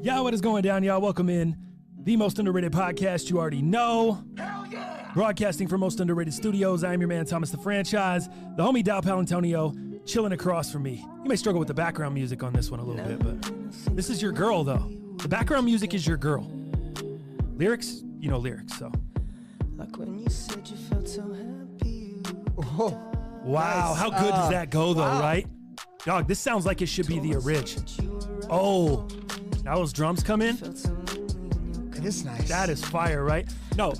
Yo, what is going down, y'all? Welcome in. The most underrated podcast you already know. Hell yeah! Broadcasting from Most Underrated Studios. I am your man, Thomas the Franchise. The homie Dal Palantonio chilling across from me. You may struggle with the background music on this one a little bit, but this is your girl, though. The background music is your girl. Lyrics, you know lyrics, so. Like when you said you felt so happy. Wow, Nice. how good does that go, though, wow. right? Dog, this sounds like it should be the orig. Oh, now those drums come in? It is nice. That is fire, right? No,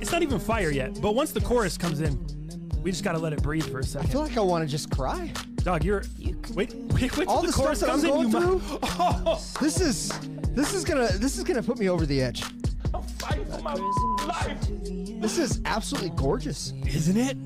it's not even fire yet, but once the chorus comes in, we just gotta let it breathe for a I second. feel like I want to just cry. Dog, you're, wait till All the the chorus stuff that comes I'm in, you going might. Oh, This is gonna put me over the edge. I'm fighting for my life. This is absolutely gorgeous. Isn't it?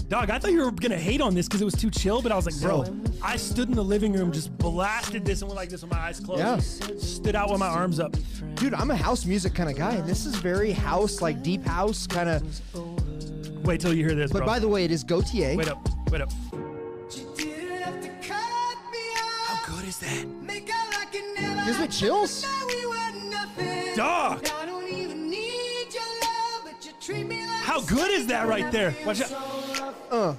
Dog, I thought you were gonna hate on this because it was too chill, but I was like, bro, I stood in the living room, just blasted this and went like this with my eyes closed. Yeah. Stood out with my arms up. Dude, I'm a house music kind of guy, and this is very house, like deep house kind of. Wait till you hear this, But bro. by the way, it is Gautier. Wait up. How good is that? Gives me chills. Dog! How good is that right there? Watch out. Oh,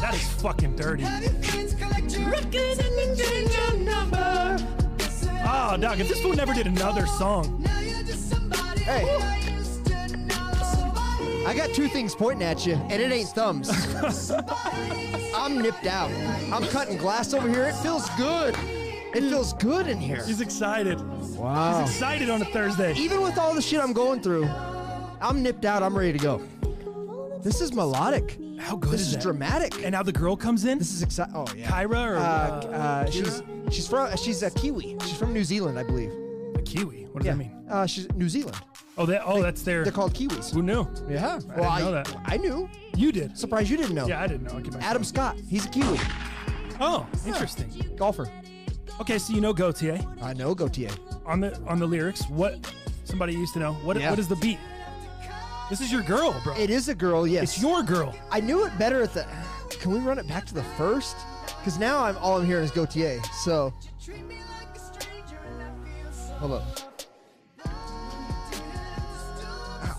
that is fucking dirty. Oh, dog, if this fool never did another song. Hey, I got two things pointing at you, and it ain't thumbs. I'm nipped out. I'm cutting glass over here. It feels good. It feels good in here. He's excited. Wow. He's excited on a Thursday. Even with all the shit I'm going through, I'm nipped out. I'm ready to go. This is melodic. How good This is is that? dramatic. And now the girl comes in? This is exciting. Oh yeah. Kyra or She's a Kiwi. She's from New Zealand, I believe. a Kiwi? What does that mean? She's New Zealand. That's their. They're called Kiwis. Who knew? Yeah. didn't know that. I knew. You did. Surprised you didn't know. Yeah, I didn't know. I'll give myself- Adam Scott. He's a Kiwi. Oh, interesting. Golfer. Okay, so you know Gautier. I know Gautier. On the lyrics, what somebody used to know. What Yeah. is the beat? This is your girl, bro. It is a girl, yes. It's your girl. I knew it better at the. Can we run it back to the first? Because now all I'm hearing is Gautier. So. Hold up.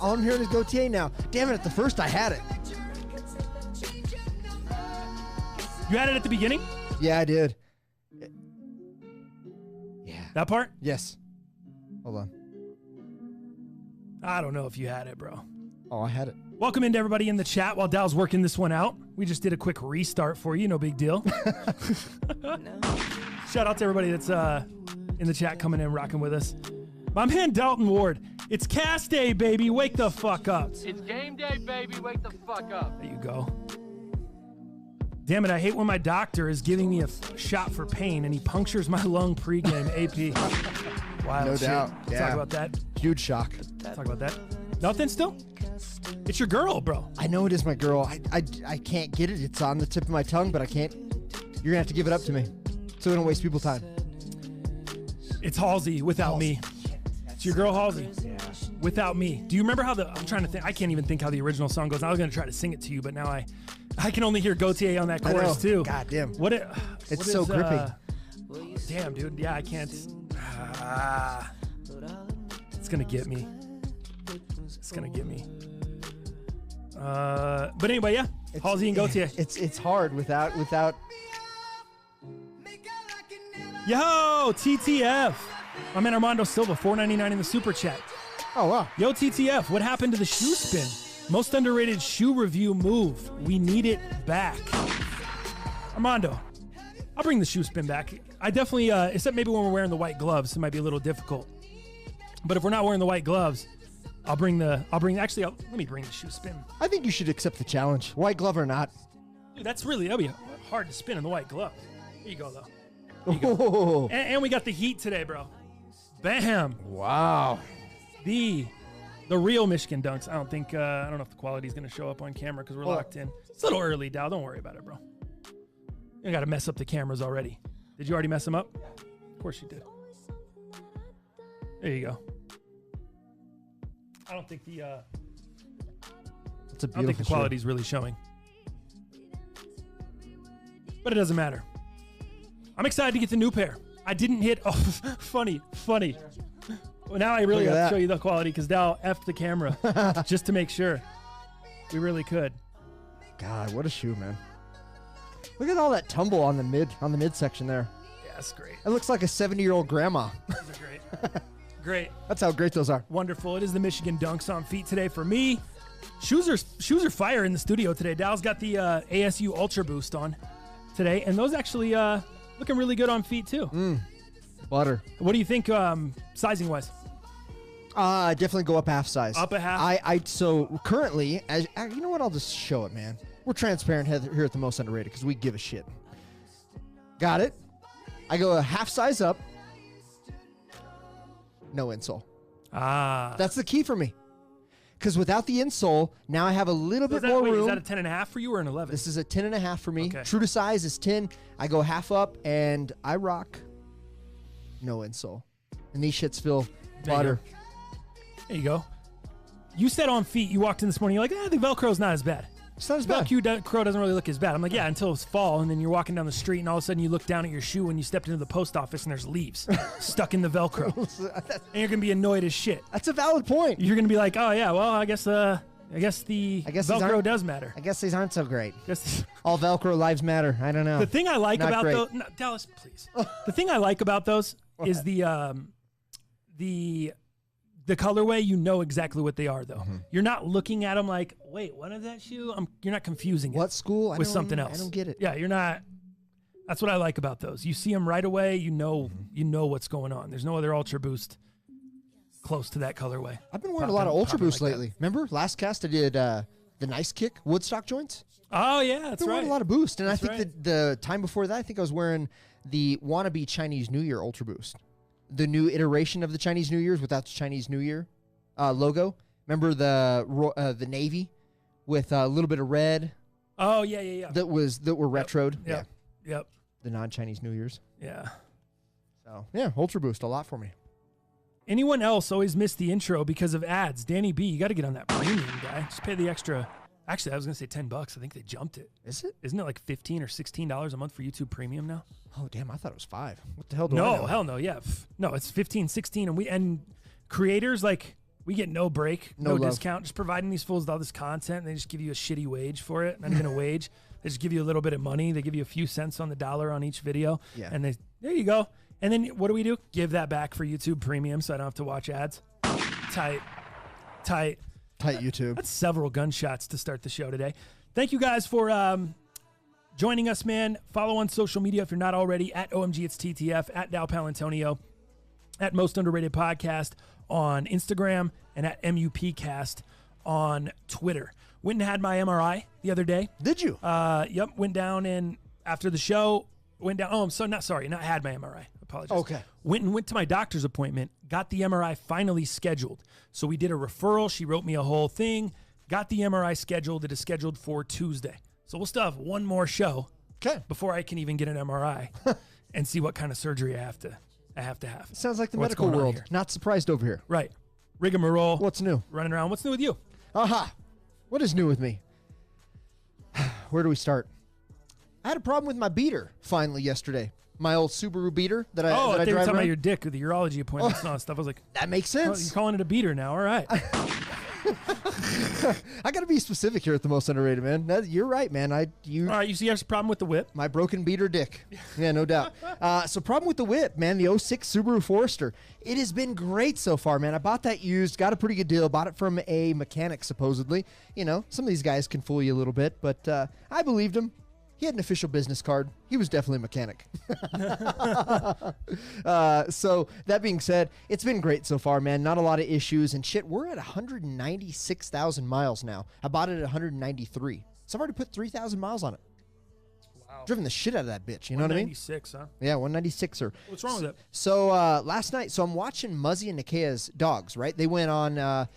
All I'm hearing is Gautier now. Damn it! At the first I had it. You had it at the beginning? Yeah, I did. Yeah. That part? Yes. Hold on. I don't know if you had it, bro. Oh, I had it. Welcome into everybody in the chat while Dal's working this one out. We just did a quick restart for you, no big deal. Shout out to everybody that's in the chat coming in, rocking with us. My man Dalton Ward, it's cast day, baby. Wake the fuck up. It's game day, baby. Wake the fuck up. There you go. Damn it, I hate when my doctor is giving me a shot for pain and he punctures my lung pregame. AP. Wild No shit. doubt. Let's talk about that. Huge shock. Let's talk about that. Nothing still? It's your girl, bro. I know it is my girl. I can't get it. It's on the tip of my tongue, but I can't. You're gonna have to give it up to me, so we don't waste people's time. It's Halsey without me. It's your girl Halsey. Yeah. Without me. Do you remember how I'm trying to think. I can't even think how the original song goes. I was going to try to sing it to you, but now I can only hear Gautier on that chorus too. God damn. It's so gripping. Damn, dude. Yeah, I can't. It's going to get me. It's going to get me. But anyway, yeah. Halsey and Gautier. It's hard without. Yo, TTF. My man Armando Silva, $4.99 in the super chat. Oh wow. Yo, TTF, what happened to the shoe spin? Most underrated shoe review move. We need it back. Armando, I'll bring the shoe spin back. I definitely, except maybe when we're wearing the white gloves, it might be a little difficult. But if we're not wearing the white gloves, let me bring the shoe spin. I think you should accept the challenge, white glove or not. Dude, that'll be hard to spin in the white glove. Here you go, though. There you go. Oh, And we got the heat today, bro. Bam. wow. The real Michigan Dunks. I don't know if the quality is going to show up on camera because we're locked in. It's a little early, Dal. Don't worry about it, bro. You got to mess up the cameras already. Did you already mess them up? Of course you did. There you go. I don't think the quality's really showing. But it doesn't matter. I'm excited to get the new pair. I didn't hit. Oh, funny. Well, now I really Look at have to that. show you the quality because Dal effed the camera just to make sure. We really could. God, what a shoe, man. Look at all that tumble on the midsection there. Yeah, that's great. It looks like a 70-year-old grandma. Those are great. Great. That's how great those are. Wonderful. It is the Michigan Dunks on feet today for me. Shoes are fire in the studio today. Dal's got the ASU Ultra Boost on today, and those actually looking really good on feet too. Butter. What do you think sizing wise? Definitely go up half size. Up a half? So currently, you know what? I'll just show it, man. We're transparent here at the Most Underrated because we give a shit. Got it? I go a half size up. No insole. That's the key for me. Because without the insole, now I have a little bit more room. Is that a 10.5 for you or an 11? This is a 10.5 for me. Okay. True to size is 10. I go half up and I rock no insole. And these shits feel There you butter. There you go. You said on feet, you walked in this morning, you're like, the Velcro's not as bad. It's not as bad. Velcro doesn't really look as bad. I'm like, yeah, until it's fall, and then you're walking down the street, and all of a sudden you look down at your shoe when you stepped into the post office, and there's leaves stuck in the Velcro. And you're going to be annoyed as shit. That's a valid point. You're going to be like, oh, yeah, well, I guess the Velcro does matter. I guess these aren't so great. Guess All Velcro lives matter. I don't know. the thing I like Not about great. those, no, Dallas, please. The thing I like about those is the colorway. You know exactly what they are, though. You're not looking at them like, wait, what is that shoe? You're not confusing it. What school? With something else. I don't get it. Yeah, you're not. That's what I like about those. You see them right away. You know what's going on. There's no other Ultra Boost close to that colorway. I've been wearing a lot of Ultra Boost lately. Remember last cast I did the Nice Kick Woodstock joints? Oh yeah, that's I've been right. wearing a lot of Boost, and That's I think right. the time before that, I think I was wearing the wannabe Chinese New Year Ultra Boost, the new iteration of the Chinese New Year's without the Chinese New Year logo. Remember the navy with a little bit of red Oh yeah. that were retroed. Yep. The non-Chinese New Year's. Yeah. So yeah, Ultra Boost a lot for me. Anyone else always missed the intro because of ads? Danny B, you got to get on that premium guy. Just pay the extra. Actually, I was gonna say $10. I think they jumped it. Is it? Isn't it like $15 or $16 a month for YouTube Premium now? Oh damn, I thought it was $5. What the hell do I know? No, hell no. Yeah, no, it's 15, 16, and creators like we get no break, No no love. discount. Just providing these fools with all this content, and they just give you a shitty wage for it. Not even a wage. They just give you a little bit of money. They give you a few cents on the dollar on each video. Yeah. And there you go. And then what do? Give that back for YouTube Premium, so I don't have to watch ads. Tight. Tight YouTube. That's several gunshots to start the show today. Thank you guys for joining us, man. Follow on social media if you're not already, at OMG It's TTF, at Dal Palantonio, at Most Underrated Podcast on Instagram, and at MUPcast on Twitter. Went and had my MRI the other day. Did you? Yep, went down and after the show, went down. Oh, I'm so not had my MRI. Apologize. Okay. Went to my doctor's appointment, got the MRI finally scheduled. So we did a referral. She wrote me a whole thing, got the MRI scheduled. It is scheduled for Tuesday. So we'll still have one more show before I can even get an MRI and see what kind of surgery I have to have. Sounds like the What's medical going on world. here? Not surprised over here. Right. Rigmarole. What's new? Running around. What's new with you? Aha. What is new with me? Where do we start? I had a problem with my beater finally yesterday. My old Subaru beater that I I drive thought you were talking around. about your dick with the urology appointments and all that stuff. I was like, That makes oh, sense. you're calling it a beater now. All right. I got to be specific here at the Most Underrated, man. You're right, man. All right. You see, you have a problem with the whip. My broken beater dick. Yeah, no doubt. So problem with the whip, man, the 06 Subaru Forester. It has been great so far, man. I bought that used, got a pretty good deal, bought it from a mechanic, supposedly. You know, some of these guys can fool you a little bit, but I believed him. He had an official business card. He was definitely a mechanic. So that being said, it's been great so far, man. Not a lot of issues and shit. We're at 196,000 miles now. I bought it at 193. So I've already put 3,000 miles on it. Wow. Driven the shit out of that bitch. You know what I mean? 96, huh? Yeah, 196er. What's wrong with it? So last night, I'm watching Muzzy and Nikea's dogs, right? They went on,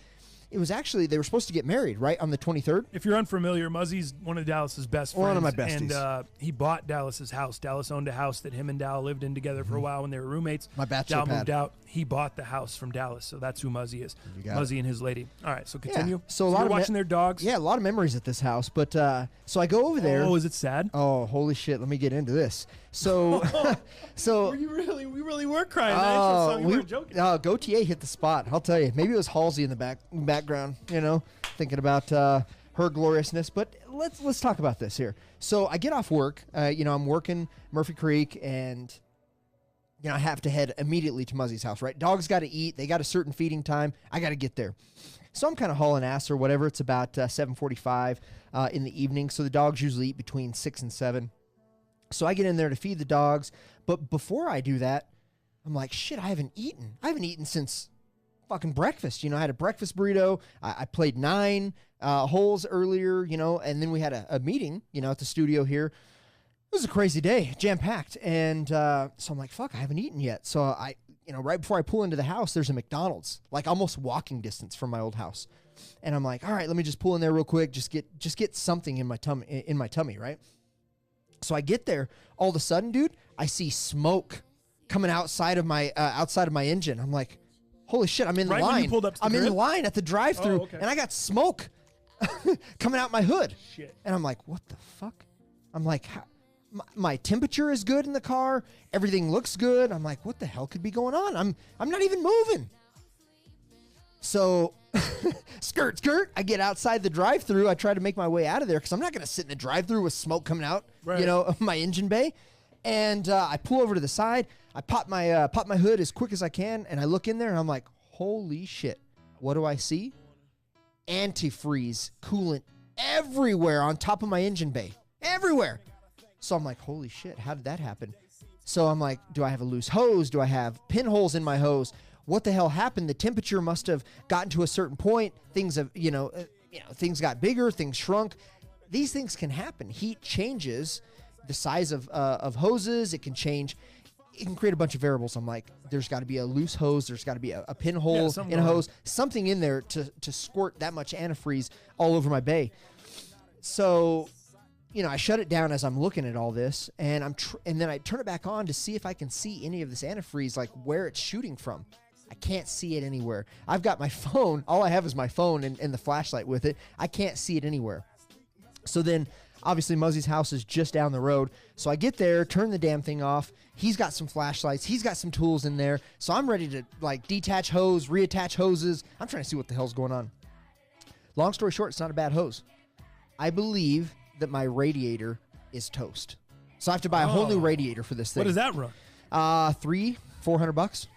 it was actually, they were supposed to get married, right, on the 23rd. If you're unfamiliar, Muzzy's one of Dallas's best friends. One of my besties. And he bought Dallas's house. Dallas owned a house that him and Dal lived in together for a while when they were roommates. My bachelor Dal pad. moved out. He bought the house from Dallas, so that's who Muzzy is. Muzzy and his lady. All right, so continue. Yeah. So a lot you're of watching their dogs. Yeah, a lot of memories at this house. But so I go over there. Oh, is it sad? Oh, holy shit! Let me get into this. So, we really were crying. I just thought you were joking. Gautier hit the spot. I'll tell you. Maybe it was Halsey in the background. You know, thinking about her gloriousness. But let's talk about this here. So I get off work. I'm working Murphy Creek, and I have to head immediately to Muzzy's house. Right? Dogs got to eat. They got a certain feeding time. I got to get there. So I'm kind of hauling ass or whatever. It's about 7:45 in the evening. So the dogs usually eat between 6 and 7. So I get in there to feed the dogs. But before I do that, I'm like, shit, I haven't eaten. I haven't eaten since fucking breakfast. I had a breakfast burrito. I played 9 holes earlier, and then we had a meeting, at the studio here. It was a crazy day, jam-packed. And so I'm like, fuck, I haven't eaten yet. So I right before I pull into the house, there's a McDonald's, like almost walking distance from my old house. And I'm like, all right, let me just pull in there real quick, just get something in my tummy, right? So I get there, all of a sudden, dude, I see smoke coming outside of my engine. I'm like, holy shit, I'm in the line. When you pulled up to the I'm in the grid? line at the drive-thru, okay. and I got smoke coming out my hood. Shit. And I'm like, what the fuck? I'm like, my temperature is good in the car. Everything looks good. I'm like, what the hell could be going on? I'm not even moving. So, skirt. I get outside the drive-thru. I try to make my way out of there because I'm not going to sit in the drive-thru with smoke coming out, of my engine bay. And I pull over to the side. I pop my hood as quick as I can, and I look in there, and I'm like, holy shit. What do I see? Antifreeze coolant everywhere on top of my engine bay. Everywhere. So I'm like, holy shit, how did that happen? So I'm like, do I have a loose hose? Do I have pinholes in my hose? What the hell happened? The temperature must have gotten to a certain point. Things have, things got bigger, things shrunk. These things can happen. Heat changes the size of hoses. It can change. It can create a bunch of variables. I'm like, there's got to be a loose hose. There's got to be a pinhole in a hose. Something in there to squirt that much antifreeze all over my bay. So, I shut it down as I'm looking at all this, and and then I turn it back on to see if I can see any of this antifreeze, like where it's shooting from. I can't see it anywhere. I've got my phone. All I have is my phone and the flashlight with it. I can't see it anywhere. So then, obviously, Muzzy's house is just down the road. So I get there, turn the damn thing off. He's got some flashlights. He's got some tools in there. So I'm ready to, detach hose, reattach hoses. I'm trying to see what the hell's going on. Long story short, it's not a bad hose. I believe that my radiator is toast. So I have to buy a whole new radiator for this thing. What does that run? $400.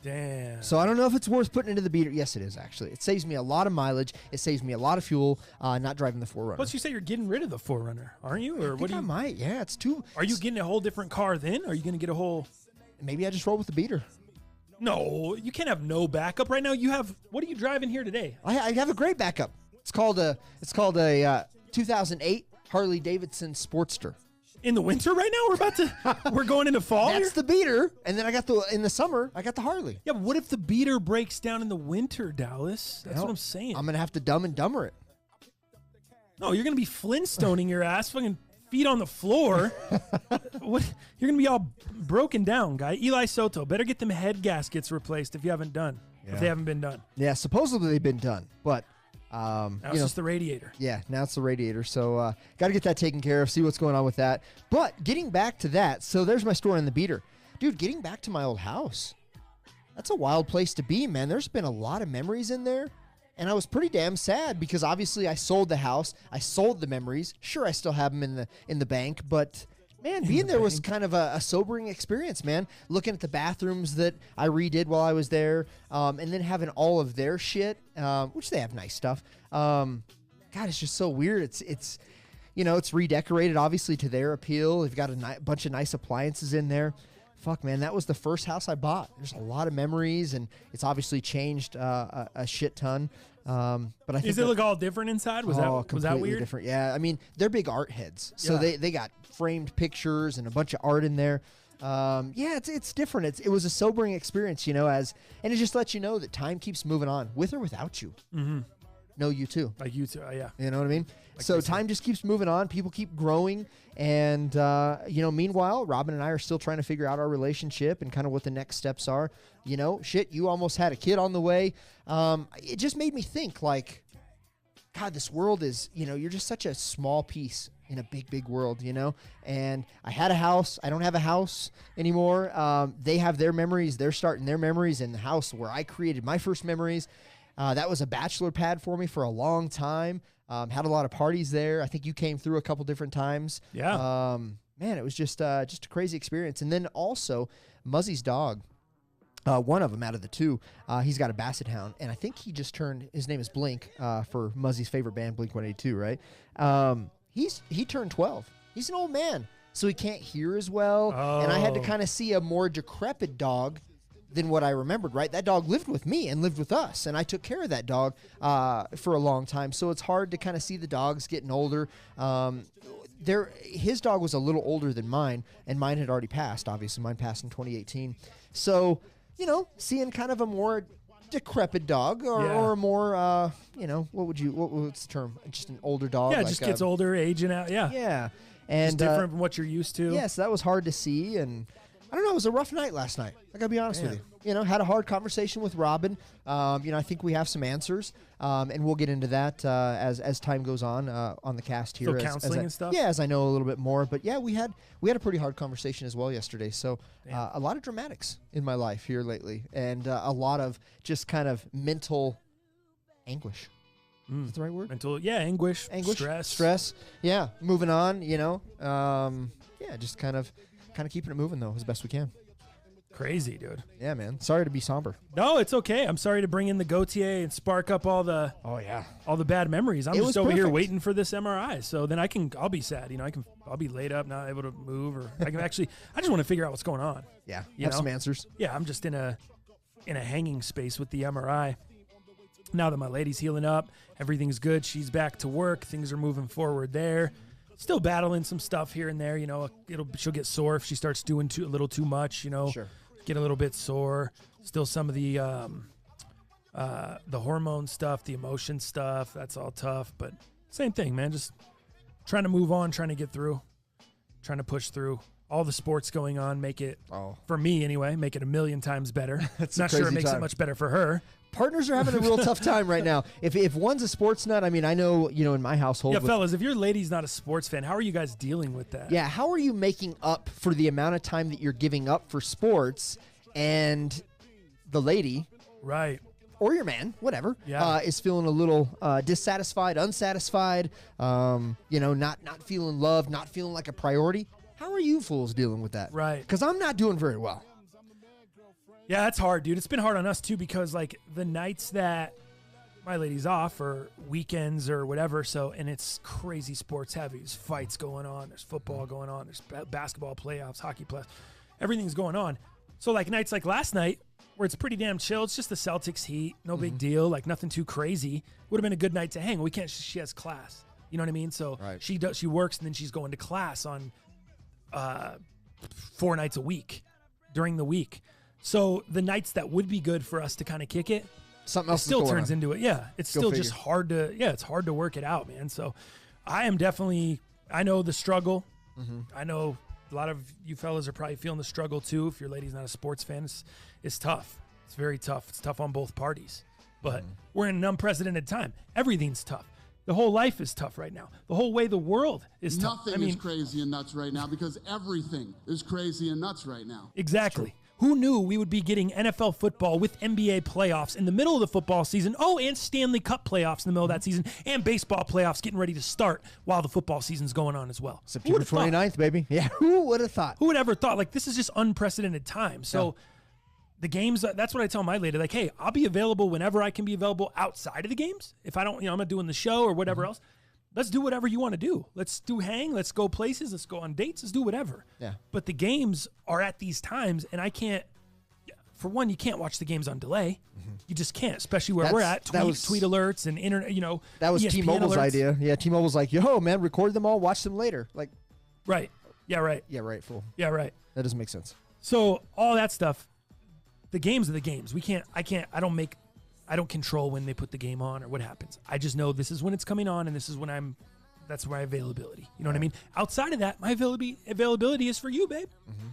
Damn. So I don't know if it's worth putting into the beater. Yes, it is, actually. It saves me a lot of mileage. It saves me a lot of fuel not driving the 4Runner. Plus, you say you're getting rid of the 4Runner, aren't you? Or I might. Yeah, it's too... Are you getting a whole different car then? Or are you going to get a whole... Maybe I just roll with the beater. No, you can't have no backup right now. You have... What are you driving here today? I have a great backup. It's called a 2008 Harley Davidson Sportster. In the winter right now? We're going into fall That's here? the beater, and then in the summer, I got the Harley. Yeah, but what if the beater breaks down in the winter, Dallas? That's what I'm saying. I'm going to have to Dumb and Dumber it. No, you're going to be Flintstoning your ass, fucking feet on the floor. What? You're going to be all broken down, guy. Eli Soto, better get them head gaskets replaced if you haven't done. If they haven't been done. Yeah, supposedly they've been done, but... Now it's just the radiator. Yeah, now it's the radiator. So got to get that taken care of, see what's going on with that. But getting back to that, so there's my story on the beater. Dude, getting back to my old house, that's a wild place to be, man. There's been a lot of memories in there, and I was pretty damn sad because obviously I sold the house. I sold the memories. Sure, I still have them in the bank, but... Man, being there was kind of a sobering experience, man. Looking at the bathrooms that I redid while I was there, and then having all of their shit, which they have nice stuff. God, it's just so weird. It's redecorated, obviously, to their appeal. They've got a bunch of nice appliances in there. Fuck, man, that was the first house I bought. There's a lot of memories, and it's obviously changed a shit ton. But I think Does it look all different inside? Was that weird? Different. Yeah, I mean, they're big art heads, so they got framed pictures and a bunch of art in there. It's different. It was a sobering experience, and it just lets you know that time keeps moving on with or without you. Mm-hmm. know you too. Like you too, yeah. You know what I mean? Like So they said. time just keeps moving on. People keep growing. And, meanwhile, Robin and I are still trying to figure out our relationship and kind of what the next steps are. You almost had a kid on the way. It just made me think, like, God, this world is, you're just such a small piece in a big, big world, And I had a house. I don't have a house anymore. They have their memories. They're starting their memories in the house where I created my first memories. That was a bachelor pad for me for a long time. Had a lot of parties there. I think you came through a couple different times. Yeah. Man, it was just a crazy experience. And then also Muzzy's dog, one of them out of the two, he's got a basset hound, and I think he just turned. His name is Blink for Muzzy's favorite band, Blink-182, right? He turned 12. He's an old man, so he can't hear as well. And I had to kind of see a more decrepit dog than what I remembered, right? That dog lived with me and lived with us, and I took care of that dog for a long time. So it's hard to kind of see the dogs getting older. His dog was a little older than mine, and mine had already passed. Obviously, mine passed in 2018. So, seeing kind of a more decrepit dog or a more, what's the term? Just an older dog. Yeah, it like just gets older, aging out. Yeah. Yeah. And It's different from what you're used to. Yeah, so that was hard to see, and I don't know, it was a rough night last night. I gotta be honest with you. Had a hard conversation with Robin. I think we have some answers, and we'll get into that as time goes on the cast here. So counseling and stuff? Yeah, as I know a little bit more. But yeah, we had a pretty hard conversation as well yesterday. So a lot of dramatics in my life here lately, and a lot of just kind of mental anguish. Is that the right word? Mental, anguish, stress. Yeah, moving on. Just kind of keeping it moving though as best we can. Crazy, dude. Yeah, man. Sorry to be somber. No, it's okay. I'm sorry to bring in the Gautier and spark up all the bad memories. I'm just over here waiting for this MRI, so then I'll be sad. I'll be laid up, not able to move, or I just want to figure out what's going on. Yeah, have some answers. Yeah, I'm just in a hanging space with the MRI. Now that my lady's healing up, everything's good. She's back to work. Things are moving forward there. Still battling some stuff here and there. She'll get sore if she starts doing a little too much. Sure. Get a little bit sore. Still some of the hormone stuff, the emotion stuff. That's all tough, but same thing, man. Just trying to move on, trying to get through, trying to push through. All the sports going on make it, for me anyway, make it a million times better. Not sure it makes it much better for her. Partners are having a real tough time right now. If one's a sports nut, I mean, I know, in my household. Yeah, fellas, if your lady's not a sports fan, how are you guys dealing with that? Yeah, how are you making up for the amount of time that you're giving up for sports and the lady, right, or your man, whatever, is feeling a little dissatisfied, unsatisfied, not feeling loved, not feeling like a priority? How are you fools dealing with that? Right. Because I'm not doing very well. Yeah, that's hard, dude. It's been hard on us, too, because, the nights that my lady's off or weekends or whatever, and it's crazy sports heavy. There's fights going on. There's football going on. There's basketball playoffs, hockey playoffs. Everything's going on. So, nights like last night where it's pretty damn chill. It's just the Celtics Heat. No big deal. Nothing too crazy. Would have been a good night to hang. We can't. She has class. You know what I mean? So she works, and then she's going to class on 4 nights a week during the week. So the nights that would be good for us to kind of kick it, something else still turns into it. Yeah, it's still just hard to. Yeah, it's hard to work it out, man. So I am definitely. I know the struggle. I know a lot of you fellas are probably feeling the struggle too. If your lady's not a sports fan, it's tough. It's very tough. It's tough on both parties. But we're in an unprecedented time. Everything's tough. The whole life is tough right now. The whole way the world is tough. Nothing is crazy and nuts right now because everything is crazy and nuts right now. Exactly. Who knew we would be getting NFL football with NBA playoffs in the middle of the football season? Oh, and Stanley Cup playoffs in the middle of that season, and baseball playoffs getting ready to start while the football season's going on as well. September 29th, baby. Yeah, who would have thought? Who would ever thought? This is just unprecedented time. So the games, that's what I tell my lady. Hey, I'll be available whenever I can be available outside of the games. If I don't, I'm not doing the show or whatever else. Let's do whatever you want to do. Let's hang. Let's go places. Let's go on dates. Let's do whatever. Yeah. But the games are at these times, and I can't. For one, you can't watch the games on delay. You just can't, especially where we're at. Tweet alerts and internet. That was ESPN T-Mobile's alerts. idea. Yeah, T-Mobile's like, yo, man, record them all, watch them later. Right. Yeah. Right. Yeah. Right. Fool. Yeah. Right. That doesn't make sense. So all that stuff, the games are the games. I don't make I don't control when they put the game on or what happens. I just know this is when it's coming on and this is when that's my availability. You know what I mean? Outside of that, my availability is for you, babe.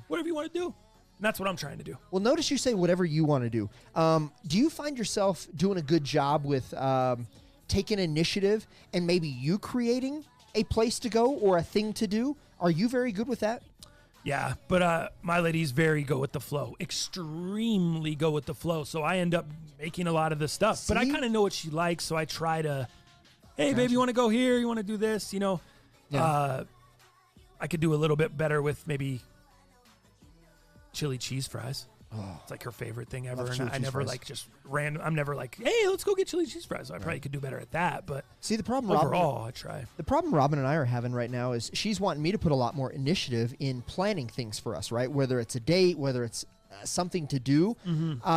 Whatever you want to do. And that's what I'm trying to do. Well, notice you say whatever you want to do. Do you find yourself doing a good job with taking initiative and maybe you creating a place to go or a thing to do? Are you very good with that? Yeah, but my lady's very go with the flow. Extremely go with the flow. So I end up making a lot of the stuff. See? But I kind of know what she likes, so I try to, hey, babe, you want to go here? You want to do this? You know, Yeah. I could do a little bit better with maybe chili cheese fries. It's like her favorite thing ever. Love And chili I cheese never fries. like just random. I'm never like, hey, let's go get chili cheese fries. So I probably could do better at that. But See, the problem, Robin, overall, I try. the problem Robin and I are having right now is she's wanting me to put a lot more initiative in planning things for us, right? Whether it's a date, whether it's something to do,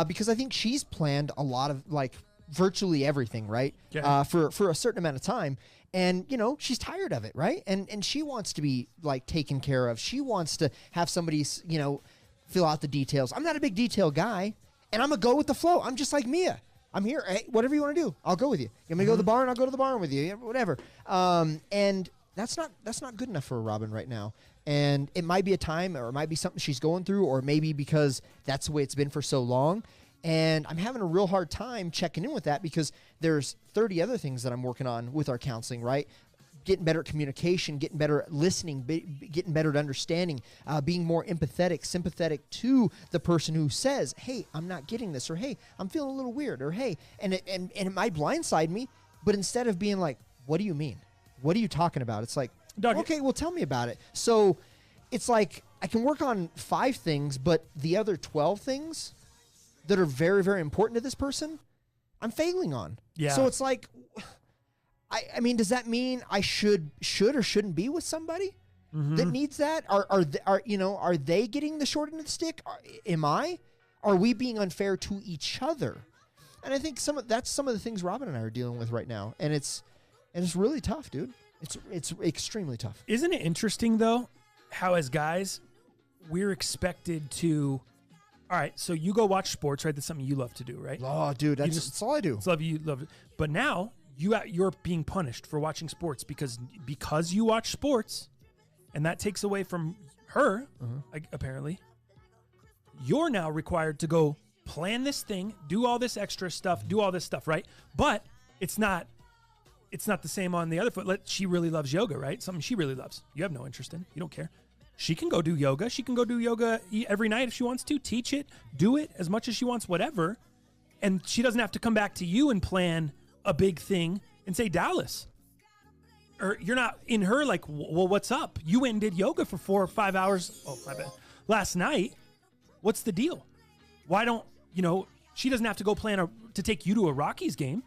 because I think she's planned a lot of like virtually everything, right? Yeah. For a certain amount of time. And, you know, she's tired of it, right? And she wants to be like taken care of. She wants to have somebody, you know, fill out the details. I'm not a big detail guy, and I'm going to go with the flow. I'm just like Mia. I'm here. Hey, whatever you want to do, I'll go with you. You want me to go to the barn? I'll go to the barn with you. Whatever. And that's not good enough for Robin right now. And it might be a time, or it might be something she's going through, or maybe because that's the way it's been for so long. And I'm having a real hard time checking in with that because there's 30 other things that I'm working on with our counseling, right? Getting better at communication, getting better at listening, getting better at understanding, being more empathetic, sympathetic to the person who says, hey, I'm not getting this, or hey, I'm feeling a little weird, or hey, and it might blindside me, but instead of being like, what do you mean? What are you talking about? It's like, Doug, okay, well, tell me about it. So it's like I can work on 5 things, but the other 12 things that are very, very important to this person, I'm failing on. Yeah. So it's like, I mean, does that mean I should or shouldn't be with somebody that needs that? Are they getting the short end of the stick? Am I? Are we being unfair to each other? And I think that's some of the things Robin and I are dealing with right now, and it's really tough, dude. It's extremely tough. Isn't it interesting, though, how as guys, we're expected to, all right, so you go watch sports, right? That's something you love to do, right? Oh, dude, that's all I do. It's you love it. But now you're being punished for watching sports because you watch sports, and that takes away from her, apparently. You're now required to go plan this thing, do all this extra stuff, do all this stuff, right? But it's not the same on the other foot. She really loves yoga, right? Something she really loves. You have no interest in. You don't care. She can go do yoga. She can go do yoga every night if she wants to. Teach it, do it as much as she wants, whatever. And she doesn't have to come back to you and plan a big thing and say, Dallas. Or you're not in her like, well, what's up? You went and did yoga for 4 or 5 hours. Oh, my bad. Last night. What's the deal? Why don't, she doesn't have to go plan to take you to a Rockies game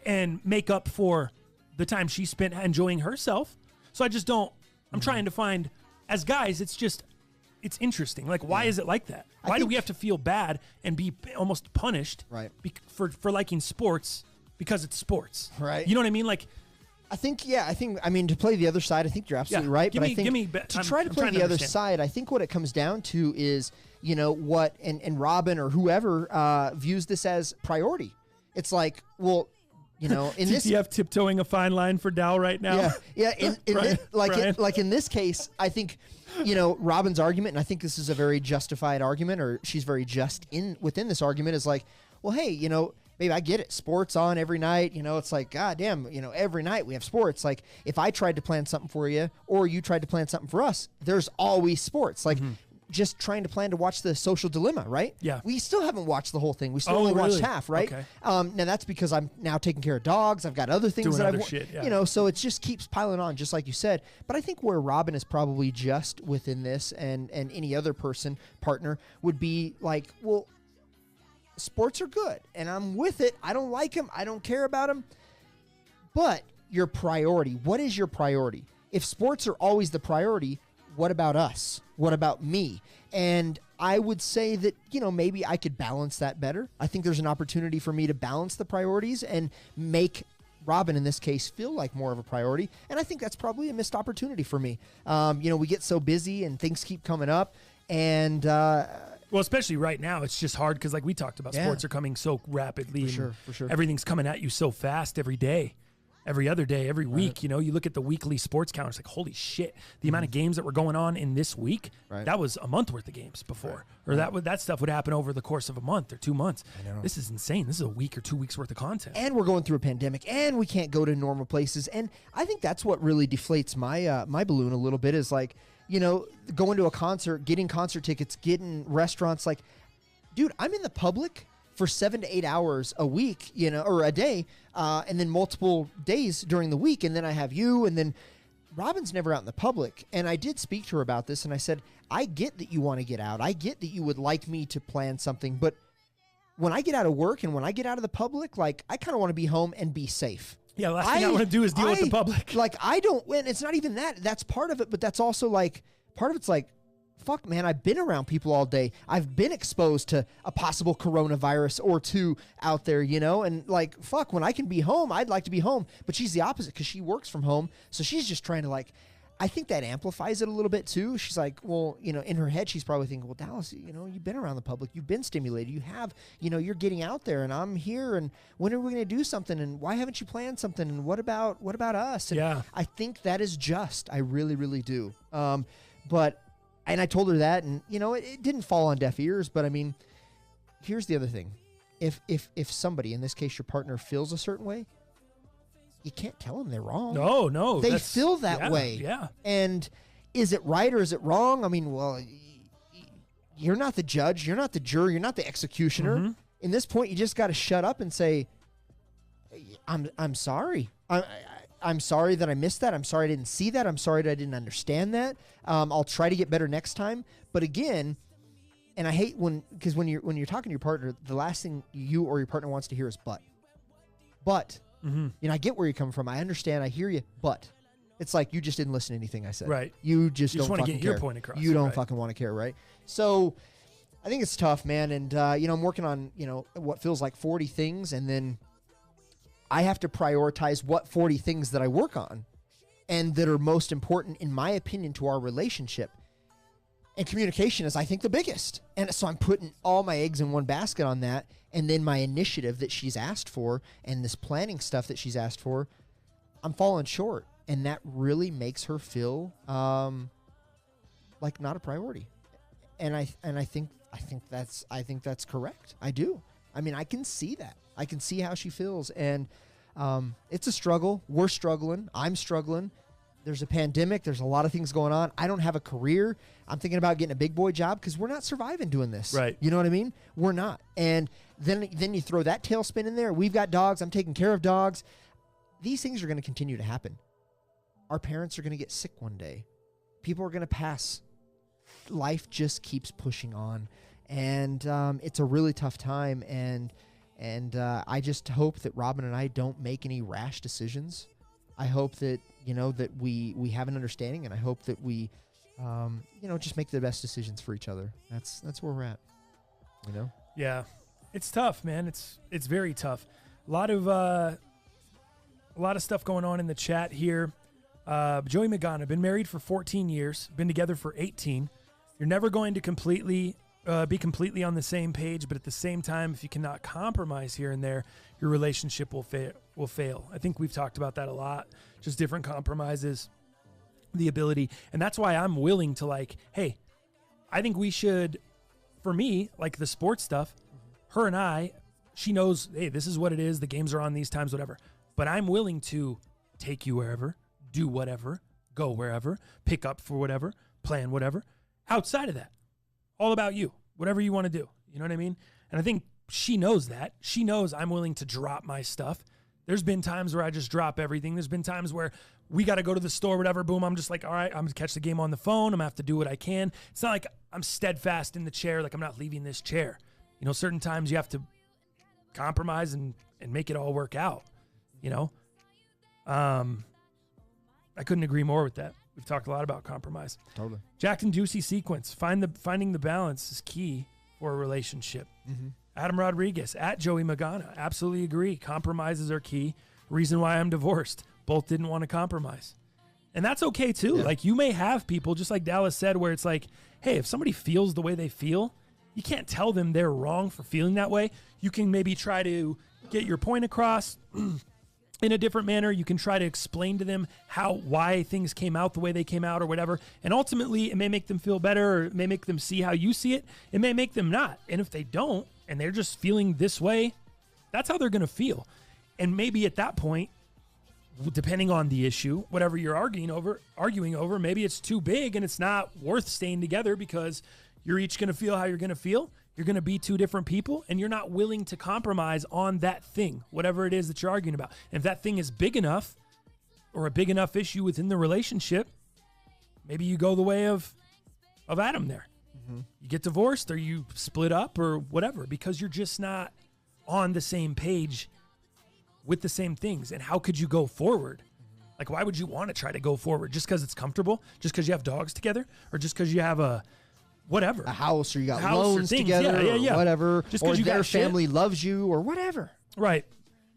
and make up for the time she spent enjoying herself. So I just don't, I'm trying to find, as guys, it's interesting. Like, why is it like that? Why do we have to feel bad and be almost punished for liking sports because it's sports? Right. You know what I mean? Like, I think, to play the other side, I think you're absolutely right. But I think to try to play the other side, I think what it comes down to is, what, and Robin or whoever views this as priority. It's like, well, in this TTF tiptoeing a fine line for Dow right now. Yeah. In this case, I think, Robin's argument, and I think this is a very justified argument, or she's very just within this argument, is like, well, hey, maybe I get it. Sports on every night. It's like, God damn, every night we have sports. Like, if I tried to plan something for you or you tried to plan something for us, there's always sports. Like, just trying to plan to watch The Social Dilemma, right? Yeah. We still haven't watched the whole thing. We still only watched half, right? Okay. Now, that's because I'm now taking care of dogs. I've got other things Doing that other so it just keeps piling on, just like you said. But I think where Robin is probably just within this and any other partner would be like, well, sports are good, and I'm with it. I don't like them. I don't care about them. But your priority, what is your priority? If sports are always the priority, what about us? What about me? And I would say that, maybe I could balance that better. I think there's an opportunity for me to balance the priorities and make Robin, in this case, feel like more of a priority. And I think that's probably a missed opportunity for me. We get so busy and things keep coming up. And Well, especially right now, it's just hard because, like we talked about, Yeah. sports are coming so rapidly. For sure. Everything's coming at you so fast every day, every other day, every week. You know, you look at the weekly sports counters, like, holy shit, the amount of games that were going on in this week, Right. that was a month worth of games before. Or that stuff would happen over the course of a month or 2 months. I know. This is insane. This is a week or 2 weeks worth of content. And we're going through a pandemic, and we can't go to normal places. And I think that's what really deflates my my balloon a little bit is like, you know, going to a concert, getting concert tickets, getting restaurants. Like, dude, I'm in the public for 7 to 8 hours a week, you know, or a day, and then multiple days during the week. And then I have you, and then Robin's never out in the public. And I did speak to her about this, and I said, I get that you want to get out. I get that you would like me to plan something, but when I get out of work and when I get out of the public, like, I kind of want to be home and be safe. Yeah, the last thing I want to do is deal with the public. Like, I don't win. It's not even that. That's part of it, but that's also like, part of it's like, fuck, man, I've been around people all day. I've been exposed to a possible coronavirus or two out there, you know? And like, fuck, when I can be home, I'd like to be home. But she's the opposite because she works from home. So she's just trying to like, I think that amplifies it a little bit too. She's like, well, you know, in her head, she's probably thinking, well, Dallas, you know, you've been around the public. You've been stimulated. You have, you know, you're getting out there and I'm here. And when are we going to do something? And why haven't you planned something? And what about us? And Yeah. I think that is just. I really, really do. And I told her that, and you know, it didn't fall on deaf ears. But I mean, here's the other thing: if somebody, in this case your partner, feels a certain way, you can't tell them they're wrong. No, they feel that way. Yeah. And is it right or is it wrong? I mean, well, you're not the judge, you're not the juror, you're not the executioner. Mm-hmm. In this point, you just got to shut up and say, I'm sorry. I'm sorry that I missed that. I'm sorry I didn't see that. I'm sorry that I didn't understand that. I'll try to get better next time. But again, and I hate because when you're talking to your partner, the last thing you or your partner wants to hear is but. Mm-hmm. You know, I get where you're coming from. I understand. I hear you. But it's like you just didn't listen to anything I said. Right. You just You just don't want to fucking get your care. point across. You don't right. fucking want to care, right? So I think it's tough, man. And you know, I'm working on, you know, what feels like 40 things, and then I have to prioritize what 40 things that I work on and that are most important, in my opinion, to our relationship. And communication is, I think, the biggest. And so I'm putting all my eggs in one basket on that. And then my initiative that she's asked for and this planning stuff that she's asked for, I'm falling short. And that really makes her feel like not a priority. And I think that's correct. I do. I mean, I can see that. I can see how she feels. And it's a struggle. We're struggling. I'm struggling. There's a pandemic. There's a lot of things going on. I don't have a career. I'm thinking about getting a big boy job because we're not surviving doing this. Right. You know what I mean? We're not. And then you throw that tailspin in there. We've got dogs. I'm taking care of dogs. These things are going to continue to happen. Our parents are going to get sick one day. People are going to pass. Life just keeps pushing on. And it's a really tough time. And I just hope that Robin and I don't make any rash decisions. I hope that, you know, that we have an understanding, and I hope that we, you know, just make the best decisions for each other. That's where we're at, you know? Yeah. It's tough, man. It's very tough. A lot of stuff going on in the chat here. Joey Magana, been married for 14 years, been together for 18. You're never going to be completely on the same page, but at the same time, if you cannot compromise here and there, your relationship will fail. I think we've talked about that a lot, just different compromises, the ability. And that's why I'm willing to, like, hey, I think we should, for me, like the sports stuff, her and I, she knows, hey, this is what it is. The games are on these times, whatever. But I'm willing to take you wherever, do whatever, go wherever, pick up for whatever, plan whatever. Outside of that, all about you, whatever you want to do. You know what I mean? And I think she knows that. She knows I'm willing to drop my stuff. There's been times where I just drop everything. There's been times where we got to go to the store, whatever. Boom, I'm just like, all right, I'm going to catch the game on the phone. I'm going to have to do what I can. It's not like I'm steadfast in the chair, like I'm not leaving this chair. You know, certain times you have to compromise and make it all work out, you know? I couldn't agree more with that. We've talked a lot about compromise. Totally. Jacked and Juicy sequence. Finding the balance is key for a relationship. Mm-hmm. Adam Rodriguez, at Joey Magana. Absolutely agree. Compromises are key. Reason why I'm divorced. Both didn't want to compromise. And that's okay too. Yeah. Like, you may have people, just like Dallas said, where it's like, hey, if somebody feels the way they feel, You can't tell them they're wrong for feeling that way. You can maybe try to get your point across in a different manner. You can try to explain to them why things came out the way they came out or whatever. And ultimately, it may make them feel better, or it may make them see how you see it. It may make them not. And if they don't, and they're just feeling this way, that's how they're going to feel. And maybe at that point, depending on the issue, whatever you're arguing over, maybe it's too big and it's not worth staying together because you're each going to feel how you're going to feel. You're going to be two different people, and you're not willing to compromise on that thing, whatever it is that you're arguing about. And if that thing is big enough or a big enough issue within the relationship, maybe you go the way of Adam there. Mm-hmm. You get divorced or you split up or whatever because you're just not on the same page with the same things. And how could you go forward? Like, why would you want to try to go forward? Just because it's comfortable? Just because you have dogs together? Or just because you have a house, or you got loans together, or whatever, just or you their got family loves you, or whatever. Right.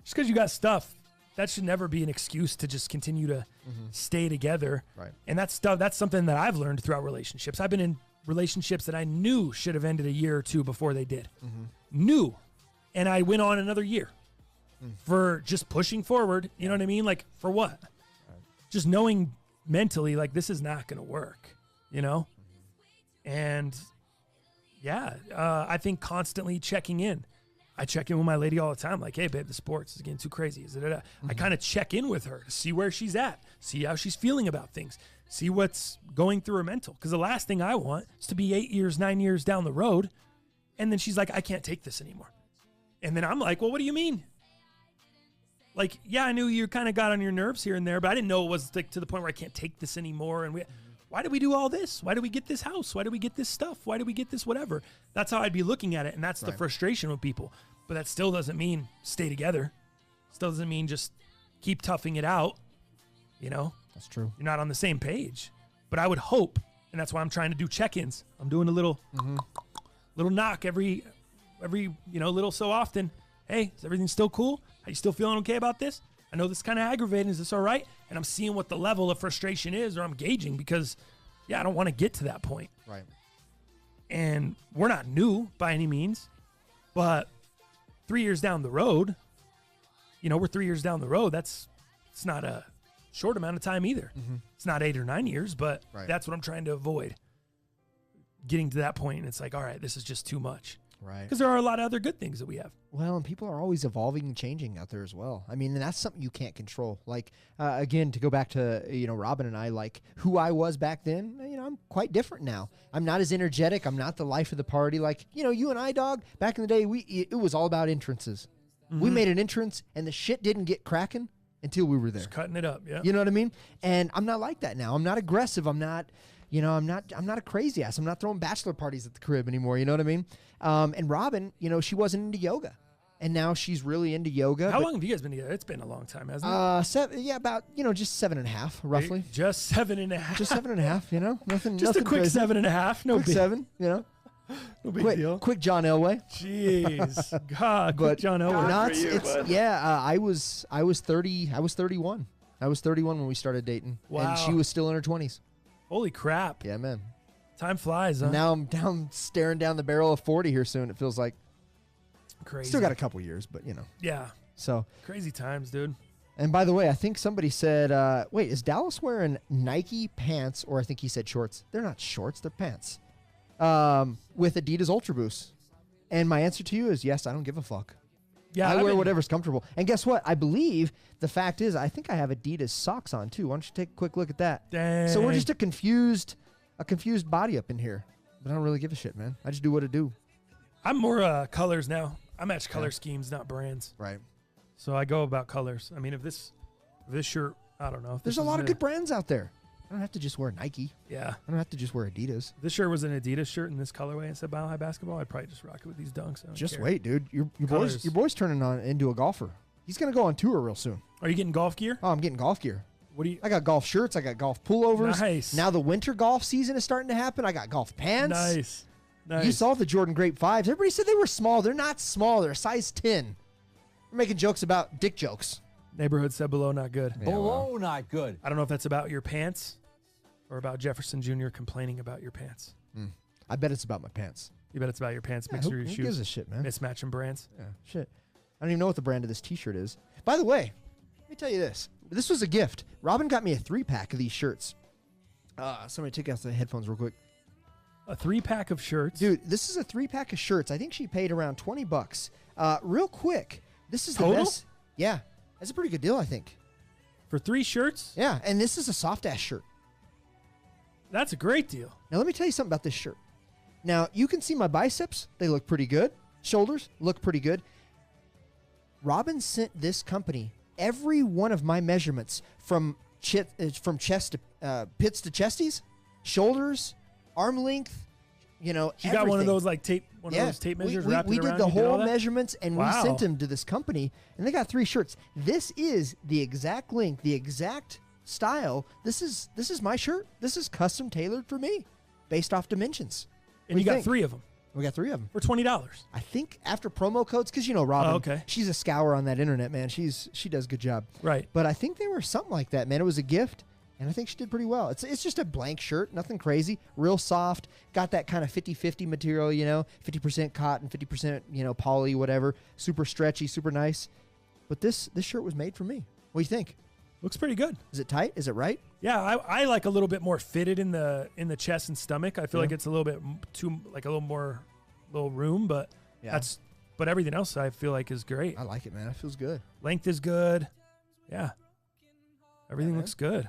Just because you got stuff, that should never be an excuse to just continue to stay together. Right. And that's something that I've learned throughout relationships. I've been in relationships that I knew should have ended a year or two before they did. Knew. And I went on another year for just pushing forward. You know what I mean? Like, for what? Just knowing mentally, like, this is not going to work, you know? And yeah, I think constantly checking in. I check in with my lady all the time. Like, hey, babe, the sports is getting too crazy. I kind of check in with her to see where she's at, see how she's feeling about things, see what's going through her mental. Because the last thing I want is to be 8 years, 9 years down the road. And then she's like, I can't take this anymore. And then I'm like, well, what do you mean? Like, yeah, I knew you kind of got on your nerves here and there, but I didn't know it was like to the point where I can't take this anymore. And why do we do all this? Why do we get this house? Why do we get this stuff? Why do we get this whatever? That's how I'd be looking at it, and that's the frustration with people. But that still doesn't mean stay together. Still doesn't mean just keep toughing it out, you know? That's true. You're not on the same page. But I would hope, and that's why I'm trying to do check-ins. I'm doing a little knock every little so often. Hey, is everything still cool? Are you still feeling okay about this? I know this is kind of aggravating. Is this all right? And I'm seeing what the level of frustration is, or I'm gauging because, yeah, I don't want to get to that point. Right. And we're not new by any means, but 3 years down the road, we're 3 years down the road. It's not a short amount of time either. It's not 8 or 9 years, but that's what I'm trying to avoid. Getting to that point, and it's like, all right, this is just too much. Right. Because there are a lot of other good things that we have. Well, and people are always evolving and changing out there as well. I mean, and that's something you can't control. Like, again, to go back to, Robin and I, like, who I was back then, I'm quite different now. I'm not as energetic. I'm not the life of the party. Like, you and I, dog, back in the day, it was all about entrances. We made an entrance, and the shit didn't get cracking until we were there. Just cutting it up, yeah. You know what I mean? And I'm not like that now. I'm not aggressive. I'm not a crazy ass. I'm not throwing bachelor parties at the crib anymore. You know what I mean? And Robin, she wasn't into yoga, and now she's really into yoga. How long have you guys been together? It's been a long time, hasn't it? About just 7.5, roughly. Just 7.5. Just 7.5. Nothing. Just nothing a quick crazy. 7.5. No quick big, 7. no big deal. Quick John Elway. Jeez, God, quick John Elway. I was 30. I was 31. I was 31 when we started dating. Wow. And she was still in her 20s. Holy crap. Yeah, man. Time flies, huh? Now I'm down staring down the barrel of 40 here soon. It feels like. Crazy. Still got a couple years, but Yeah. So. Crazy times, dude. And by the way, I think somebody said, wait, is Dallas wearing Nike pants, or I think he said shorts? They're not shorts, they're pants. With Adidas Ultra Boost. And my answer to you is yes, I don't give a fuck. Yeah, I wear whatever's comfortable. And guess what? I believe the fact is I think I have Adidas socks on too. Why don't you take a quick look at that? Dang. So we're just a confused body up in here. But I don't really give a shit, man. I just do what I do. I'm more colors now. I match color schemes, not brands. Right. So I go about colors. I mean, if this shirt, I don't know. There's a lot of good brands out there. I don't have to just wear Nike. Yeah. I don't have to just wear Adidas. If this shirt was an Adidas shirt in this colorway and said Mile High Basketball, I'd probably just rock it with these dunks. Just wait, dude. Your boy's turning into a golfer. He's gonna go on tour real soon. Are you getting golf gear? Oh, I'm getting golf gear. What do you? I got golf shirts. I got golf pullovers. Nice. Now the winter golf season is starting to happen. I got golf pants. Nice. You saw the Jordan Grape 5s. Everybody said they were small. They're not small. They're a size 10. We're making jokes about dick jokes. Neighborhood said below not good. Yeah, below not good. I don't know if that's about your pants or about Jefferson Jr. complaining about your pants. I bet it's about my pants. You bet it's about your pants, Yeah, mixer, your who shoes. gives a shit, man? Mismatching brands. Yeah, shit. I don't even know what the brand of this T-shirt is. By the way, let me tell you this. This was a gift. Robin got me a 3-pack of these shirts. Somebody take out the headphones real quick. A 3-pack of shirts. Dude, this is a 3-pack of shirts. I think she paid around $20. Real quick, this is Total? the best. Yeah, that's a pretty good deal, I think. For 3 shirts? Yeah, and this is a soft-ass shirt. That's a great deal. Now, let me tell you something about this shirt. Now, you can see my biceps. They look pretty good. Shoulders look pretty good. Robin sent this company every one of my measurements from chest to pits to chesties, shoulders, arm length, You got everything. one of those like tape, one of those tape measures wrapped we it did around. the You did all whole that? measurements, and Wow. we sent them to this company, and they got 3 shirts. This is the exact length, the exact style. This is my shirt. This is custom tailored for me, based off dimensions. And you got 3 of them We got 3 of them. for $20. I think after promo codes, because Robin, Oh, okay. she's a scour on that internet, man. She does a good job. Right. But I think they were something like that, man. It was a gift, and I think she did pretty well. It's just a blank shirt, nothing crazy, real soft. Got that kind of 50-50 material, 50% cotton, 50% poly, whatever. Super stretchy, super nice. But this shirt was made for me. What do you think? Looks pretty good. Is it tight? Is it right? Yeah, I like a little bit more fitted in the chest and stomach. I feel like it's a little bit too like a little more room, but but everything else I feel like is great. I like it, man. It feels good. Length is good. Yeah. Everything looks good.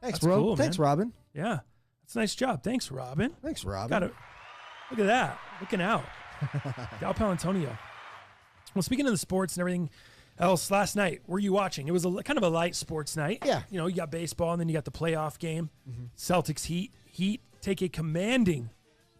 Thanks, That's bro. cool, Thanks, man. Robin. Yeah. That's a nice job. Thanks, Robin. Thanks, Robin. Got it. Look at that. Looking out. Gal Palantonio. Well, speaking of the sports and everything else, last night, were you watching? It was kind of a light sports night. Yeah. You got baseball, and then you got the playoff game. Celtics Heat take a commanding,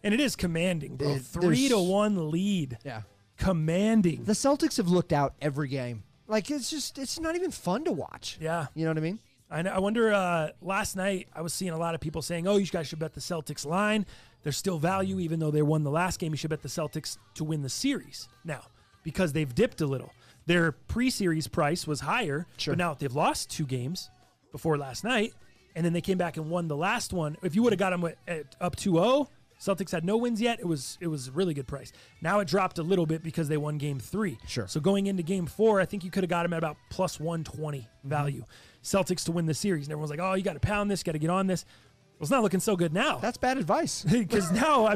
and it is commanding, bro. 3-1 lead. Yeah. Commanding. The Celtics have looked out every game. Like, it's not even fun to watch. Yeah. You know what I mean? I wonder, last night I was seeing a lot of people saying, oh, you guys should bet the Celtics line. There's still value, even though they won the last game. You should bet the Celtics to win the series now because they've dipped a little. Their pre-series price was higher, but now they've lost 2 games before last night, and then they came back and won the last one. If you would have got them up 2-0, Celtics had no wins yet. It was a really good price. Now it dropped a little bit because they won Game 3. Sure. So going into Game 4, I think you could have got them at about plus 120 value. Celtics to win the series. And everyone's like, oh, you got to pound this, got to get on this. Well, it's not looking so good now. That's bad advice. Because now,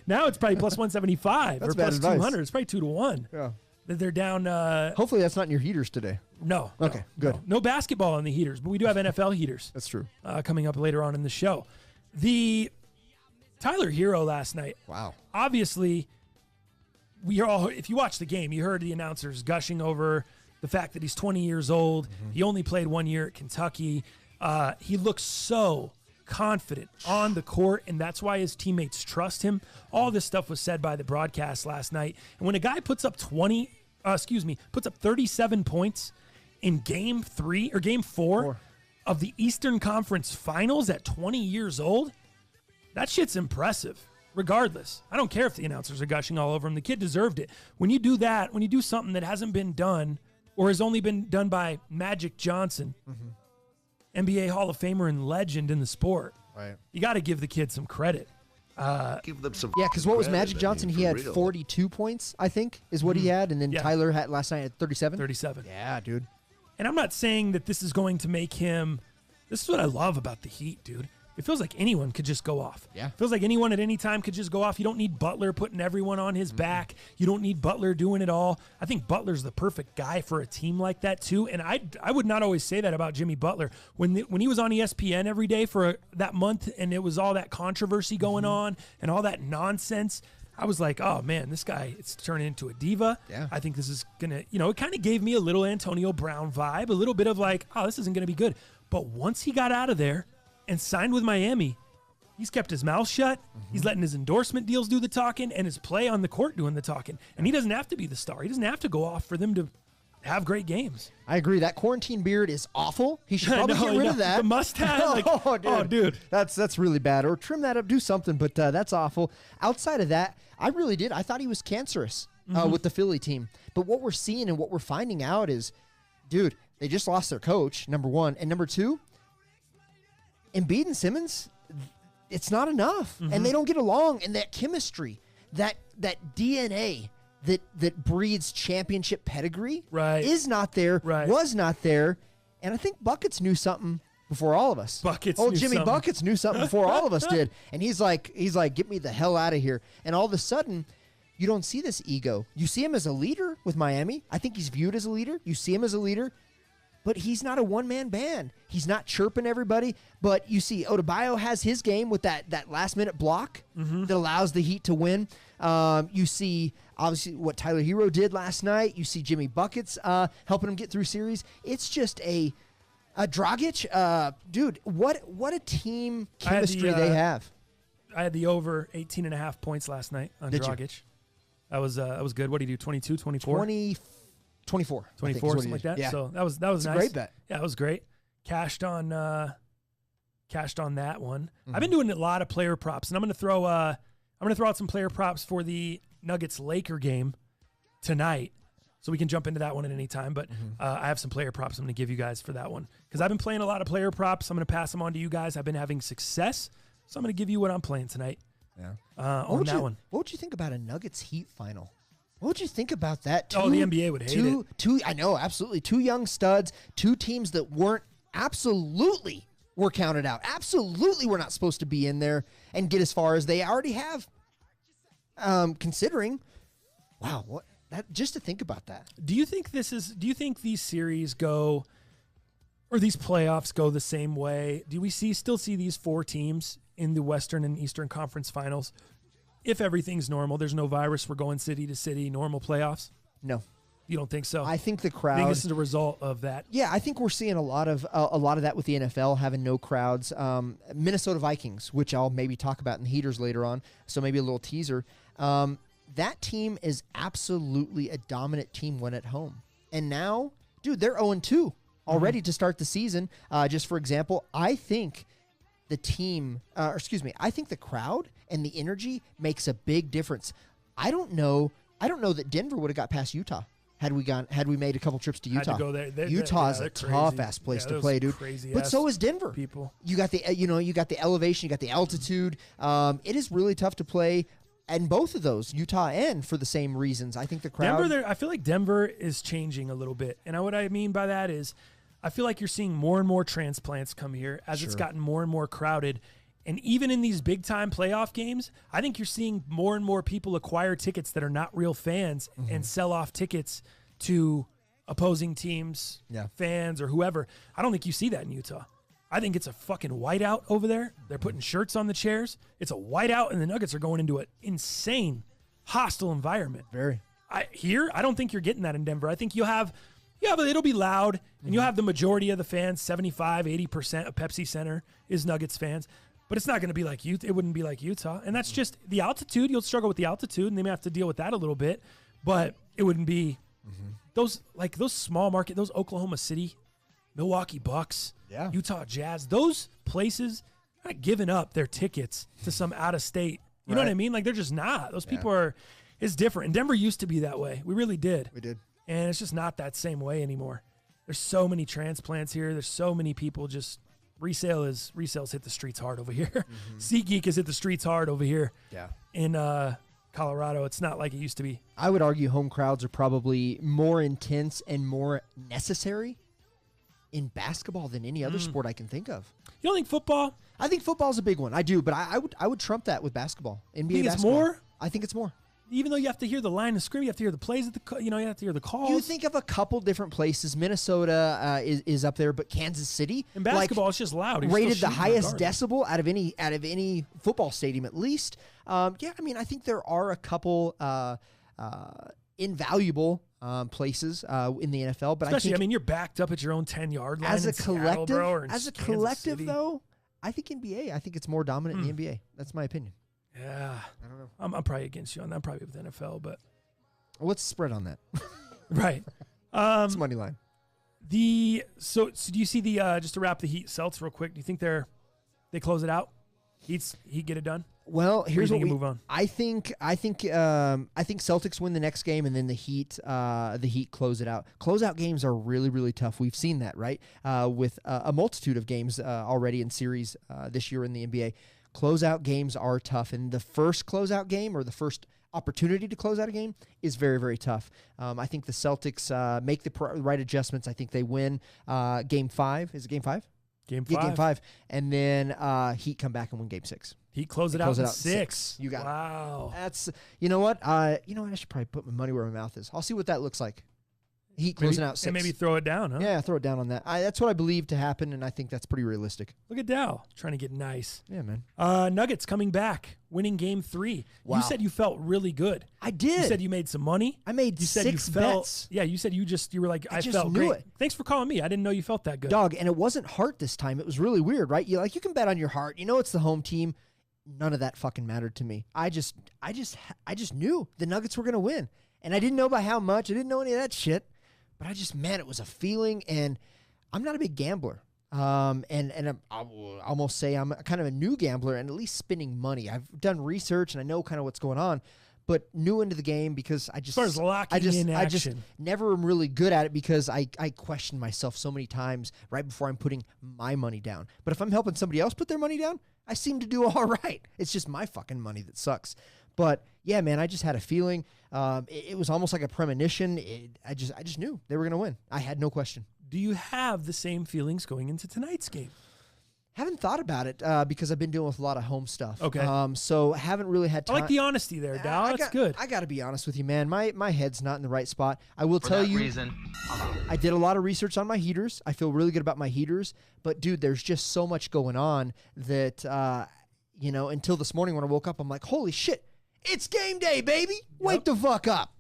now it's probably plus 175 That's or bad plus advice. 200. It's probably 2-1. Yeah. They're down. Hopefully that's not in your heaters today. No. Okay, good. No basketball in the heaters, but we do have NFL heaters. That's true. Coming up later on in the show. The Tyler Hero last night. Wow. Obviously, if you watch the game, you heard the announcers gushing over the fact that he's 20 years old. He only played 1 year at Kentucky. He looks so confident on the court, and that's why his teammates trust him. All this stuff was said by the broadcast last night. And when a guy puts up 37 points in Game 4 of the Eastern Conference Finals at 20 years old, that shit's impressive. Regardless, I don't care if the announcers are gushing all over him. The kid deserved it. When you do that, when you do something that hasn't been done or has only been done by Magic Johnson, NBA Hall of Famer and legend in the sport, Right. you got to give the kid some credit. Give them some. Yeah, because what was credit, Magic Johnson? He for had real. 42 points, I think, is what he had. And then Yeah. Tyler had last night at 37. 37. Yeah, dude. And I'm not saying that this is going to make him. This is what I love about the Heat, dude. It feels like anyone could just go off. Yeah. It feels like anyone at any time could just go off. You don't need Butler putting everyone on his back. You don't need Butler doing it all. I think Butler's the perfect guy for a team like that, too. And I would not always say that about Jimmy Butler. When he was on ESPN every day for that month and it was all that controversy going on and all that nonsense, I was like, oh, man, this guy, it's turning into a diva. Yeah. I think this is going to, it kind of gave me a little Antonio Brown vibe, a little bit of like, oh, this isn't going to be good. But once he got out of there and signed with Miami, he's kept his mouth shut. He's letting his endorsement deals do the talking and his play on the court doing the talking. And he doesn't have to be the star. He doesn't have to go off for them to have great games. I agree. That quarantine beard is awful. He should probably get rid of that. The mustache. Dude. That's really bad. Or trim that up, do something, but that's awful. Outside of that, I really did. I thought he was cancerous with the Philly team. But what we're seeing and what we're finding out is, dude, they just lost their coach, number one. And number two, Embiid and Simmons, it's not enough. And they don't get along. And that chemistry, that DNA that breeds championship pedigree Right. is not there, Right. was not there, and I think Buckets knew something before all of us. Buckets Old knew Jimmy something. Buckets knew something before all of us did, and he's like, get me the hell out of here. And all of a sudden, you don't see this ego. You see him as a leader with Miami. I think he's viewed as a leader. You see him as a leader, but he's not a one-man band. He's not chirping everybody. But you see Adebayo has his game with that last-minute block that allows the Heat to win. You see, obviously, what Tyler Hero did last night. You see Jimmy Buckets helping him get through series. It's just a Dragic. Dude, what a team chemistry they have. I had the over 18.5 points last night on Did you? Dragic. That was good. What did he do? 22, 24? 24. I think is 24, what something he like did. that. Yeah. So that was It's nice. a great bet. Yeah, it was great. Cashed on that one. Mm-hmm. I've been doing a lot of player props, and I'm gonna throw out some player props for the Nuggets Laker game tonight, so we can jump into that one at any time. But I have some player props I'm gonna give you guys for that one because I've been playing a lot of player props. I'm gonna pass them on to you guys. I've been having success, so I'm gonna give you what I'm playing tonight. Yeah. On that one. What would you think about a Nuggets Heat final? What would you think about that? The NBA would hate it. I know, absolutely. Two young studs, two teams that were counted out. Absolutely were not supposed to be in there and get as far as they already have. Considering, wow, just to think about that. Do you think these series go, or these playoffs go the same way? Do we still see these four teams in the Western and Eastern Conference Finals? If everything's normal, there's no virus, we're going city to city, normal playoffs? No. You don't think so? I think the I crowd. think this is a result of that. Yeah, I think we're seeing a lot of that with the NFL having no crowds. Minnesota Vikings, which I'll maybe talk about in the heaters later on, so maybe a little teaser. That team is absolutely a dominant team when at home. And now, dude, they're 0-2 already to start the season. Just for example, I think the crowd and the energy makes a big difference. I don't know that Denver would have got past Utah had we made a couple trips to Utah. Had to go there. Utah is they're a tough crazy. ass place Yeah, to those play, dude. crazy But ass so is Denver. people. You got the elevation, you got the altitude. It is really tough to play. And both of those, Utah and for the same reasons. I think the crowd. I feel like Denver is changing a little bit. And what I mean by that is I feel like you're seeing more and more transplants come here as it's gotten more and more crowded. And even in these big-time playoff games, I think you're seeing more and more people acquire tickets that are not real fans and sell off tickets to opposing teams, fans, or whoever. I don't think you see that in Utah. I think it's a fucking whiteout over there. They're putting shirts on the chairs. It's a whiteout, and the Nuggets are going into an insane, hostile environment. Very. I don't think you're getting that in Denver. I think it'll be loud, and you'll have the majority of the fans, 75, 80% of Pepsi Center is Nuggets fans. But it's not going to be like Utah. It wouldn't be like Utah. And that's just the altitude. You'll struggle with the altitude, and they may have to deal with that a little bit. But it wouldn't be those small market, those Oklahoma City, Milwaukee Bucks, Utah Jazz, those places are not giving up their tickets to some out-of-state. You know what I mean? Like, they're just not. Those people it's different. And Denver used to be that way. We really did. We did. And it's just not that same way anymore. There's so many transplants here. There's so many people just resale's hit the streets hard over here. SeatGeek has hit the streets hard over here. Yeah. In Colorado, it's not like it used to be. I would argue home crowds are probably more intense and more necessary in basketball than any other sport I can think of. You don't think football? I think football's a big one. I do, but I would trump that with basketball. NBA Think it's basketball. more? I think it's more. Even though you have to hear the line of scrimmage, you have to hear the plays you have to hear the calls. You think of a couple different places. Minnesota is up there, but Kansas City in basketball, it's just loud. You're rated still the shooting highest regardless. decibel out of any football stadium, at least. I think there are a couple invaluable places in the NFL, but Especially, I think you're backed up at your own 10-yard line as a in Seattle, collective, bro, or in Kansas City. though, I think NBA. I think it's more dominant in the NBA. That's my opinion. Yeah, I don't know. I'm probably against you on that. I'm probably with NFL, but What's the spread on that? right. It's money line. So do you see the just to wrap the Heat Celts real quick? Do you think they close it out? Heat get it done? Well, here's what we move on. I think Celtics win the next game, and then the Heat close it out. Closeout games are really, really tough. We've seen that, right? With a multitude of games already in series this year in the NBA. Closeout games are tough, and the first closeout game or the first opportunity to close out a game is very, very tough. I think the Celtics make the right adjustments. I think they win Game 5. Is it Game 5? Game 5. Yeah, Game 5. And then Heat come back and win Game 6. Heat close it out in 6. You got it. Wow. That's, you know what? I should probably put my money where my mouth is. I'll see what that looks like. Heat closing out 6. And maybe throw it down, huh? Yeah, throw it down on that. That's what I believe to happen, and I think that's pretty realistic. Look at Dow trying to get nice. Yeah, man. Nuggets coming back, winning Game 3. Wow. You said you felt really good. I did. You said you made some money. I made you said 6 you felt, bets. Yeah, you said you were like, I just felt knew great. it. Thanks for calling me. I didn't know you felt that good. Dog, and it wasn't heart this time. It was really weird, right? You can bet on your heart. You know it's the home team. None of that fucking mattered to me. I just knew the Nuggets were going to win. And I didn't know by how much. I didn't know any of that shit. But man, it was a feeling, and I'm not a big gambler. And I'll almost say I'm kind of a new gambler and at least spending money. I've done research and I know kind of what's going on, but new into the game because I just never am really good at it because I question myself so many times right before I'm putting my money down. But if I'm helping somebody else put their money down, I seem to do all right. It's just my fucking money that sucks. But yeah, man, I just had a feeling. It was almost like a premonition. I just knew they were going to win. I had no question. Do you have the same feelings going into tonight's game? Haven't thought about it because I've been dealing with a lot of home stuff. Okay. So haven't really had time. I like the honesty there, Dow. That's good. I got to be honest with you, man. My head's not in the right spot. I will tell you. I did a lot of research on my heaters. I feel really good about my heaters. But, dude, there's just so much going on that, until this morning when I woke up, I'm like, holy shit. It's game day, baby. Wake the fuck up.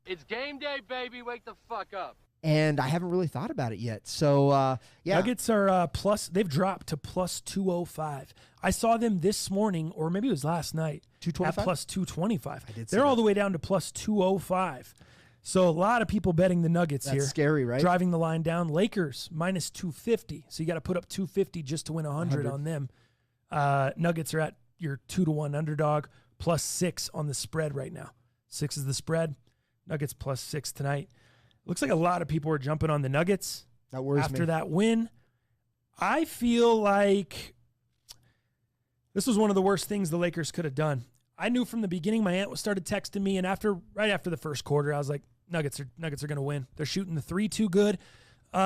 It's game day, baby. Wake the fuck up. And I haven't really thought about it yet. So, yeah. Nuggets are they've dropped to plus 205. I saw them this morning, or maybe it was last night, 225? at plus 225. I did see They're all that. the way down to plus 205. So a lot of people betting the Nuggets here. That's scary, right? Driving the line down. Lakers, minus 250. So you got to put up 250 just to win 100 on them. Nuggets are at your 2-1 underdog, plus 6 on the spread right now. 6 is the spread. Nuggets plus 6 tonight. Looks like a lot of people are jumping on the Nuggets that worries after me. that win. I feel like this was one of the worst things the Lakers could have done. I knew from the beginning. My aunt started texting me, and right after the first quarter, I was like, Nuggets are going to win. They're shooting the 3 too good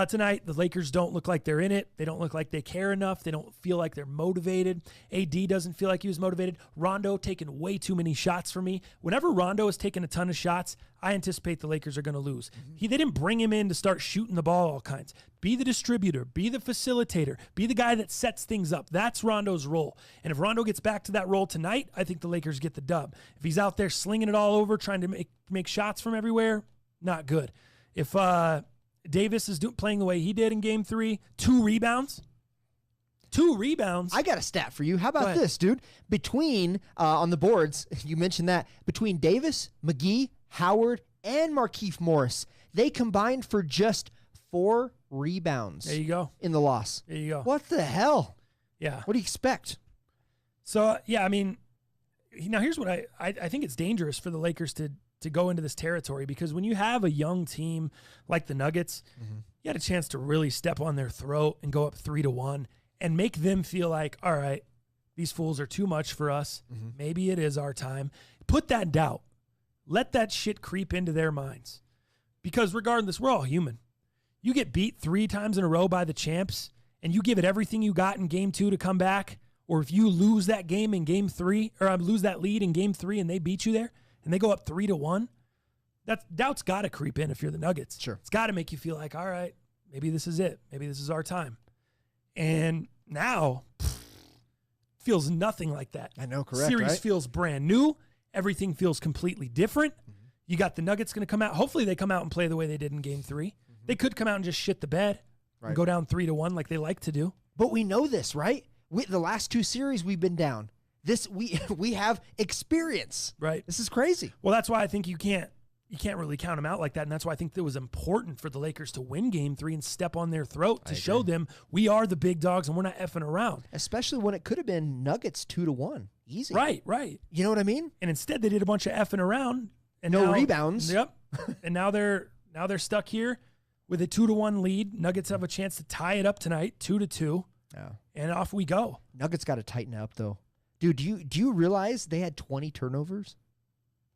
tonight. The Lakers don't look like they're in it. They don't look like they care enough. They don't feel like they're motivated. AD doesn't feel like he was motivated. Rondo taking way too many shots for me. Whenever Rondo is taking a ton of shots, I anticipate the Lakers are going to lose. They didn't bring him in to start shooting the ball all kinds. Be the distributor. Be the facilitator. Be the guy that sets things up. That's Rondo's role. And if Rondo gets back to that role tonight, I think the Lakers get the dub. If he's out there slinging it all over, trying to make shots from everywhere, not good. If Davis is playing the way he did in Game 3, 2 rebounds. 2 rebounds. I got a stat for you. How about this, dude? Between, on the boards, you mentioned that, between Davis, McGee, Howard, and Markieff Morris, they combined for just 4 rebounds. There you go. In the loss. There you go. What the hell? Yeah. What do you expect? So, yeah, I mean, now here's what I think it's dangerous for the Lakers to go into this territory, because when you have a young team like the Nuggets, you had a chance to really step on their throat and go up 3-1 and make them feel like, all right, these fools are too much for us. Maybe it is our time. Put that in doubt. Let that shit creep into their minds. Because regardless, we're all human. You get beat 3 times in a row by the champs and you give it everything you got in Game 2 to come back, or if you lose that game in Game 3, or lose that lead in Game 3 and they beat you there, and they go up 3-1, that doubt's got to creep in if you're the Nuggets. Sure. It's got to make you feel like, all right, maybe this is it. Maybe this is our time. And now, feels nothing like that. I know, correct, Series right? feels brand new. Everything feels completely different. You got the Nuggets going to come out. Hopefully they come out and play the way they did in Game 3. They could come out and just shit the bed and go down 3-1 like they like to do. But we know this, right? The last 2 series we've been down. We have experience. Right. This is crazy. Well, that's why I think you can't really count them out like that, and that's why I think it was important for the Lakers to win Game 3 and step on their throat to show them we are the big dogs and we're not effing around. Especially when it could have been Nuggets 2-1. Easy. Right. You know what I mean? And instead they did a bunch of effing around and no rebounds. Yep. And now they're stuck here with a 2-1 lead. Nuggets have a chance to tie it up tonight, 2-2. Yeah. And off we go. Nuggets got to tighten up though. Dude, do you realize they had 20 turnovers?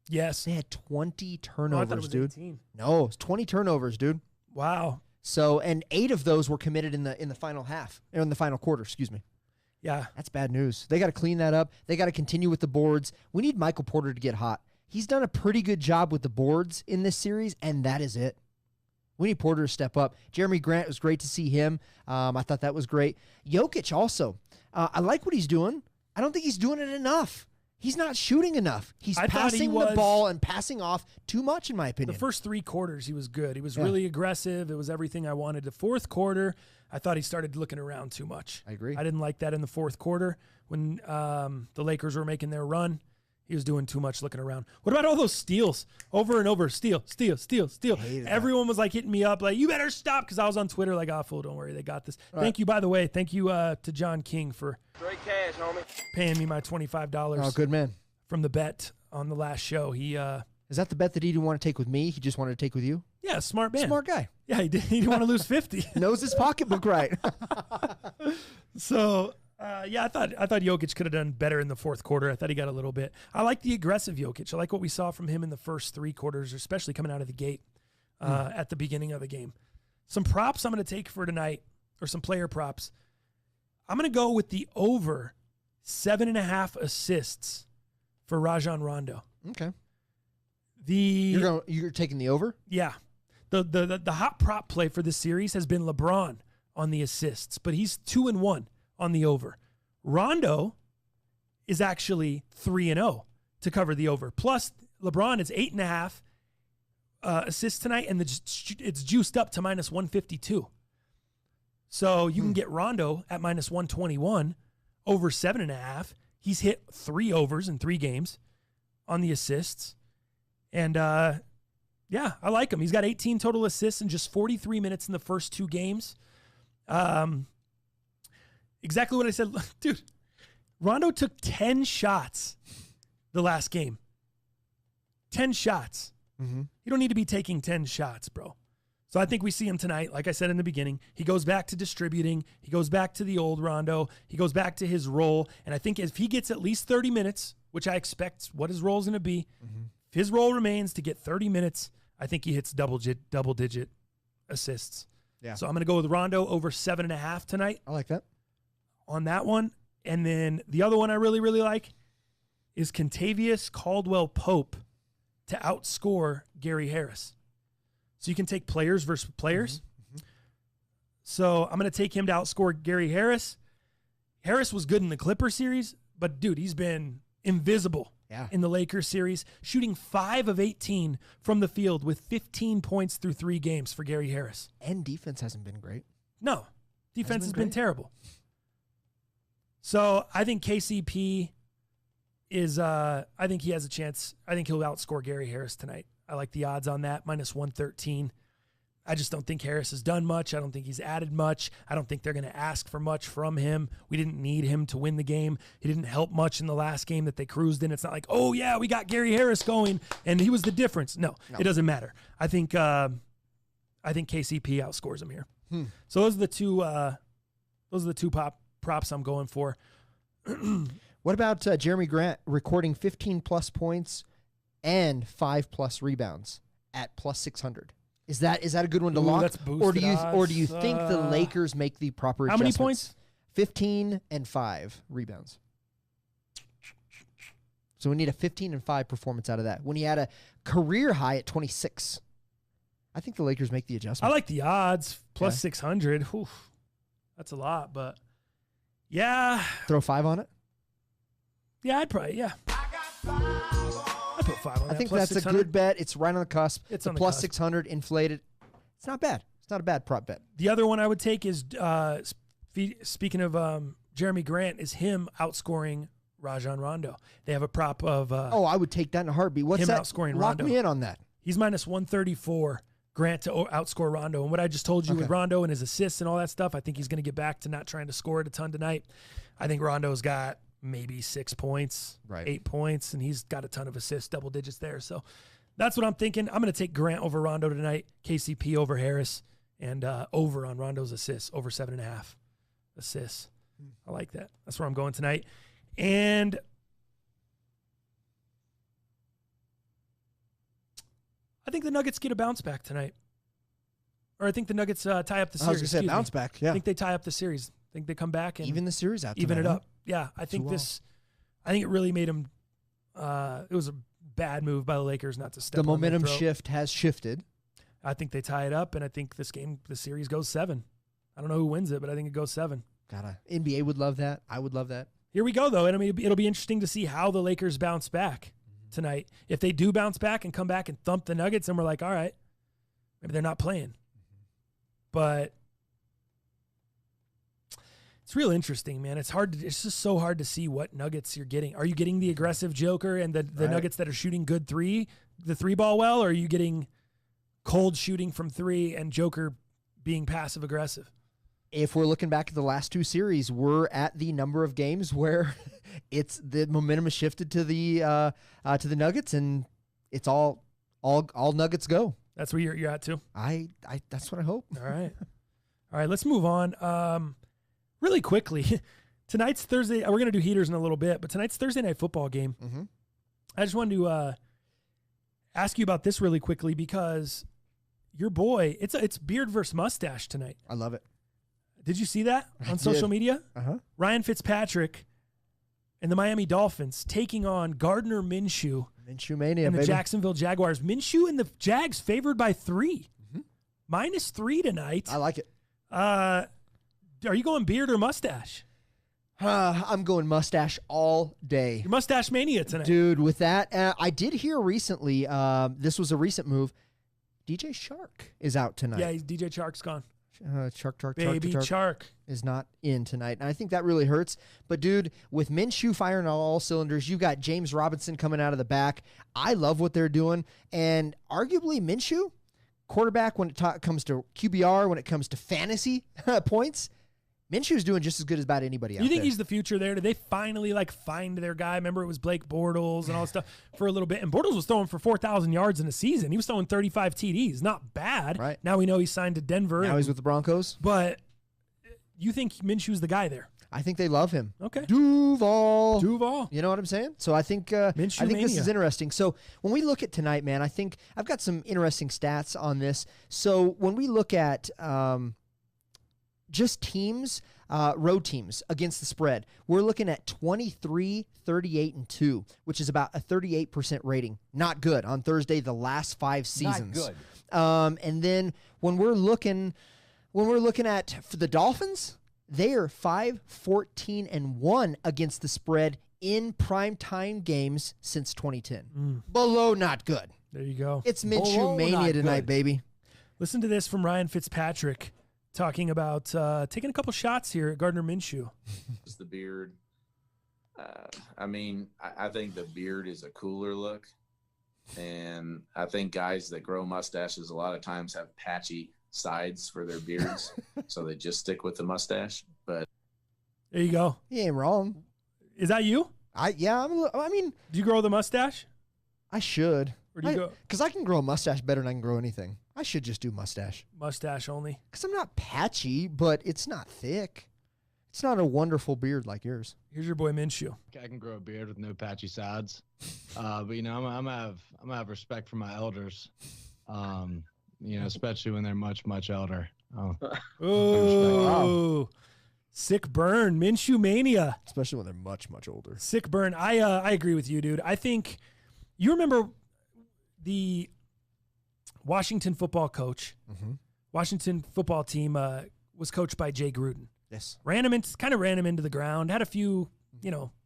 Yes. They had 20 Oh, I turnovers, thought it was dude. 18. No, it's 20 turnovers, dude. Wow. So, and 8 of those were committed in the final half, or in the final quarter, excuse me. Yeah. That's bad news. They got to clean that up. They got to continue with the boards. We need Michael Porter to get hot. He's done a pretty good job with the boards in this series, and that is it. We need Porter to step up. Jeremy Grant, it was great to see him. I thought that was great. Jokic also. I like what he's doing. I don't think he's doing it enough. He's not shooting enough. He's passing the ball and passing off too much, in my opinion. The first 3 quarters, he was good. He was really aggressive. It was everything I wanted. The fourth quarter, I thought he started looking around too much. I agree. I didn't like that in the fourth quarter when the Lakers were making their run. He was doing too much looking around. What about all those steals? Over and over, steal. Everyone was like hitting me up like, you better stop, because I was on Twitter like, fool, don't worry, they got this. Thank you, by the way. Thank you to John King for Straight cash, homie. paying me my $25 Oh, good man. from the bet on the last show. He Is that the bet that he didn't want to take with me? He just wanted to take with you? yeah, smart man. Smart guy. Yeah, he didn't want to lose 50. Knows his pocketbook right. So, yeah, I thought Jokic could have done better in the fourth quarter. I thought he got a little bit. I like the aggressive Jokic. I like what we saw from him in the first 3 quarters, especially coming out of the gate at the beginning of the game. Some props I'm going to take for tonight, or some player props. I'm going to go with the over 7.5 assists for Rajon Rondo. Okay. The You're taking the over? Yeah. The hot prop play for this series has been LeBron on the assists, but he's 2-1 on the over. Rondo is actually 3-0 to cover the over. Plus, LeBron is 8.5 assists tonight, and it's juiced up to -152. So you can get Rondo at -121 over 7.5. He's hit 3 overs in 3 games on the assists. And, yeah, I like him. He's got 18 total assists in just 43 minutes in the first 2 games. Exactly what I said. Dude, Rondo took 10 shots the last game. 10 shots. Mm-hmm. You don't need to be taking 10 shots, bro. So I think we see him tonight. Like I said in the beginning, he goes back to distributing. He goes back to the old Rondo. He goes back to his role. And I think if he gets at least 30 minutes, which I expect what his role is going to be, if his role remains to get 30 minutes, I think he hits double-digit assists. Yeah. So I'm going to go with Rondo over 7.5 tonight I like that. on that one. And then the other one I really, really like is Kentavious Caldwell-Pope to outscore Gary Harris. So you can take players versus players. So I'm going to take him to outscore Gary Harris. Harris was good in the Clippers series, but, dude, he's been invisible in the Lakers series, shooting 5 of 18 from the field with 15 points through 3 games for Gary Harris. And defense hasn't been great. No, defense has been great. terrible. So I think KCP is, I think he has a chance. I think he'll outscore Gary Harris tonight. I like the odds on that, -113. I just don't think Harris has done much. I don't think he's added much. I don't think they're going to ask for much from him. We didn't need him to win the game. He didn't help much in the last game that they cruised in. It's not like, oh, yeah, we got Gary Harris going, and he was the difference. No. It doesn't matter. I think KCP outscores him here. So those are the two props I'm going for. What about Jeremy Grant recording 15-plus points and 5-plus rebounds at +600? Is that a good one to lock? That's or do boosted you odds. think the Lakers make the proper How many adjustments? points? 15 and 5 rebounds. So we need a 15 and 5 performance out of that. When he had a career high at 26, I think the Lakers make the adjustment. I like the odds +600. Oof, that's a lot, but yeah, Throw 5 on it. yeah, I'd probably I'd put 5 on that. I think Plus that's 600. a good bet. It's right on the cusp. It's the on the plus cusp. 600 inflated. It's not bad. It's not a bad prop bet. The other one I would take is speaking of Jeremy Grant, is him outscoring Rajon Rondo. They have a prop of I would take that in a heartbeat. What's him that? outscoring Lock Rondo. me in on that. He's -134. Grant to outscore Rondo. And what I just told you with Rondo and his assists and all that stuff, I think he's going to get back to not trying to score it a ton tonight. I think Rondo's got maybe 6 points, 8 points, and he's got a ton of assists, double digits there. So that's what I'm thinking. I'm going to take Grant over Rondo tonight, KCP over Harris, and over on Rondo's assists, over 7.5 assists. I like that. That's where I'm going tonight. And think the Nuggets get a bounce back tonight. Or I think the Nuggets tie up the I was series. going to say Excuse bounce me. back. Yeah. I think they tie up the series. I think they come back and Even the series out even tonight, it huh? up. Yeah, I think 2-all. I think it really made them. It was a bad move by the Lakers not to step. The on their momentum throat. shift has shifted. I think they tie it up, and I think the series goes 7. I don't know who wins it, but I think it goes 7. NBA would love that. I would love that. Here we go, though, and I mean it'll be interesting to see how the Lakers bounce back tonight. If they do bounce back and come back and thump the Nuggets, and we're like, all right, maybe they're not playing, but it's real interesting, man. It's just so hard to see what Nuggets you're getting. Are you getting the aggressive Joker and the Right. Nuggets that are shooting good the three ball well, or are you getting cold shooting from 3 and Joker being passive aggressive? If we're looking back at the last 2 series, we're at the number of games where it's the momentum has shifted to the Nuggets, and it's all Nuggets go. That's where you're at too. I that's what I hope. All right. Let's move on. Really quickly, tonight's Thursday. We're gonna do heaters in a little bit, but tonight's Thursday night football game. Mm-hmm. I just wanted to ask you about this really quickly because your boy, it's beard versus mustache tonight. I love it. Did you see that on social media? Uh-huh. Ryan Fitzpatrick and the Miami Dolphins taking on Gardner Minshew Minshew mania, and the baby. Jacksonville Jaguars. Minshew and the Jags favored by 3. -3 tonight. I like it. Are you going beard or mustache? I'm going mustache all day. Your mustache mania tonight. Dude, with that, I did hear recently, this was a recent move, DJ Shark is out tonight. Yeah, DJ Chark's gone. Chark Baby Chark. is not in tonight. And I think that really hurts. But, dude, with Minshew firing on all cylinders, you got James Robinson coming out of the back. I love what they're doing. And arguably Minshew, quarterback when it comes to QBR, when it comes to fantasy points, Minshew's doing just as good as about anybody out there. You think he's the future there? Did they finally find their guy? Remember it was Blake Bortles and all that stuff for a little bit. And Bortles was throwing for 4,000 yards in a season. He was throwing 35 TDs. Not bad. Right. Now we know he's signed to Denver. Now he's with the Broncos. But you think Minshew's the guy there? I think they love him. Okay. Duval. You know what I'm saying? So I think this is interesting. So when we look at tonight, man, I think I've got some interesting stats on this. So when we look at just teams, road teams against the spread, we're looking at 23, 38, and 2, which is about a 38% rating. Not good on Thursday, the last 5 seasons. Not good. And then when we're looking at for the Dolphins, they are 5-14-1 against the spread in primetime games since 2010. Below not good. There you go. It's Minshew mania tonight, baby. Listen to this from Ryan Fitzpatrick talking about taking a couple shots here at Gardner Minshew. It's the beard. I think the beard is a cooler look. And I think guys that grow mustaches a lot of times have patchy sides for their beards, so they just stick with the mustache. But there you go. He ain't wrong. Is that you? Do you grow the mustache? I should. Or do you go? Because I can grow a mustache better than I can grow anything. I should just do mustache. Mustache only. Because I'm not patchy, but it's not thick. It's not a wonderful beard like yours. Here's your boy Minshew. I can grow a beard with no patchy sides, but I'm gonna have respect for my elders. Especially when they're much, much elder. Oh, sick burn, Minshew mania. Especially when they're much, much older. Sick burn. I agree with you, dude. I think you remember the Washington football coach. Washington football team was coached by Jay Gruden. Yes. Ran him into the ground. Had a few,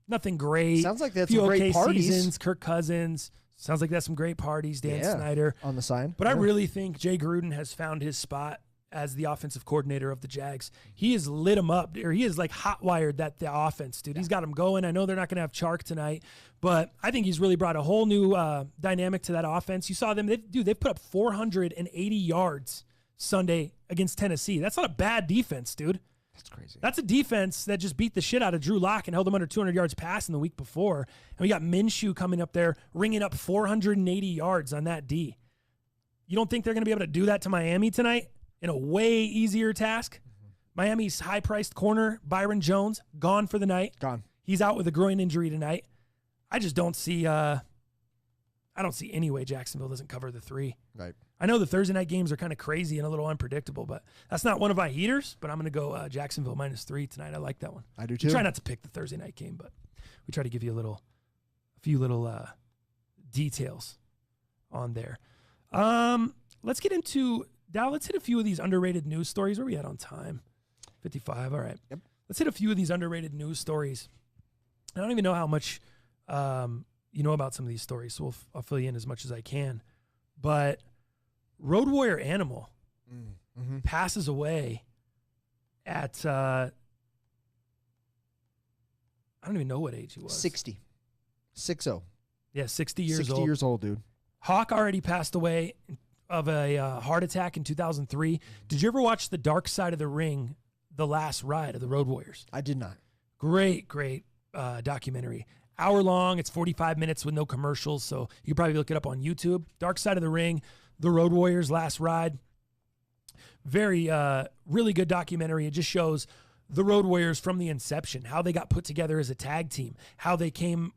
nothing great. Sounds like that's few some great okay parties. Seasons. Kirk Cousins. Sounds like that's some great parties. Dan Snyder on the side. But I really think Jay Gruden has found his spot as the offensive coordinator of the Jags. He has lit them up, or he has hot-wired the offense, dude. He's got them going. I know they're not going to have Chark tonight, but I think he's really brought a whole new dynamic to that offense. You saw them. They've put up 480 yards Sunday against Tennessee. That's not a bad defense, dude. That's crazy. That's a defense that just beat the shit out of Drew Lock and held him under 200 yards passing the week before. And we got Minshew coming up there, ringing up 480 yards on that D. You don't think they're going to be able to do that to Miami tonight in a way easier task? Miami's high-priced corner, Byron Jones, gone for the night. Gone. He's out with a groin injury tonight. I just don't see I don't see any way Jacksonville doesn't cover the 3. Right. I know the Thursday night games are kind of crazy and a little unpredictable, but that's not one of my heaters. But I'm going to go Jacksonville -3 tonight. I like that one. I do too. We try not to pick the Thursday night game, but we try to give you a few little details on there. Let's get into Dow. Let's hit a few of these underrated news stories. Where are we at on time? 55. All right. Yep. Let's hit a few of these underrated news stories. I don't even know how much you know about some of these stories, so I'll fill you in as much as I can. But Road Warrior Animal passes away at I don't even know what age he was. 60. 60. Yeah, 60 years 60 old. years old, dude. Hawk already passed away of a heart attack in 2003. Did you ever watch The Dark Side of the Ring, The Last Ride of the Road Warriors? I did not. Great documentary. Hour long. It's 45 minutes with no commercials, so you can probably look it up on YouTube. Dark Side of the Ring, The Road Warriors, Last Ride. Very, really good documentary. It just shows the Road Warriors from the inception, how they got put together as a tag team, how they came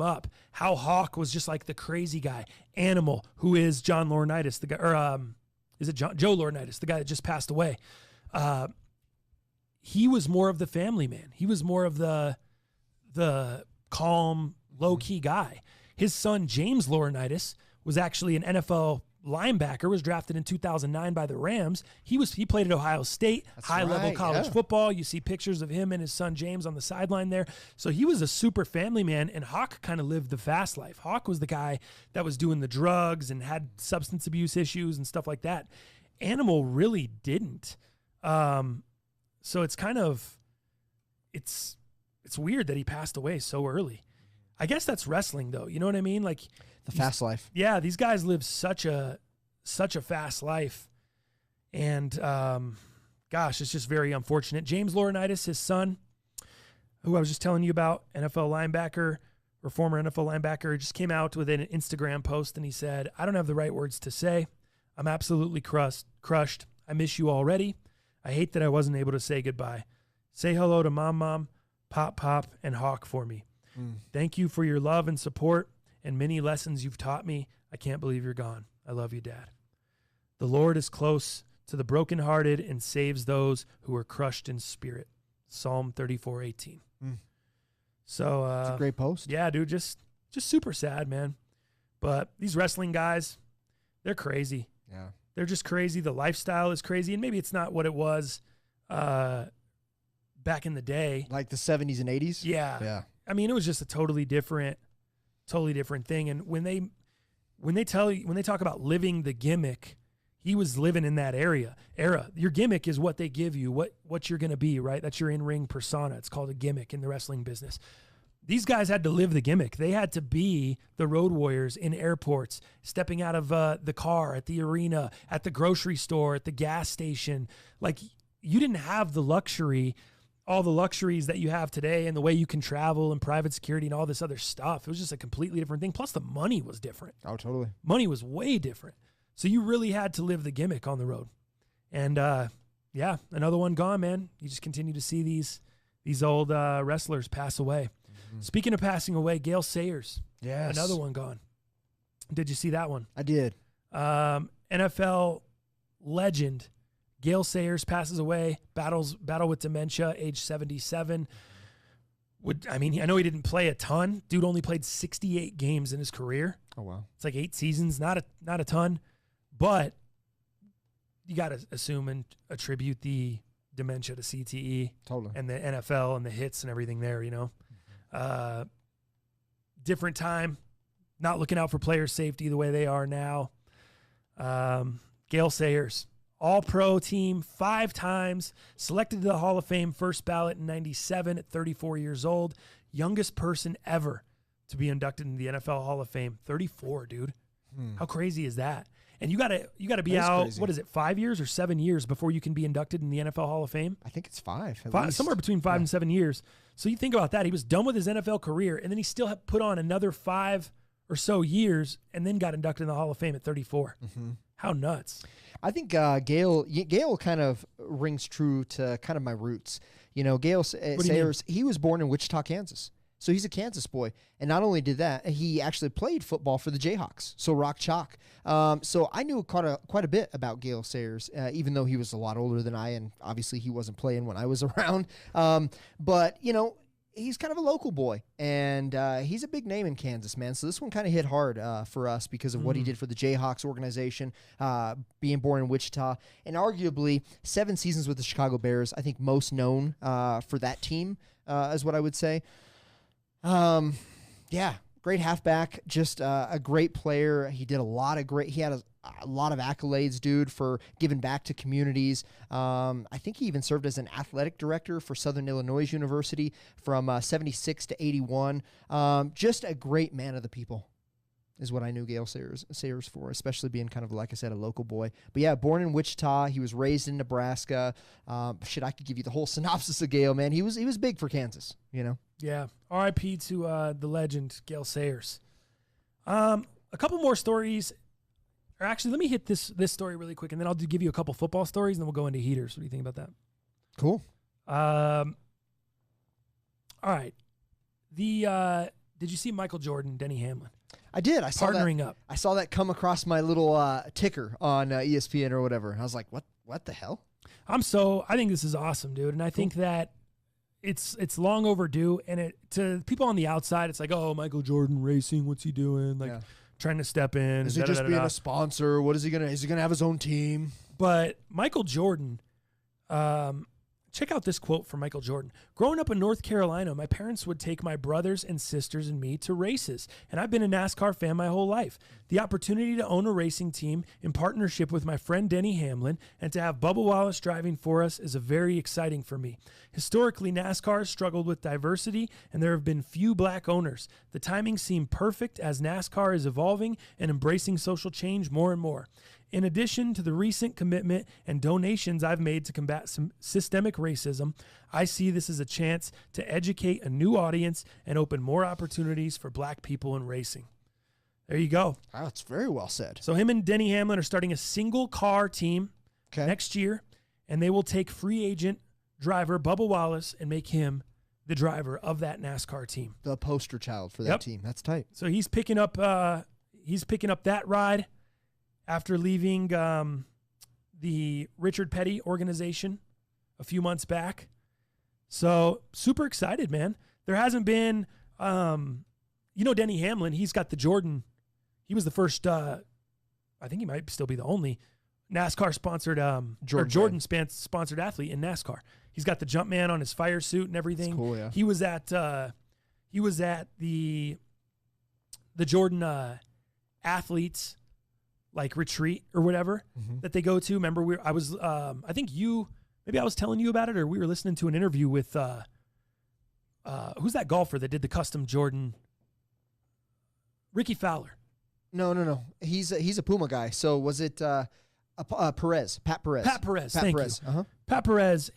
up, how Hawk was just like the crazy guy. Animal, who is John Laurinaitis, the guy, or is it Joe Laurinaitis, the guy that just passed away. He was more of the family man. He was more of the calm, low-key guy. His son, James Laurinaitis, was actually an NFL linebacker, was drafted in 2009 by the Rams. He played at Ohio State, high-level college football. You see pictures of him and his son James on the sideline there. So he was a super family man, and Hawk kind of lived the fast life. Hawk was the guy that was doing the drugs and had substance abuse issues and stuff like that. Animal really didn't. So it's kind of, it's weird that he passed away so early. I guess that's wrestling, though. You know what I mean? Like the fast life. Yeah, these guys live such a fast life, and gosh, it's just very unfortunate. James Laurinaitis, his son, who I was just telling you about, NFL linebacker or former NFL linebacker, just came out with an Instagram post, and he said, "I don't have the right words to say. I'm absolutely crushed. I miss you already. I hate that I wasn't able to say goodbye. Say hello to Mom, Pop, and Hawk for me. Thank you for your love and support and many lessons you've taught me. I can't believe you're gone. I love you, Dad. The Lord is close to the brokenhearted and saves those who are crushed in spirit." Psalm 34:18. So it's a great post. Yeah, dude, just super sad, man. But these wrestling guys, they're crazy. Yeah. They're just crazy. The lifestyle is crazy, and maybe it's not what it was back in the day, like the 70s and 80s. Yeah. I mean, it was just a totally different thing. And when they talk about living the gimmick, he was living in that era. Your gimmick is what they give you, what you're going to be, right? That's your in-ring persona. It's called a gimmick in the wrestling business. These guys had to live the gimmick. They had to be the Road Warriors in airports, stepping out of the car, at the arena, at the grocery store, at the gas station. Like, you didn't have all the luxuries that you have today and the way you can travel and private security and all this other stuff. It was just a completely different thing. Plus, the money was different. Oh, totally. Money was way different. So you really had to live the gimmick on the road. And, yeah, another one gone, man. You just continue to see these old wrestlers pass away. Speaking of passing away, Gale Sayers. Yes. Another one gone. Did you see that one? I did. NFL legend Gale Sayers passes away, battle with dementia, age 77. I know he didn't play a ton. Dude only played 68 games in his career. Oh, wow. It's like 8 seasons, not a ton. But you got to assume and attribute the dementia to CTE. Totally. And the NFL and the hits and everything there, you know. Different time, not looking out for player safety the way they are now. Gale Sayers, All-Pro team 5 times, selected to the Hall of Fame, first ballot in 97 at 34 years old, youngest person ever to be inducted in the NFL Hall of Fame. 34, dude. How crazy is that? And you gotta be out, crazy. What is it, 5 years or 7 years before you can be inducted in the NFL Hall of Fame? I think it's 5. Somewhere between 5 and 7 years. So you think about that. He was done with his NFL career, and then he still put on another 5 or so years and then got inducted in the Hall of Fame at 34. How nuts. I think Gale kind of rings true to kind of my roots. You know, Gale Sayers, he was born in Wichita, Kansas. So he's a Kansas boy. And not only did that, he actually played football for the Jayhawks. So Rock Chalk. So I knew quite a bit about Gale Sayers, even though he was a lot older than I, and obviously he wasn't playing when I was around. But, you know, he's kind of a local boy, and he's a big name in Kansas, man. So this one kind of hit hard for us because of what he did for the Jayhawks organization, being born in Wichita, and arguably 7 seasons with the Chicago Bears. I think most known for that team is what I would say. Yeah, great halfback, just a great player. He did he had a lot of accolades, dude, for giving back to communities. I think he even served as an athletic director for Southern Illinois University from 76 to 81. Just a great man of the people is what I knew Gale Sayers for, especially being kind of, like I said, a local boy. But yeah, born in Wichita. He was raised in Nebraska. I could give you the whole synopsis of Gale, man. He was big for Kansas, you know? Yeah. R.I.P. to the legend, Gale Sayers. A couple more stories. Or actually, let me hit this story really quick, and then I'll give you a couple football stories, and then we'll go into heaters. What do you think about that? Cool. All right. Did you see Michael Jordan, Denny Hamlin? I did. I saw partnering up. I saw that come across my little ticker on ESPN or whatever. I was like, what the hell? I think this is awesome, dude, and I think that it's long overdue. And to people on the outside, it's like, oh, Michael Jordan racing, what's he doing? Like trying to step in. Is he just being a sponsor? What is he gonna? Is he gonna have his own team? But Michael Jordan, check out this quote from Michael Jordan. Growing up in North Carolina, my parents would take my brothers and sisters and me to races, and I've been a NASCAR fan my whole life. The opportunity to own a racing team in partnership with my friend Denny Hamlin and to have Bubba Wallace driving for us is very exciting for me. Historically, NASCAR has struggled with diversity, and there have been few black owners. The timing seemed perfect as NASCAR is evolving and embracing social change more and more. In addition to the recent commitment and donations I've made to combat some systemic racism, I see this as a chance to educate a new audience and open more opportunities for black people in racing. There you go. Wow, that's very well said. So him and Denny Hamlin are starting a single car team next year, and they will take free agent driver Bubba Wallace and make him the driver of that NASCAR team. The poster child for that team. That's tight. So he's picking up that ride after leaving the Richard Petty organization a few months back. So super excited, man. There hasn't been, Denny Hamlin, he's got the Jordan. He was the first, I think he might still be the only NASCAR-sponsored, Jordan-sponsored athlete in NASCAR. He's got the Jumpman on his fire suit and everything. That's cool, yeah. He was at the Jordan athletes like retreat or whatever that they go to. Remember, I was telling you about it, or we were listening to an interview with who's that golfer that did the custom Jordan? Ricky Fowler. No. He's a Puma guy. So was it Perez? Pat Perez. Thank you. Uh-huh. Pat Perez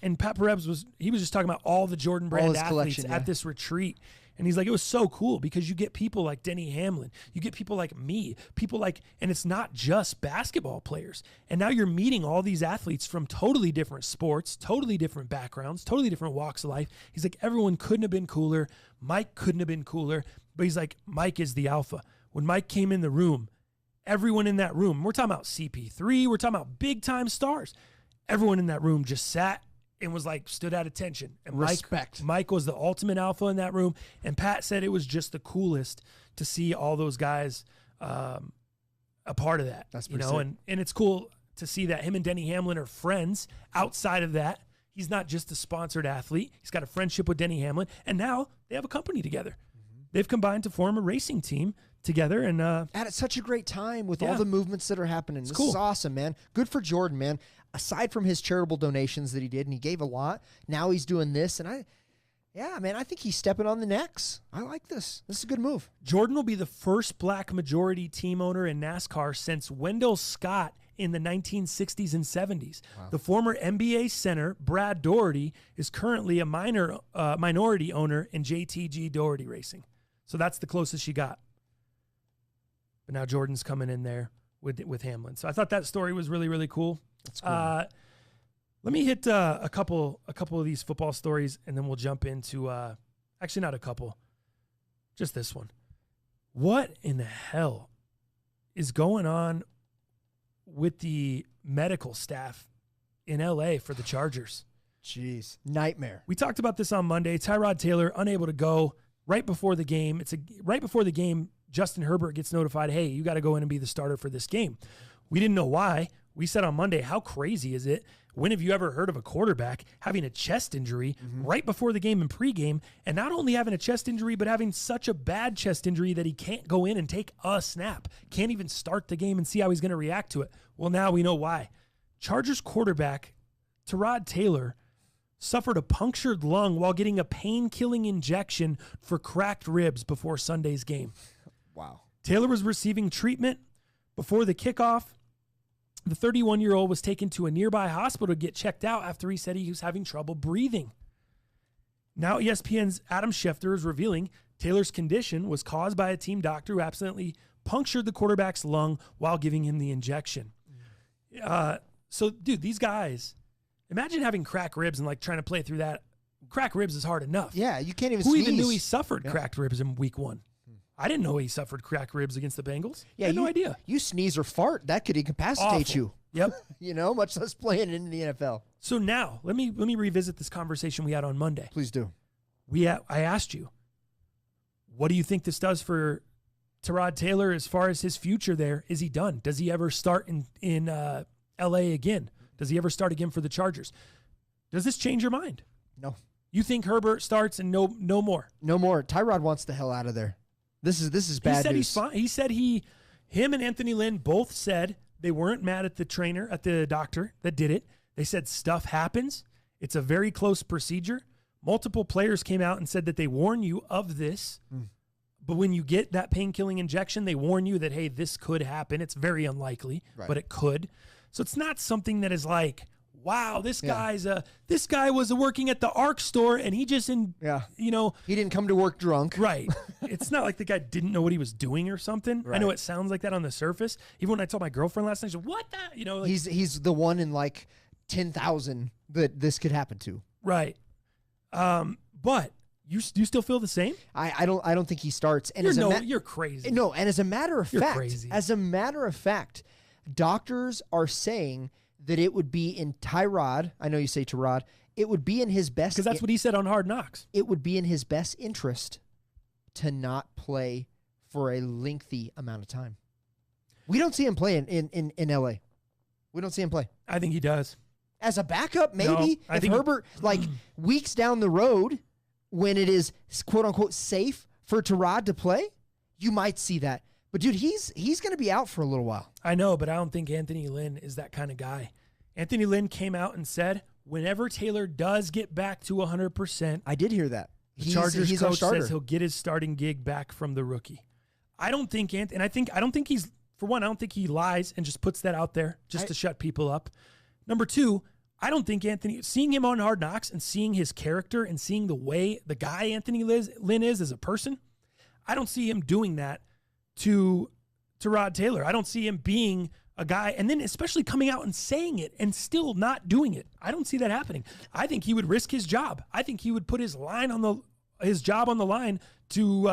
was just talking about all the Jordan brand athletes at this retreat. And he's like, it was so cool because you get people like Denny Hamlin. You get people like me, and it's not just basketball players. And now you're meeting all these athletes from totally different sports, totally different backgrounds, totally different walks of life. He's like, everyone couldn't have been cooler. Mike couldn't have been cooler. But he's like, Mike is the alpha. When Mike came in the room, everyone in that room, we're talking about CP3, we're talking about big time stars. Everyone in that room just sat and was like, stood at attention. And respect. Mike was the ultimate alpha in that room. And Pat said it was just the coolest to see all those guys a part of that. That's pretty sick. And it's cool to see that him and Denny Hamlin are friends outside of that. He's not just a sponsored athlete. He's got a friendship with Denny Hamlin. And now they have a company together. They've combined to form a racing team together. And at such a great time with all the movements that are happening. This cool. is awesome, man. Good for Jordan, man. Aside from his charitable donations that he did, and he gave a lot, now he's doing this. And I think he's stepping on the necks. I like this. This is a good move. Jordan will be the first black majority team owner in NASCAR since Wendell Scott in the 1960s and 70s. Wow. The former NBA center, Brad Daugherty, is currently a minority owner in JTG Daugherty Racing. So that's the closest she got. But now Jordan's coming in there with Hamlin. So I thought that story was really, really cool. That's cool. Let me hit a couple of these football stories, and then we'll jump into actually not a couple. just this one. What in the hell is going on with the medical staff in LA for the Chargers? Jeez, nightmare. We talked about this on Monday. Tyrod Taylor unable to go right before the game. Right before the game, Justin Herbert gets notified, hey, you got to go in and be the starter for this game. We didn't know why. We said on Monday, how crazy is it? When have you ever heard of a quarterback having a chest injury right before the game and pregame, and not only having a chest injury, but having such a bad chest injury that he can't go in and take a snap, can't even start the game and see how he's going to react to it? Well, now we know why. Chargers quarterback Tyrod Taylor suffered a punctured lung while getting a pain-killing injection for cracked ribs before Sunday's game. Wow. Taylor was receiving treatment before the kickoff. The 31-year-old was taken to a nearby hospital to get checked out after he said he was having trouble breathing. Now ESPN's Adam Schefter is revealing Taylor's condition was caused by a team doctor who accidentally punctured the quarterback's lung while giving him the injection. So, dude, these guys, imagine having cracked ribs and, like, trying to play through that. Cracked ribs is hard enough. Yeah, you can't even Who sneeze. even knew he suffered cracked ribs in week 1? I didn't know he suffered cracked ribs against the Bengals. Yeah, I had no idea. You sneeze or fart, that could incapacitate Awful. you. Yep. Much less playing in the NFL. So now, let me revisit this conversation we had on Monday. Please do. I asked you, what do you think this does for Tyrod Taylor as far as his future there? Is he done? Does he ever start in LA again? Does he ever start again for the Chargers? Does this change your mind? No. You think Herbert starts and no more? No more. Tyrod wants the hell out of there. This is bad He said news. he's fine. He said him and Anthony Lynn both said they weren't mad at the trainer, at the doctor that did it. They said stuff happens. It's a very close procedure. Multiple players came out and said that they warn you of this. But when you get that pain-killing injection, they warn you that, hey, this could happen. It's very unlikely, but it could. So it's not something that is like, wow, this guy was working at the ARC store and he just he didn't come to work drunk. Right. It's not like the guy didn't know what he was doing or something. Right. I know it sounds like that on the surface. Even when I told my girlfriend last night, she said, what that? Like, he's the one in like 10,000 that this could happen to. Right. But you still feel the same? I don't think he starts. And You're crazy. No, and as a matter of crazy. fact, doctors are saying that it would be in Tyrod. I know you say Tyrod. It would be in his best, because that's what he said on Hard Knocks. It would be in his best interest to not play for a lengthy amount of time. We don't see him play in LA. We don't see him play. I think he does. As a backup, maybe. No, if Herbert, weeks down the road, when it is quote unquote safe for Tyrod to play, you might see that. But dude, he's going to be out for a little while. I know, but I don't think Anthony Lynn is that kind of guy. Anthony Lynn came out and said, whenever Taylor does get back to 100%, I did hear that. The Chargers coach says he'll get his starting gig back from the rookie. I don't think he's, for one, I don't think he lies and just puts that out there just to shut people up. Number two, I don't think seeing him on Hard Knocks and seeing his character and seeing the guy Anthony Lynn is as a person, I don't see him doing that to Rod Taylor. I don't see him being a guy, and then especially coming out and saying it and still not doing it. I don't see that happening. I think he would risk his job. I think he would put his job on the line to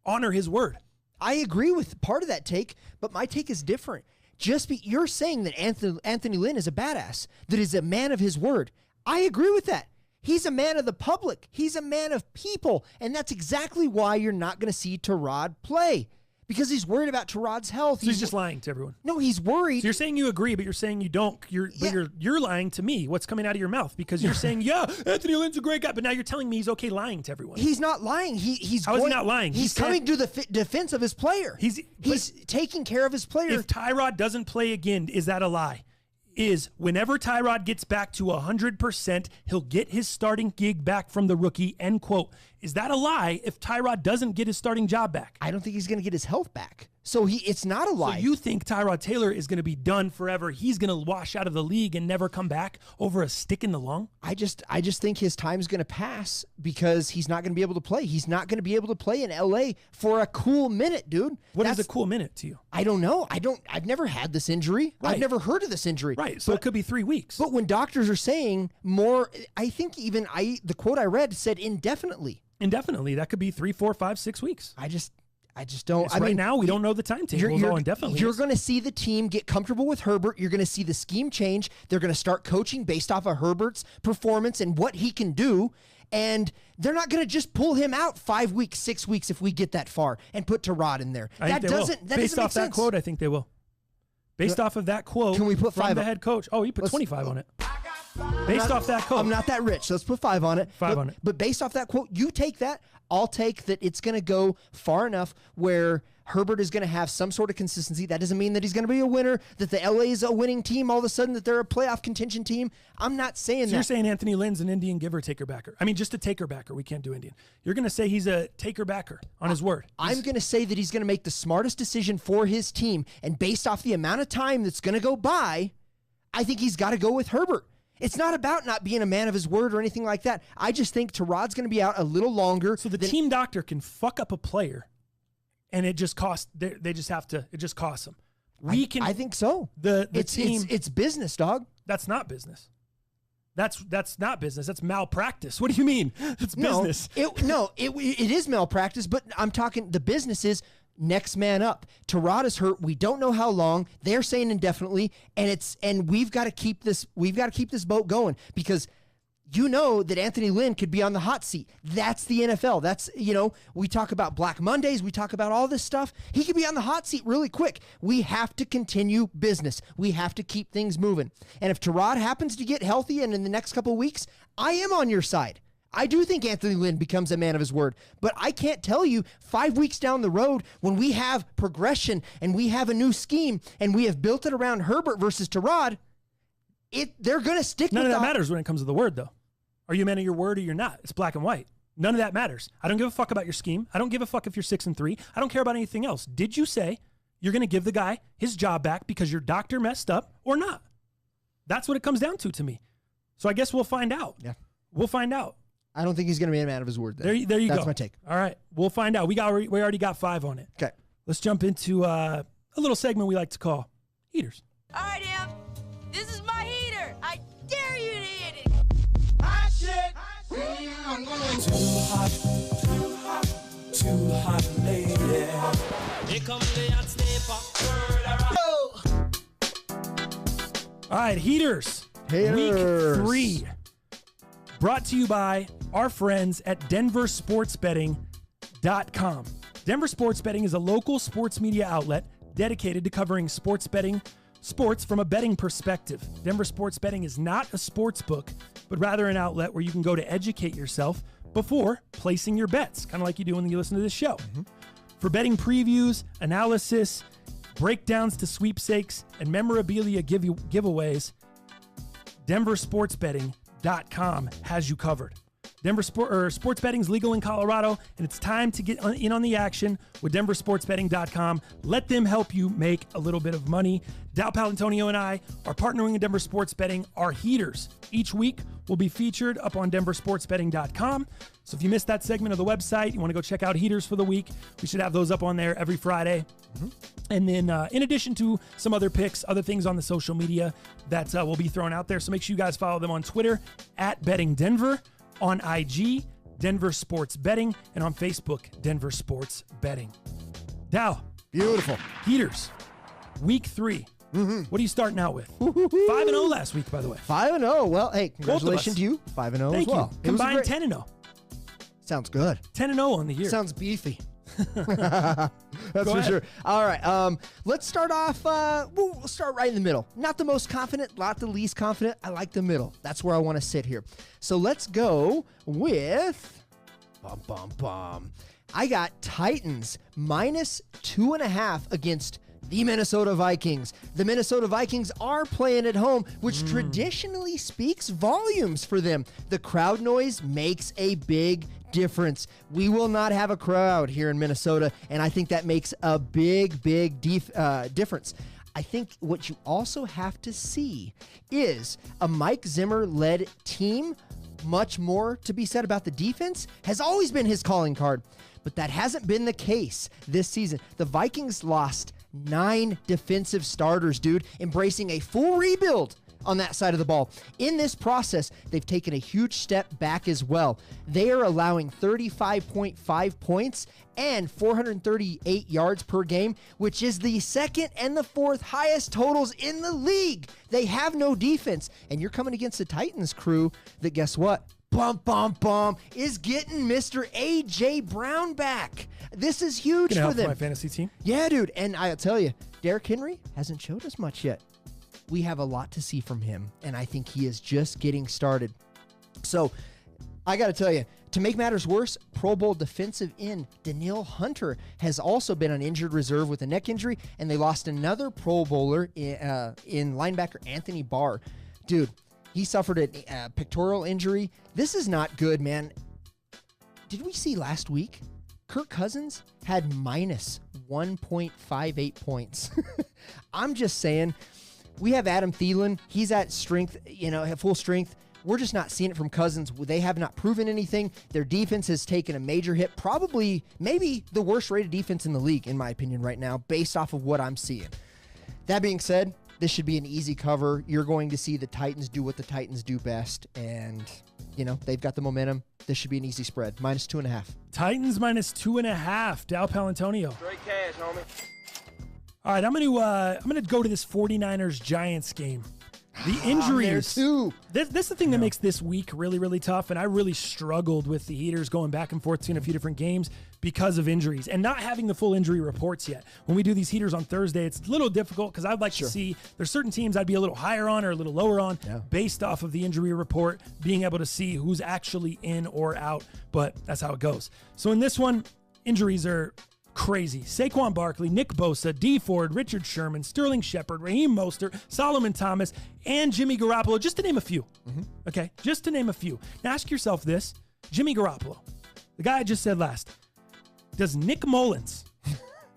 honor his word. I agree with part of that take, but my take is different. You're saying that Anthony Lynn is a badass, that is a man of his word. I agree with that. He's a man of the public. He's a man of people. And that's exactly why you're not going to see Tyrod play. Because he's worried about Tyrod's health. So he's just lying to everyone. No, he's worried. So you're saying you agree, but you're saying you don't. You're lying to me. What's coming out of your mouth? Because you're saying, yeah, Anthony Lynn's a great guy, but now you're telling me he's okay lying to everyone. He's not lying. How is he not lying? He's coming to the defense of his player. He's taking care of his player. If Tyrod doesn't play again, is that a lie? Whenever Tyrod gets back to 100%, he'll get his starting gig back from the rookie, end quote. Is that a lie if Tyrod doesn't get his starting job back? I don't think he's going to get his health back. So it's not a lie. So you think Tyrod Taylor is going to be done forever? He's going to wash out of the league and never come back over a stick in the lung? I just think his time's going to pass because he's not going to be able to play. He's not going to be able to play in LA for a cool minute, dude. What is a cool minute to you? I don't know. I've never had this injury. Right. I've never heard of this injury. Right. So it could be 3 weeks. But when doctors are saying more, I think even the quote I read said indefinitely. Indefinitely. That could be 3, 4, 5, 6 weeks. I just don't. Right now, we don't know the timetable. You're going to see the team get comfortable with Herbert. You're going to see the scheme change. They're going to start coaching based off of Herbert's performance and what he can do. And they're not going to just pull him out 5 weeks, 6 weeks if we get that far and put Tyrod in there. That doesn't Based off that quote, I think they will. Based off of that quote, can we put from 5 the head coach? Oh, you put 25 on it. Based off that quote. I'm not that rich, so let's put 5 on it. 5 on it. But based off that quote, you take that. I'll take that it's going to go far enough where Herbert is going to have some sort of consistency. That doesn't mean that he's going to be a winner, that the LA is a winning team all of a sudden, that they're a playoff contention team. I'm not saying that. You're saying Anthony Lynn's an Indian giver, taker backer. I mean, just a taker backer. We can't do Indian. You're going to say he's a taker backer on his word. I'm going to say that he's going to make the smartest decision for his team. And based off the amount of time that's going to go by, I think he's got to go with Herbert. It's not about not being a man of his word or anything like that. I just think Tyrod's going to be out a little longer. So the team doctor can fuck up a player, and it just costs. They just have to. It just costs them. I think so. It's business, dog. That's not business. That's not business. That's malpractice. What do you mean? It's business. It is malpractice. But I'm talking. The business is next man up. Tyrod is hurt. We don't know how long. They're saying indefinitely, and we've got to keep this. We've got to keep this boat going because you know that Anthony Lynn could be on the hot seat. That's the NFL. That's we talk about Black Mondays. We talk about all this stuff. He could be on the hot seat really quick. We have to continue business. We have to keep things moving. And if Tyrod happens to get healthy and in the next couple of weeks, I am on your side. I do think Anthony Lynn becomes a man of his word, but I can't tell you 5 weeks down the road when we have progression and we have a new scheme and we have built it around Herbert versus Tyrod, they're going to stick with None of that matters when it comes to the word, though. Are you a man of your word or you're not? It's black and white. None of that matters. I don't give a fuck about your scheme. I don't give a fuck if you're 6-3. I don't care about anything else. Did you say you're going to give the guy his job back because your doctor messed up or not? That's what it comes down to me. So I guess we'll find out. Yeah. We'll find out. I don't think he's going to be a man of his word. There you go. That's my take. All right. We'll find out. We already got 5 on it. Okay. Let's jump into a little segment we like to call Heaters. All right, Em. This is my heater. I dare you to hit it. Hot shit. I'm going too hot, lady. Here comes the hot stepper. All right, Heaters. Week 3. Brought to you by our friends at DenverSportsBetting.com. Denver Sports Betting is a local sports media outlet dedicated to covering sports from a betting perspective. Denver Sports Betting is not a sports book, but rather an outlet where you can go to educate yourself before placing your bets, kind of like you do when you listen to this show. Mm-hmm. For betting previews, analysis, breakdowns to sweepstakes, and memorabilia giveaways, DenverSportsBetting.com has you covered. Sports betting is legal in Colorado, and it's time to get in on the action with DenverSportsBetting.com. Let them help you make a little bit of money. Dow Palantonio and I are partnering with Denver Sports Betting. Our Heaters each week will be featured up on DenverSportsBetting.com. So if you missed that segment of the website, you want to go check out Heaters for the week, we should have those up on there every Friday. Mm-hmm. And then in addition to some other picks, other things on the social media that will be thrown out there. So make sure you guys follow them on Twitter at BettingDenver, on IG, Denver Sports Betting, and on Facebook, Denver Sports Betting. Dow. Beautiful. Heaters, week 3. Mm-hmm. What are you starting out with? 5-0 last week, by the way. 5-0. Well, hey, congratulations to you. 5-0 as well. Thank you. Combined 10-0. Sounds good. 10-0 on the year. Sounds beefy. That's for sure. All right. Let's start off. We'll start right in the middle. Not the most confident, not the least confident. I like the middle. That's where I want to sit here. So let's go with I got Titans -2.5 against the Minnesota Vikings. The Minnesota Vikings are playing at home, which traditionally speaks volumes for them. The crowd noise makes a big difference. We will not have a crowd here in Minnesota, and I think that makes a big difference. I think what you also have to see is a Mike Zimmer-led team. Much more to be said about the defense has always been his calling card, but that hasn't been the case this season. The Vikings lost 9 defensive starters, dude, embracing a full rebuild on that side of the ball. In this process, they've taken a huge step back as well. They are allowing 35.5 points and 438 yards per game, which is the second and the fourth highest totals in the league. They have no defense, and you're coming against the Titans crew that, guess what? Is getting Mr. A.J. Brown back. This is huge Gonna for help them. my fantasy team. Yeah, dude. And I'll tell you, Derrick Henry hasn't showed us much yet. We have a lot to see from him, and I think he is just getting started. So I got to tell you, to make matters worse, Pro Bowl defensive end Danielle Hunter has also been on injured reserve with a neck injury, and they lost another Pro Bowler in linebacker Anthony Barr. Dude, he suffered a pectoral injury. This is not good, man. Did we see last week? Kirk Cousins had minus 1.58 points. I'm just saying, we have Adam Thielen. He's at strength, at full strength. We're just not seeing it from Cousins. They have not proven anything. Their defense has taken a major hit. Probably, maybe the worst rated defense in the league, in my opinion, right now, based off of what I'm seeing. That being said, this should be an easy cover. You're going to see the Titans do what the Titans do best. And, they've got the momentum. This should be an easy spread. Minus 2.5. Titans minus 2.5. Dow Palantonio. Straight cash, homie. All right, I'm gonna go to this 49ers Giants game. The injuries. This is the thing that makes this week really, really tough, and I really struggled with the Heaters going back and forth, seeing a few different games because of injuries and not having the full injury reports yet. When we do these Heaters on Thursday, it's a little difficult because I'd like to see there's certain teams I'd be a little higher on or a little lower on based off of the injury report, being able to see who's actually in or out, but that's how it goes. So in this one, injuries are crazy. Saquon Barkley, Nick Bosa, Dee Ford, Richard Sherman, Sterling Shepard, Raheem Mostert, Solomon Thomas, and Jimmy Garoppolo, just to name a few. Okay, just to name a few. Now ask yourself this. Jimmy Garoppolo, the guy I just said last, does Nick Mullins,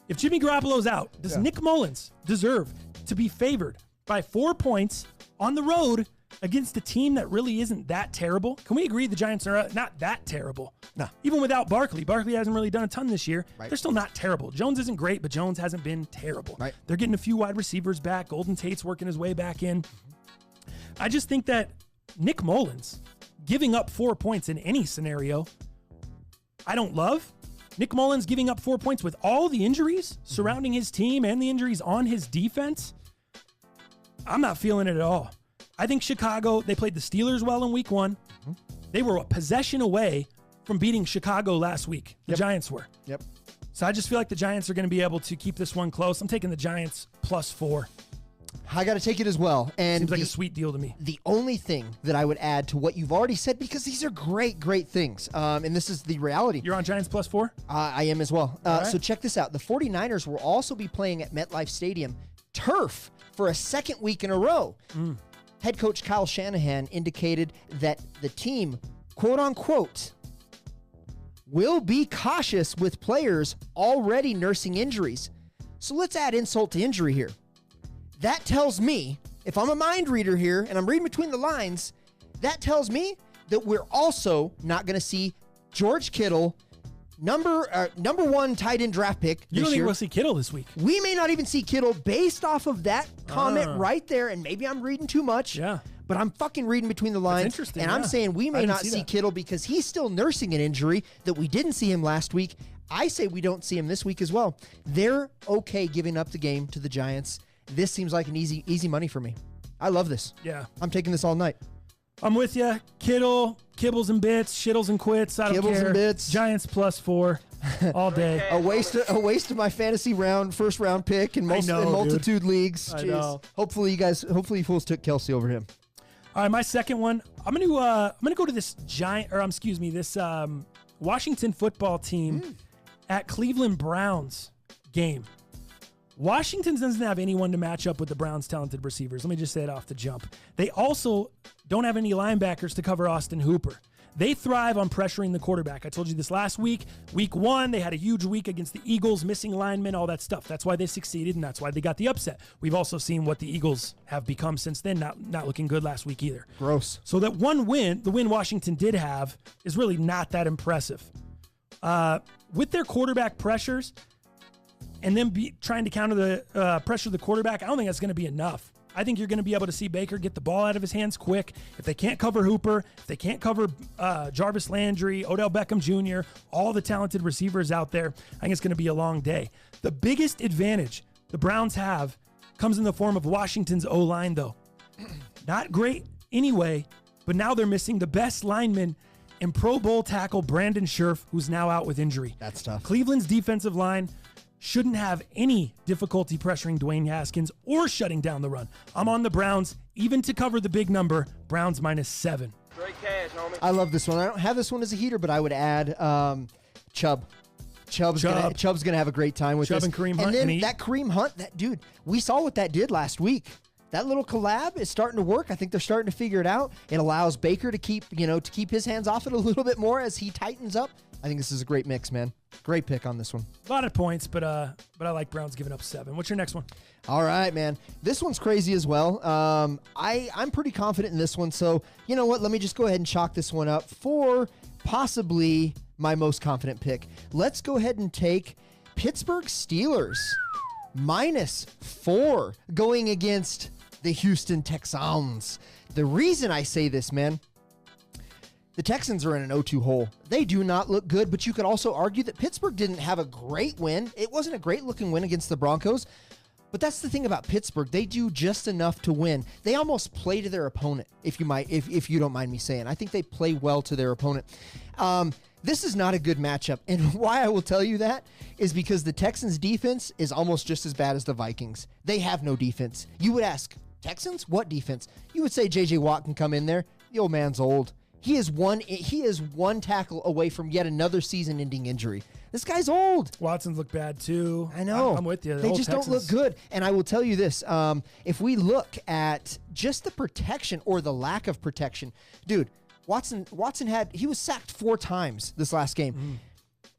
if Jimmy Garoppolo's out, does Nick Mullins deserve to be favored by 4 points on the road against a team that really isn't that terrible? Can we agree the Giants are not that terrible? No. Even without Barkley. Barkley hasn't really done a ton this year. Right. They're still not terrible. Jones isn't great, but Jones hasn't been terrible. Right. They're getting a few wide receivers back. Golden Tate's working his way back in. I just think that Nick Mullins giving up 4 points in any scenario, I don't love. Nick Mullins giving up 4 points with all the injuries surrounding his team and the injuries on his defense, I'm not feeling it at all. I think Chicago, they played the Steelers well in week 1. They were a possession away from beating Chicago last week. The Giants were. So I just feel like the Giants are going to be able to keep this one close. I'm taking the Giants +4. I got to take it as well. And seems like a sweet deal to me. The only thing that I would add to what you've already said, because these are great, great things, and this is the reality. You're on Giants +4? I am as well. Right. So check this out. The 49ers will also be playing at MetLife Stadium turf for a second week in a row. Head coach Kyle Shanahan indicated that the team, quote unquote, will be cautious with players already nursing injuries. So let's add insult to injury here. That tells me, if I'm a mind reader here and I'm reading between the lines, that tells me that we're also not going to see George Kittle, number one tight end draft pick You this don't think year. we'll see Kittle this week? We may not even see Kittle based off of that comment right there, and maybe I'm reading too much. Yeah. But I'm fucking reading between the lines. That's interesting, and I'm saying we I may didn't not see see that. Kittle because he's still nursing an injury that we didn't see him last week. I say we don't see him this week as well. They're okay giving up the game to the Giants. This seems like an easy money for me. I love this. Yeah. I'm taking this all night. I'm with you. Kittle, kibbles and bits, shittles and quits. I don't Kibbles care. and bits. Giants +4 all day. A waste of my fantasy first round pick in multitude leagues. I Jeez. know. Hopefully you fools took Kelsey over him. All right, my second one. I'm gonna go to this Washington football team at Cleveland Browns game. Washington doesn't have anyone to match up with the Browns' talented receivers. Let me just say it off the jump. They also don't have any linebackers to cover Austin Hooper. They thrive on pressuring the quarterback. I told you this last week. Week 1, they had a huge week against the Eagles, missing linemen, all that stuff. That's why they succeeded, and that's why they got the upset. We've also seen what the Eagles have become since then, not looking good last week either. Gross. So that one win, the win Washington did have, is really not that impressive. With their quarterback pressures and then trying to counter the pressure of the quarterback, I don't think that's going to be enough. I think you're going to be able to see Baker get the ball out of his hands quick. If they can't cover Hooper, if they can't cover Jarvis Landry, Odell Beckham Jr., all the talented receivers out there, I think it's going to be a long day. The biggest advantage the Browns have comes in the form of Washington's O-line, though. Not great anyway, but now they're missing the best lineman and Pro Bowl tackle Brandon Scherf, who's now out with injury. That's tough. Cleveland's defensive line shouldn't have any difficulty pressuring Dwayne Haskins or shutting down the run. I'm on the Browns, even to cover the big number, Browns -7. Straight cash, homie. I love this one. I don't have this one as a heater, but I would add Chubb. Chubb's gonna have a great time with Chubb this. and Kareem Hunt. And then that Kareem Hunt, that dude, we saw what that did last week. That little collab is starting to work. I think they're starting to figure it out. It allows Baker to keep his hands off it a little bit more as he tightens up. I think this is a great mix, man. Great pick on this one. A lot of points, but I like Browns giving up 7. What's your next one? All right, man. This one's crazy as well. I'm pretty confident in this one. So, you know what? Let me just go ahead and chalk this one up for possibly my most confident pick. Let's go ahead and take Pittsburgh Steelers -4 going against the Houston Texans. The reason I say this, man, the Texans are in an 0-2 hole. They do not look good, but you could also argue that Pittsburgh didn't have a great win. It wasn't a great looking win against the Broncos, but that's the thing about Pittsburgh. They do just enough to win. They almost play to their opponent, if you don't mind me saying. I think they play well to their opponent. This is not a good matchup, and why I will tell you that is because the Texans' defense is almost just as bad as the Vikings. They have no defense. You would ask, Texans? What defense? You would say J.J. Watt can come in there. The old man's old. He is one tackle away from yet another season-ending injury. This guy's old. Watson's look bad too. I know. I'm with you. They just don't look good. And I will tell you this: if we look at just the protection or the lack of protection, dude, Watson was sacked 4 times this last game.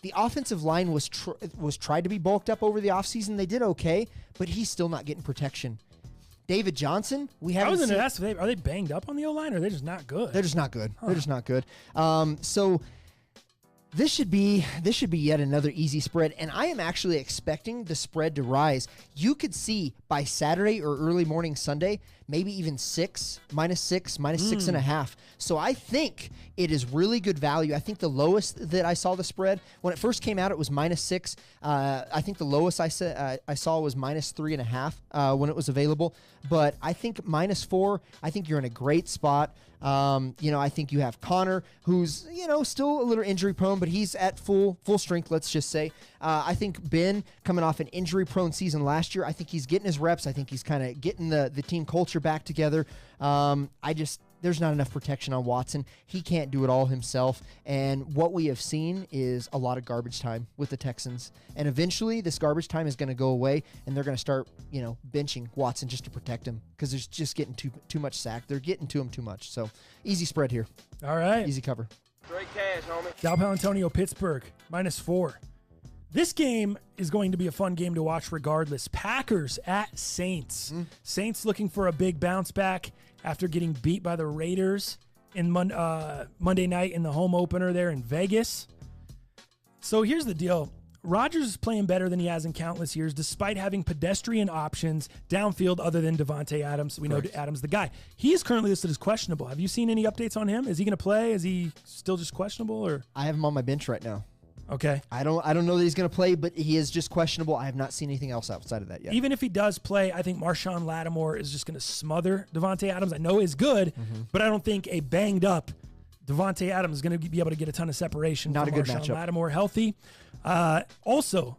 The offensive line was tried to be bulked up over the offseason. They did okay, but he's still not getting protection. David Johnson, I was going to ask, are they banged up on the O-line, or are they just not good? They're just not good. Huh. They're just not good. So this should be yet another easy spread, and I am actually expecting the spread to rise. You could see by Saturday or early morning Sunday, maybe even -6, -6.5. So I think it is really good value. I think the lowest that I saw the spread, when it first came out, it was -6. I think the lowest I saw was -3.5 when it was available. But I think -4, I think you're in a great spot. I think you have Connor, who's, still a little injury prone, but he's at full strength, let's just say. I think Ben, coming off an injury-prone season last year, I think he's getting his reps. I think he's kind of getting the team culture back together. There's not enough protection on Watson. He can't do it all himself. And what we have seen is a lot of garbage time with the Texans. And eventually this garbage time is going to go away, and they're going to start, benching Watson just to protect him because there's just getting too much sack. They're getting to him too much. So easy spread here. All right. Easy cover. Straight cash, homie. Sal Palantonio, Pittsburgh, -4. This game is going to be a fun game to watch regardless. Packers at Saints. Saints looking for a big bounce back after getting beat by the Raiders in Monday night in the home opener there in Vegas. So here's the deal. Rodgers is playing better than he has in countless years, despite having pedestrian options downfield other than Devontae Adams. We know Adams the guy. He is currently listed as questionable. Have you seen any updates on him? Is he going to play? Is he still just questionable? Or I have him on my bench right now. Okay. I don't know that he's going to play, but he is just questionable. I have not seen anything else outside of that yet. Even if he does play, I think Marshawn Lattimore is just going to smother Devontae Adams. I know he's good, but I don't think a banged up Devontae Adams is going to be able to get a ton of separation. Not from a good Marshawn matchup. Lattimore healthy. Also,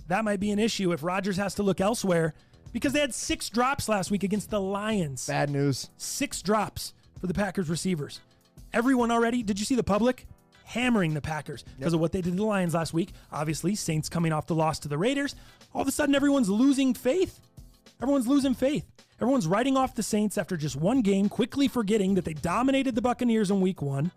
that might be an issue if Rodgers has to look elsewhere because they had 6 drops last week against the Lions. Bad news. 6 drops for the Packers receivers. Everyone already, did you see the public? Hammering the Packers because of what they did to the Lions last week. Obviously, Saints coming off the loss to the Raiders. All of a sudden, everyone's losing faith. Everyone's writing off the Saints after just one game, quickly forgetting that they dominated the Buccaneers in week 1.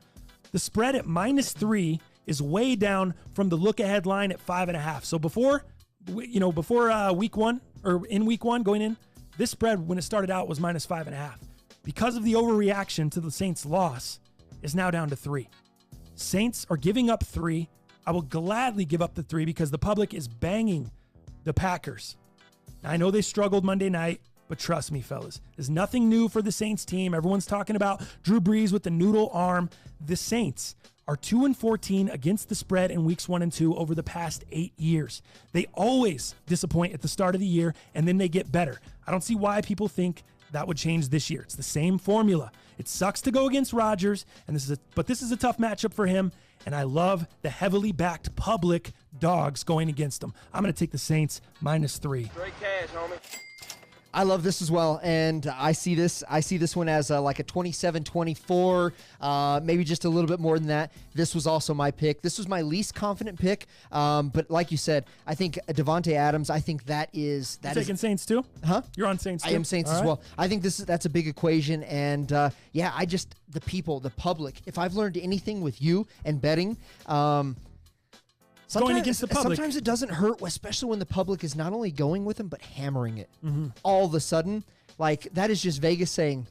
The spread at -3 is way down from the look-ahead line at 5.5. So before week 1, or in week 1 going in, this spread, when it started out, was -5.5. Because of the overreaction to the Saints' loss, is now down to 3. Saints are giving up 3. I will gladly give up the 3 because the public is banging the Packers. Now, I know they struggled Monday night, But trust me, fellas, there's nothing new for the Saints team. Everyone's talking about Drew Brees with the noodle arm. The Saints are 2-14 against the spread in weeks 1 and 2 over the past 8 years. They always disappoint at the start of the year, and then they get better. I don't see why people think that would change this year. It's the same formula. It sucks to go against Rodgers, but this is a tough matchup for him, and I love the heavily backed public dogs going against them. I'm going to take the Saints -3. Straight cash, homie. I love this as well, and I see this one as like a 27-24, maybe just a little bit more than that. This was also my pick. This was my least confident pick, but like you said, I think Devontae Adams, I think that is... Taking Saints too? Huh? You're on Saints too? I am Saints as well. I think that's a big equation, and the people, the public, if I've learned anything with you and betting... Going against the public. Sometimes it doesn't hurt, especially when the public is not only going with them, but hammering it. All of a sudden, like that is just Vegas saying,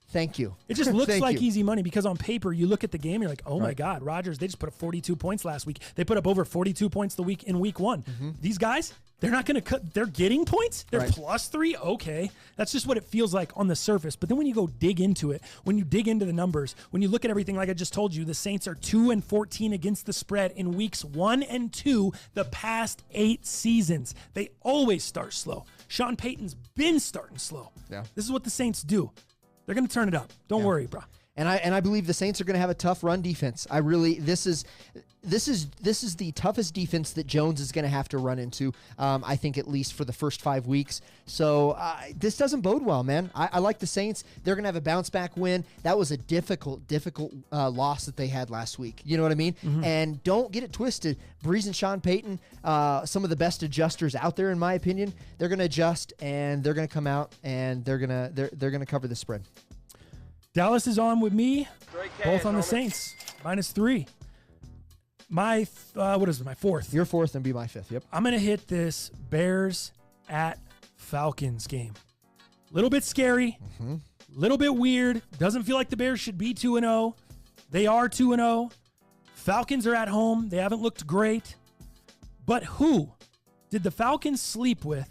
thank you. It just looks like easy money because on paper, you look at the game, you're like, oh my God, Rodgers, they just put up 42 points last week. They put up over 42 points in week 1. These guys, they're not going to cut. They're getting points. They're +3. Okay. That's just what it feels like on the surface. But then when you go dig into it, when you dig into the numbers, when you look at everything, like I just told you, the Saints are 2-14 against the spread in weeks 1 and 2 the past 8 seasons. They always start slow. Sean Payton's been starting slow. Yeah. This is what the Saints do. They're going to turn it up. Don't worry, bro. And I believe the Saints are going to have a tough run defense. This is the toughest defense that Jones is going to have to run into. I think at least for the first 5 weeks. So this doesn't bode well, man. I like the Saints. They're going to have a bounce back win. That was a difficult loss that they had last week. You know what I mean? And don't get it twisted. Brees and Sean Payton, some of the best adjusters out there, in my opinion. They're going to adjust and they're going to come out and they're going to cover the spread. Dallas is on with me, Cash, both on the homie. Saints, -3. My, what is it, my 4th? Your 4th and be my 5th, yep. I'm going to hit this Bears at Falcons game. A little bit scary, a little bit weird. Doesn't feel like the Bears should be 2-0. They are 2-0. Falcons are at home. They haven't looked great. But who did the Falcons sleep with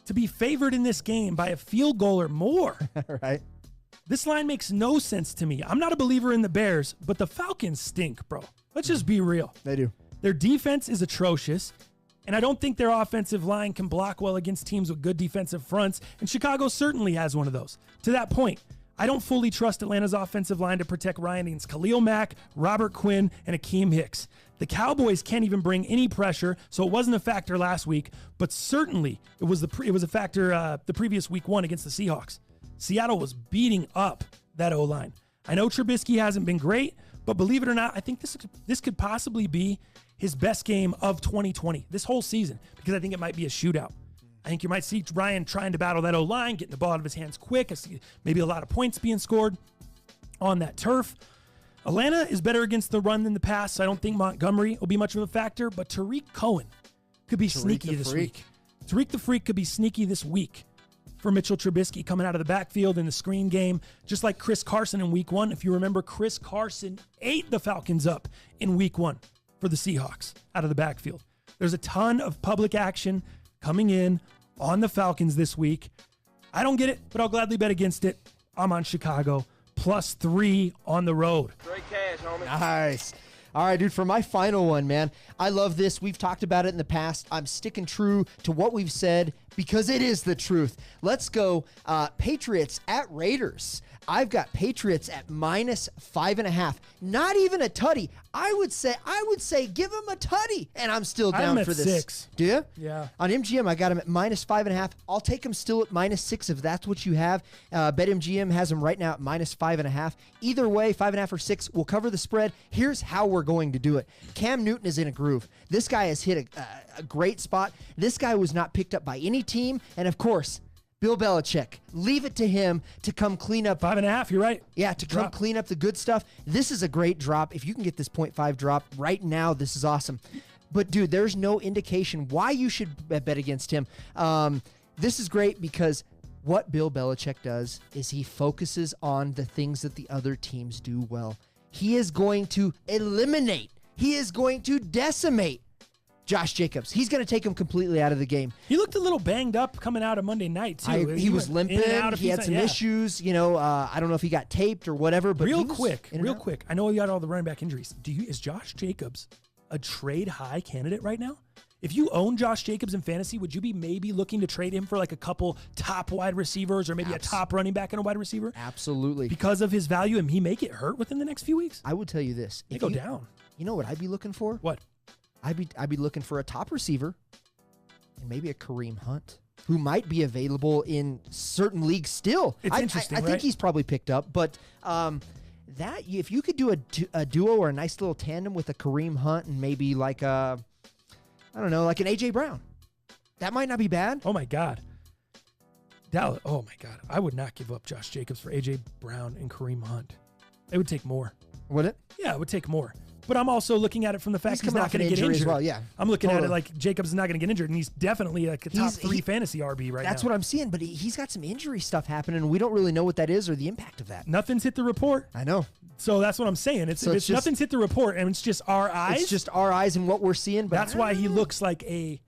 to be favored in this game by a field goal or more? Right. This line makes no sense to me. I'm not a believer in the Bears, but the Falcons stink, bro. Let's just be real. They do. Their defense is atrocious, and I don't think their offensive line can block well against teams with good defensive fronts, and Chicago certainly has one of those. To that point, I don't fully trust Atlanta's offensive line to protect Ryan against Khalil Mack, Robert Quinn, and Akeem Hicks. The Cowboys can't even bring any pressure, so it wasn't a factor last week, but certainly it was a factor the previous week 1 against the Seahawks. Seattle was beating up that O-line. I know Trubisky hasn't been great, but believe it or not, I think this could possibly be his best game of 2020, this whole season, because I think it might be a shootout. I think you might see Ryan trying to battle that O-line, getting the ball out of his hands quick. I see maybe a lot of points being scored on that turf. Atlanta is better against the run than the pass, so I don't think Montgomery will be much of a factor, but Tariq Cohen could be sneaky this week. Tariq the Freak could be sneaky this week for Mitchell Trubisky coming out of the backfield in the screen game, just like Chris Carson in week 1. If you remember, Chris Carson ate the Falcons up in week 1 for the Seahawks out of the backfield. There's a ton of public action coming in on the Falcons this week. I don't get it, but I'll gladly bet against it. I'm on Chicago, +3 on the road. Straight cash, homie. Nice. All right, dude, for my final one, man, I love this. We've talked about it in the past. I'm sticking true to what we've said because it is the truth. Let's go Patriots at Raiders. I've got Patriots at -5.5. Not even a tutty. I would say give them a tutty, and I'm still down I'm for at this. 6. Do you? Yeah. On MGM, I got them at -5.5. I'll take them still at -6 if that's what you have. BetMGM has them right now at -5.5. Either way, 5.5 or 6 will cover the spread. Here's how we're going to do it. Cam Newton is in a groove. This guy has hit a great spot. This guy was not picked up by any team, and of course, Bill Belichick. Leave it to him to come clean up. 5.5, you're right. Yeah, to come clean up the good stuff. This is a great drop. If you can get this 0.5 drop right now, this is awesome. But, dude, there's no indication why you should bet against him. This is great because what Bill Belichick does is he focuses on the things that the other teams do well. He is going to eliminate. He is going to decimate Josh Jacobs. He's going to take him completely out of the game. He looked a little banged up coming out of Monday night, too. He was went limping. in and out a He few had times. some Yeah. issues. I don't know if he got taped or whatever. But Real he was quick. in and out. I know you got all the running back injuries. Is Josh Jacobs a trade high candidate right now? If you own Josh Jacobs in fantasy, would you be maybe looking to trade him for like a couple top wide receivers or maybe a top running back and a wide receiver? Absolutely. Because of his value, and he may get hurt within the next few weeks? I would tell you this. They go down. You know what I'd be looking for? What? I'd be looking for a top receiver and maybe a Kareem Hunt, who might be available in certain leagues still. It's interesting, I right? think he's probably picked up, but that if you could do a duo or a nice little tandem with a Kareem Hunt and maybe like a, I don't know, like an A.J. Brown, that might not be bad. Oh, my God. Oh, my God. I would not give up Josh Jacobs for A.J. Brown and Kareem Hunt. It would take more. Would it? Yeah, it would take more. But I'm also looking at it from the fact he's coming not off an going to get injury injured. as well, yeah. I'm looking at it Totally. like Jacobs is not going to get injured, and he's definitely like a top 3 fantasy RB right now. That's what I'm seeing, but he's got some injury stuff happening, and we don't really know what that is or the impact of that. Nothing's hit the report. I know. So that's what I'm saying. It's just- nothing's hit the report, and it's just our eyes. It's just our eyes and what we're seeing. But That's why he looks like a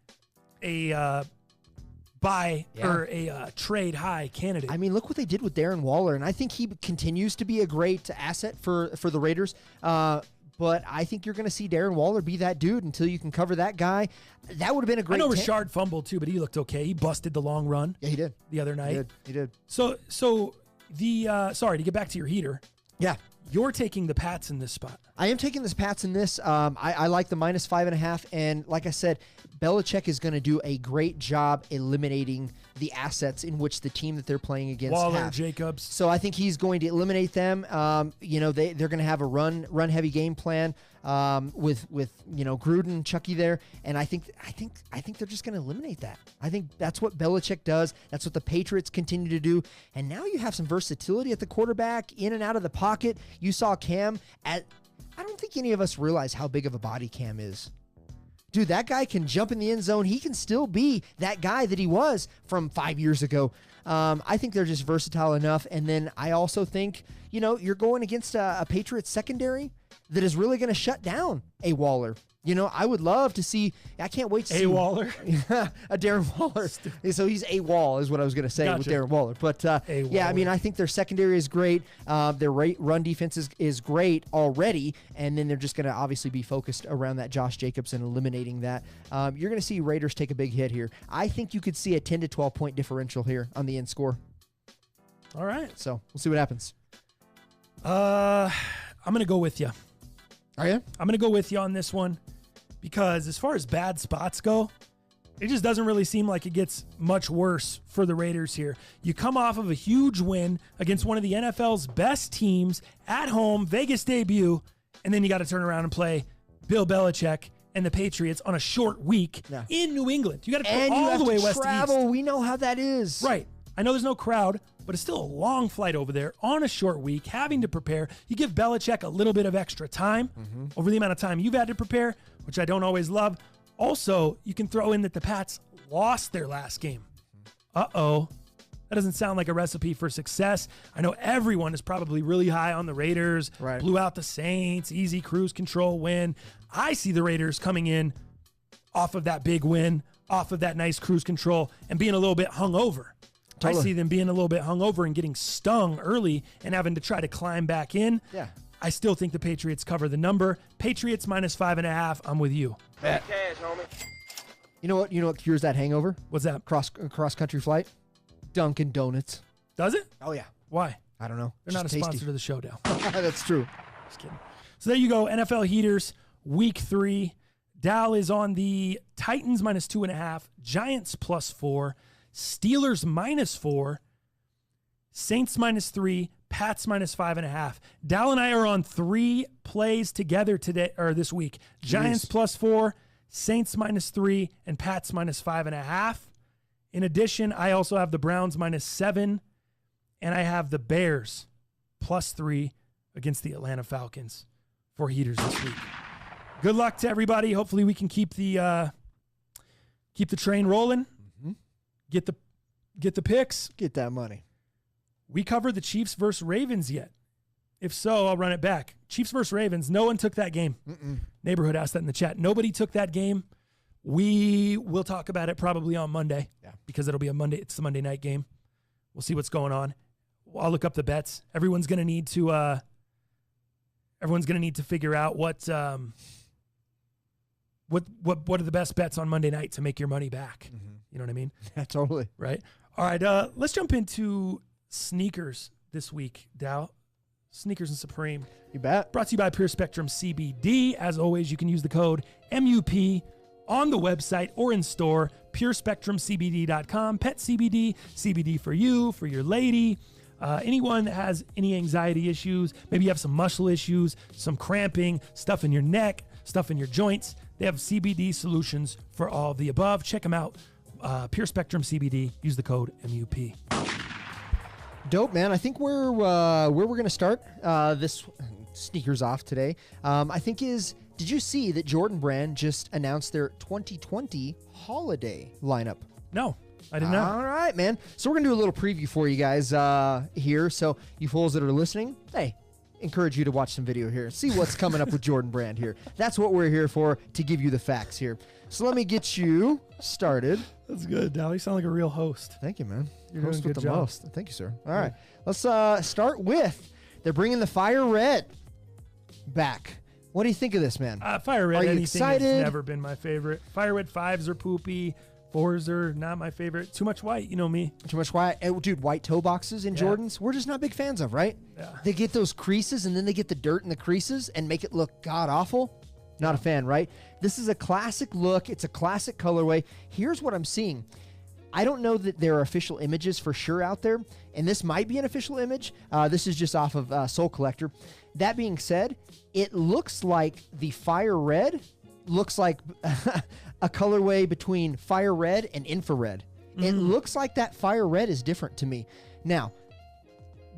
buy or a trade high candidate. I mean, look what they did with Darren Waller, and I think he continues to be a great asset for the Raiders. But I think you're going to see Darren Waller be that dude until you can cover that guy. That would have been a great. I know Rashard fumbled too, but he looked okay. He busted the long run. Yeah, he did the other night. He did. So the sorry to get back to your heater. Yeah. You're taking the Pats in this spot. I am taking this Pats in this. I like the -5.5. And like I said, Belichick is going to do a great job eliminating the assets in which the team that they're playing against Waller, have. Jacobs. So I think he's going to eliminate them. They're going to have a run heavy game plan with Gruden, Chucky there, and I think they're just going to eliminate that. I think that's what Belichick does. That's what the Patriots continue to do. And now you have some versatility at the quarterback, in and out of the pocket. You saw Cam I don't think any of us realize how big of a body Cam is. Dude, that guy can jump in the end zone. He can still be that guy that he was from 5 years ago. I think they're just versatile enough. And then I also think, you're going against a Patriots secondary that is really going to shut down a Waller. I would love to see. I can't wait to see Waller, a Darren Waller. So he's a wall is what I was going to say with Darren Waller. But yeah, I mean, I think their secondary is great. Their run defense is great already, and then they're just going to obviously be focused around that Josh Jacobs and eliminating that. You're going to see Raiders take a big hit here. I think you could see a 10 to 12 point differential here on the end score. All right, so we'll see what happens. I'm going to go with you. Are you? I'm going to go with you on this one because as far as bad spots go, it just doesn't really seem like it gets much worse for the Raiders here. You come off of a huge win against one of the NFL's best teams at home, Vegas debut, and then you got to turn around and play Bill Belichick and the Patriots on a short week in New England. You got to go all the way west to east. We know how that is. Right. I know there's no crowd, but it's still a long flight over there on a short week, having to prepare. You give Belichick a little bit of extra time over the amount of time you've had to prepare, which I don't always love. Also, you can throw in that the Pats lost their last game. Uh-oh. That doesn't sound like a recipe for success. I know everyone is probably really high on the Raiders. Right. Blew out the Saints, easy cruise control win. I see the Raiders coming in off of that big win, off of that nice cruise control, and being a little bit hungover. Totally. I see them being a little bit hungover and getting stung early and having to try to climb back in. Yeah. I still think the Patriots cover the number. Patriots -5.5. I'm with you. Cash, homie. You know what cures that hangover? What's that? Cross country flight? Dunkin' Donuts. Does it? Oh yeah. Why? I don't know. They're not a Just tasty. sponsor to the show now. That's true. Just kidding. So there you go. NFL Heaters, week 3. Dal is on the Titans -2.5, Giants +4, Steelers -4, Saints -3, Pats -5.5. Dal and I are on 3 plays together today or this week. Giants +4, Saints -3, and Pats -5.5. In addition, I also have the Browns -7, and I have the Bears +3 against the Atlanta Falcons for Heaters this week. Good luck to everybody. Hopefully we can keep the train rolling. Get the picks. Get that money. We covered the Chiefs versus Ravens yet? If so, I'll run it back. Chiefs versus Ravens. No one took that game. Neighborhood asked that in the chat. Nobody took that game. We will talk about it probably on Monday. Yeah. Because it'll be it's the Monday night game. We'll see what's going on. I'll look up the bets. Everyone's gonna need to figure out what are the best bets on Monday night to make your money back. Mm-hmm. You know what I mean? Yeah, totally. Right. All right. Let's jump into sneakers this week, Dow. Sneakers and Supreme. You bet. Brought to you by Pure Spectrum CBD. As always, you can use the code MUP on the website or in store, purespectrumcbd.com. Pet CBD, CBD for you, for your lady, anyone that has any anxiety issues. Maybe you have some muscle issues, some cramping, stuff in your neck, stuff in your joints. They have CBD solutions for all of the above. Check them out. Pure Spectrum CBD. Use the code MUP. Dope, man. I think where we're going to start this sneakers off today, I think did you see that Jordan Brand just announced their 2020 holiday lineup? No, I did not. All right, man. So we're going to do a little preview for you guys here. So you fools that are listening, hey, encourage you to watch some video here. See what's coming up with Jordan Brand here. That's what we're here for, to give you the facts here. So let me get you started. That's good, Dow. You sound like a real host. Thank you, man. You're Host doing a with good the job. most. Thank you, sir. All right. Let's start with, they're bringing the Fire Red back. What do you think of this, man? Fire Red, Are you anything excited? has never been my favorite. Fire Red 5s are poopy. 4s are not my favorite. Too much white, you know me. Too much white. Dude, white toe boxes in Yeah. Jordans, we're just not big fans of, right? Yeah. They get those creases and then they get the dirt in the creases and make it look god-awful. Not a fan, right? This is a classic look. It's a classic colorway. Here's what I'm seeing. I don't know that there are official images for sure out there, and this might be an official image. This is just off of Soul Collector. That being said, it looks like the Fire Red looks like a colorway between Fire Red and Infrared. It looks like that Fire Red is different to me. Now,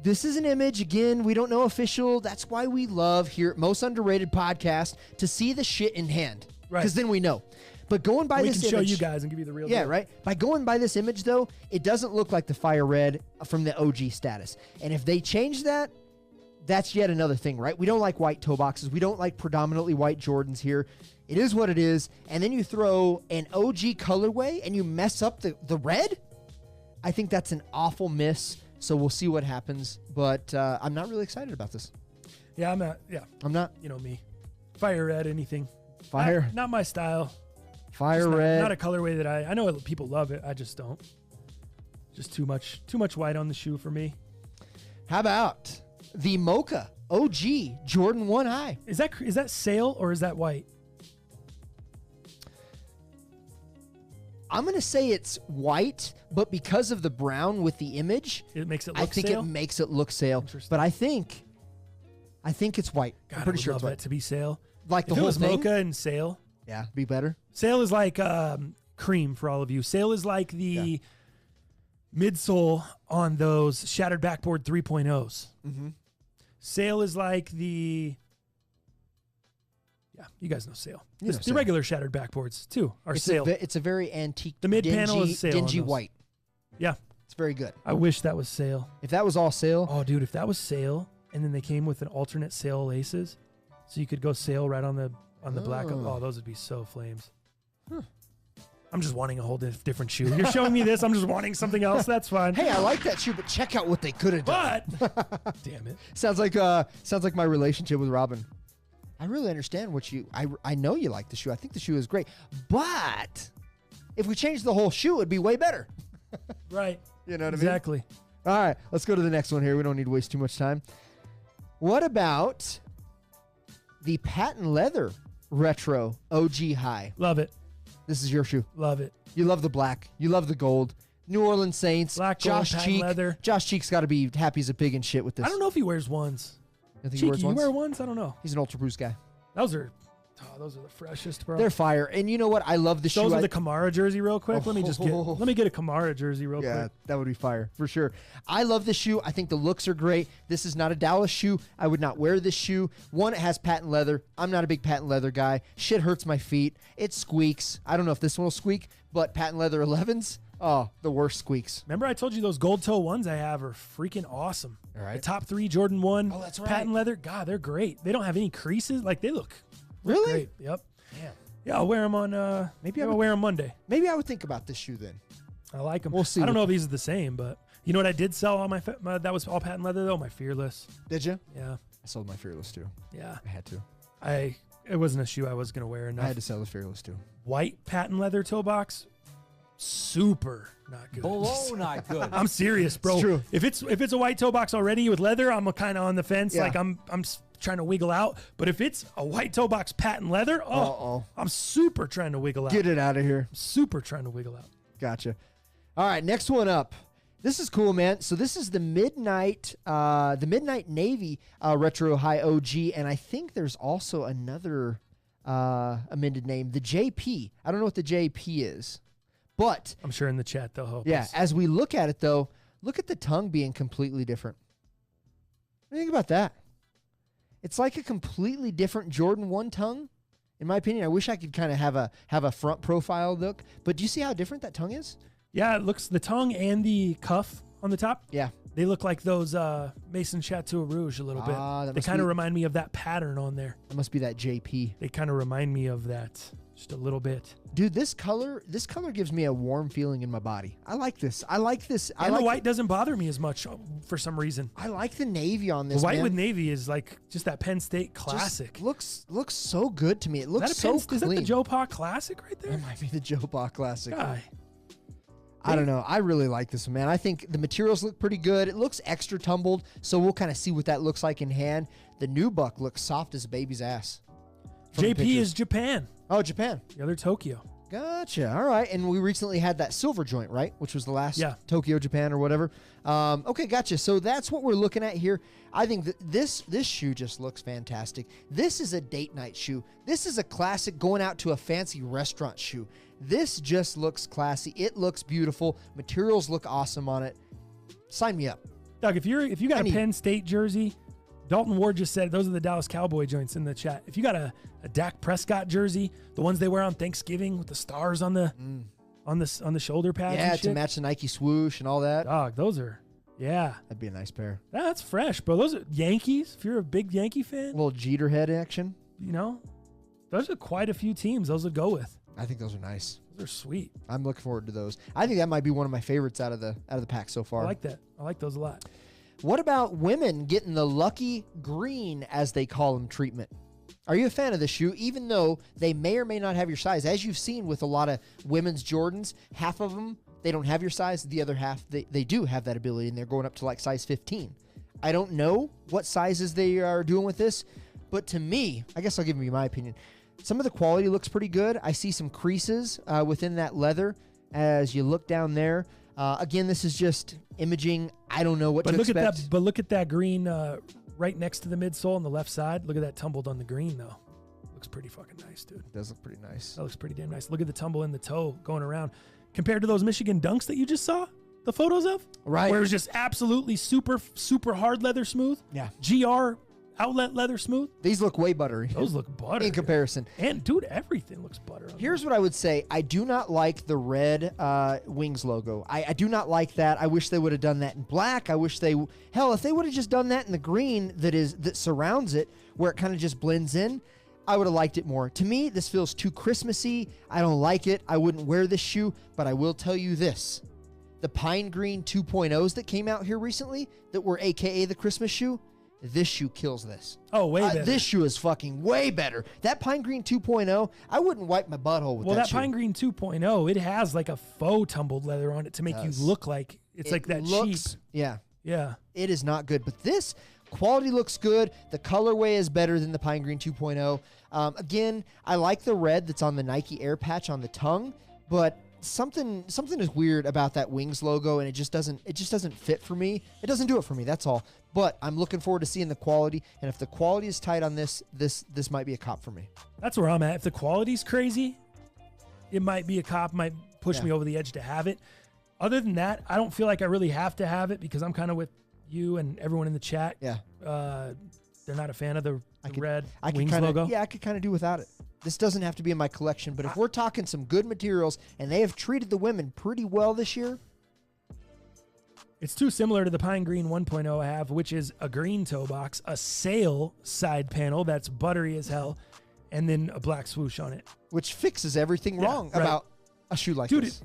this is an image. Again, we don't know official. That's why we love here at Most Underrated Podcast to see the shit in hand. Right. Because then we know. But going by We this can show image, you guys and give you the real yeah, deal. right. By going by this image, though, it doesn't look like the Fire Red from the OG status. And if they change that, that's yet another thing, right? We don't like white toe boxes. We don't like predominantly white Jordans here. It is what it is. And then you throw an OG colorway and you mess up the red. I think that's an awful miss. So we'll see what happens. But I'm not really excited about this. Yeah, I'm not. Yeah, I'm not. you know me. Fire Red, anything. Fire. Not my style. Fire Just Red. Not a colorway that I know people love it. I just don't. Just too much white on the shoe for me. How about the Mocha OG Jordan 1 High? Is that sail or is that white? I'm going to say it's white, but because of the brown with the image, It makes it I look think sail? it makes it look sail. Interesting. But I think it's white. God, I'm I pretty would sure love it's white. that to be sail. Like the If it whole was thing. mocha and sail. Yeah, be better. Sail is like cream for all of you. Sail is like the midsole on those shattered backboard 3.0s. Mm-hmm. Sail is like the... Yeah, you guys know sail. You know The sail. regular shattered backboards, too, are sail. It's a very antique, The mid panel dingy, is sail on dingy those. white. Yeah, It's very good. I wish that was sail. If that was all sail, Oh, dude, if that was sail, and then they came with an alternate sail laces, so you could go sail right on the black. Oh, those would be so flames. I'm just wanting a whole different shoe. You're showing me this. I'm just wanting something else. That's fine. hey, I like that shoe, but check out what they could have done. But damn it. Sounds like my relationship with Robin. I really understand what I know you like the shoe. I think the shoe is great. But if we change the whole shoe, it'd be way better. Right. You know what Exactly. I mean? All right, let's go to the next one here. We don't need to waste too much time. What about the patent leather retro OG High? Love it. This is your shoe. Love it. You love the black. You love the gold. New Orleans Saints. Black, gold, Josh patent Cheek. leather. Josh Cheek's got to be happy as a pig and shit with this. I don't know if he wears ones. You think he Cheeky, wears you ones? wear ones? I don't know. He's an Ultra Boost guy. Those are the freshest, bro. They're fire. And you know what? I love the shoe. Those are I- the Kamara jersey real quick. Let me get a Kamara jersey real Yeah, quick. that would be fire for sure. I love this shoe. I think the looks are great. This is not a Dallas shoe. I would not wear this shoe. One, it has patent leather. I'm not a big patent leather guy. Shit hurts my feet. It squeaks. I don't know if this one will squeak, but patent leather 11s, oh, the worst squeaks. Remember I told you those gold toe ones I have are freaking awesome. All right. The top 3 Jordan 1 Oh, that's right. patent leather. God, they're great. They don't have any creases. Like they look Really? great. Yep. Damn. Yeah, I'll wear them on. Maybe I'll wear them Monday. Maybe I would think about this shoe then. I like them. We'll see. I don't know if these are the same, but you know what I did sell on my that was all patent leather though. My Fearless. Did you? Yeah. I sold my Fearless too. Yeah. I had to. It wasn't a shoe I was gonna wear enough. I had to sell the Fearless too. White patent leather toe box. Super not good. Below not good. I'm serious, bro. It's true. If it's a white toe box already with leather, I'm kind of on the fence. Yeah. Like I'm trying to wiggle out. But if it's a white toe box patent leather, I'm super trying to wiggle out. Get it out of here. Super trying to wiggle out. Gotcha. All right, next one up. This is cool, man. So this is the Midnight Navy Retro High OG, and I think there's also another amended name, the JP. I don't know what the JP is, but I'm sure in the chat they'll help yeah, us. as we look at it, though, look at the tongue being completely different. What do you think about that? It's like a completely different Jordan 1 tongue, in my opinion. I wish I could kind of have a front profile look, but do you see how different that tongue is? Yeah, it looks the tongue and the cuff on the top. Yeah. They look like those Mason Chateau Rouge a little bit. They kind of remind me of that pattern on there. That must be that JP. They kind of remind me of that just a little bit. Dude, this color gives me a warm feeling in my body. I like this. And the white doesn't bother me as much for some reason. I like the navy on this. The white man. with navy is like just that Penn State classic. Just looks so good to me. It looks so clean. Is that the Joe Pa classic right there? That might be the Joe Pa classic. Guy. I don't know. I really like this one, man. I think the materials look pretty good. It looks extra tumbled, so we'll kind of see what that looks like in hand. The nubuck looks soft as a baby's ass. JP is Japan. Oh, Japan. The other Tokyo. Gotcha. All right. And we recently had that silver joint, right? Which was the last Tokyo, Japan or whatever. Okay, gotcha. So that's what we're looking at here. I think that this shoe just looks fantastic. This is a date night shoe. This is a classic going out to a fancy restaurant shoe. This just looks classy. It looks beautiful. Materials look awesome on it. Sign me up. Doug, if you got a Penn State jersey, Dalton Ward just said those are the Dallas Cowboy joints in the chat. If you got a Dak Prescott jersey, the ones they wear on Thanksgiving with the stars on the on the shoulder pads, yeah, and shit, to match the Nike swoosh and all that. Dog, those are that'd be a nice pair. That's fresh, bro. Those are Yankees. If you're a big Yankee fan, A little Jeter head action. you know, those are quite a few teams. Those would go with. I think those are nice. Those are sweet. I'm looking forward to those. I think that might be one of my favorites out of the pack so far. I like that. I like those a lot. What about women getting the lucky green, as they call them, treatment? Are you a fan of the shoe, even though they may or may not have your size? As you've seen with a lot of women's Jordans, half of them, they don't have your size. The other half, they do have that ability, and they're going up to like size 15. I don't know what sizes they are doing with this, but to me, I guess I'll give you my opinion. Some of the quality looks pretty good. I see some creases within that leather as you look down there. Again, this is just imaging. I don't know what to expect. Look at that green right next to the midsole on the left side. Look at that tumbled on the green, though. Looks pretty fucking nice, dude. It does look pretty nice. That looks pretty damn nice. Look at the tumble in the toe going around. Compared to those Michigan Dunks that you just saw the photos of? Right. Where it was just absolutely super, super hard leather smooth. Yeah. GR outlet leather smooth. These look way buttery. Those look buttery. In comparison. And, dude, everything looks butter. Here's what I would say. I do not like the red Wings logo. I do not like that. I wish they would have done that in black. I wish they... Hell, if they would have just done that in the green that surrounds it, where it kind of just blends in, I would have liked it more. To me, this feels too Christmassy. I don't like it. I wouldn't wear this shoe, but I will tell you this. The Pine Green 2.0s that came out here recently, that were AKA the Christmas shoe, this shoe kills this. Oh, way better. This shoe is fucking way better. That Pine Green 2.0, I wouldn't wipe my butthole with that shoe. Pine Green 2.0, it has like a faux tumbled leather on it to make you look like it's like that cheap. Yeah. Yeah. It is not good. But this quality looks good. The colorway is better than the Pine Green 2.0. Again, I like the red that's on the Nike Air patch on the tongue, but something is weird about that Wings logo, and it just doesn't fit for me. It doesn't do it for me. That's all. But I'm looking forward to seeing the quality, and if the quality is tight on this might be a cop for me. That's where I'm at. If the quality's crazy, it might be a cop, might push me over the edge to have it. Other than that, I don't feel like I really have to have it because I'm kind of with you and everyone in the chat. Yeah. They're not a fan of the red Wings kinda, logo. Yeah, I could kind of do without it. This doesn't have to be in my collection, but if we're talking some good materials, and they have treated the women pretty well this year. It's too similar to the Pine Green 1.0 I have, which is a green toe box, a sail side panel that's buttery as hell, and then a black swoosh on it. Which fixes everything wrong right. about a shoe like Dude, this.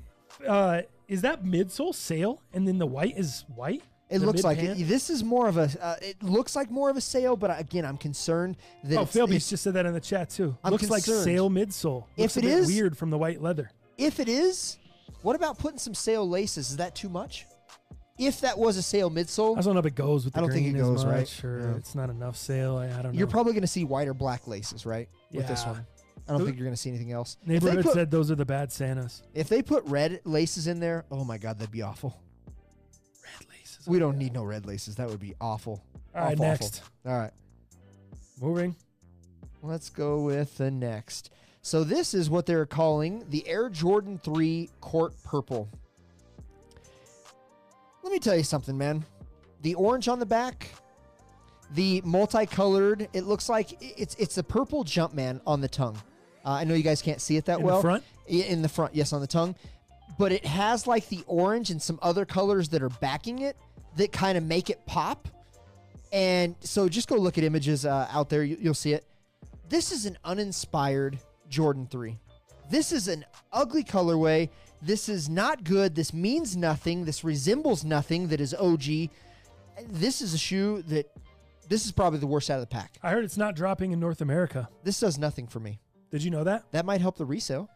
is that midsole sail and then the white is white? It The looks like it. mid-pant? This is more of a. It looks like more of a sail, but again, I'm concerned that Oh, it's, Philby's it's- just said that in the chat too. I'm Looks like concerned. sail midsole. If Looks a it bit is- weird from the white leather. If it is, what about putting some sail laces? Is that too much? If that was a sail midsole, I just don't know if it goes with the I don't think green it goes, as right? much, or Yeah. it's not enough sail. I don't know. you're probably going to see white or black laces, right? With this Yeah. one. I don't think you're going to see anything else. Neighborhood said those are the bad Santas. If they put red laces in there, oh my God, that'd be awful. Red laces. We don't need no red laces. That would be awful. All right, Awful, next. awful. All right. Moving. Let's go with the next. So this is what they're calling the Air Jordan 3 Court Purple. Let me tell you something, man. The orange on the back, the multicolored, it looks like it's the purple Jumpman on the tongue. I know you guys can't see it that In well. the front? In the front, yes, on the tongue. But it has like the orange and some other colors that are backing it that kind of make it pop. And so just go look at images out there. You'll see it. This is an uninspired Jordan 3. This is an ugly colorway. This is not good. This means nothing. This resembles nothing that is OG. This is a shoe that, this is probably the worst out of the pack. I heard it's not dropping in North America. This does nothing for me. Did you know that? That might help the resale.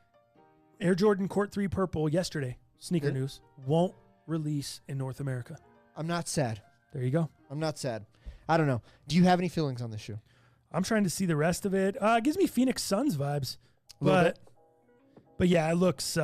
Air Jordan Court 3 Purple yesterday, sneaker Good. news, won't release in North America. I'm not sad. There you go. I'm not sad. I don't know. Do you have any feelings on this shoe? I'm trying to see the rest of it. It gives me Phoenix Suns vibes. A little bit. But yeah, it looks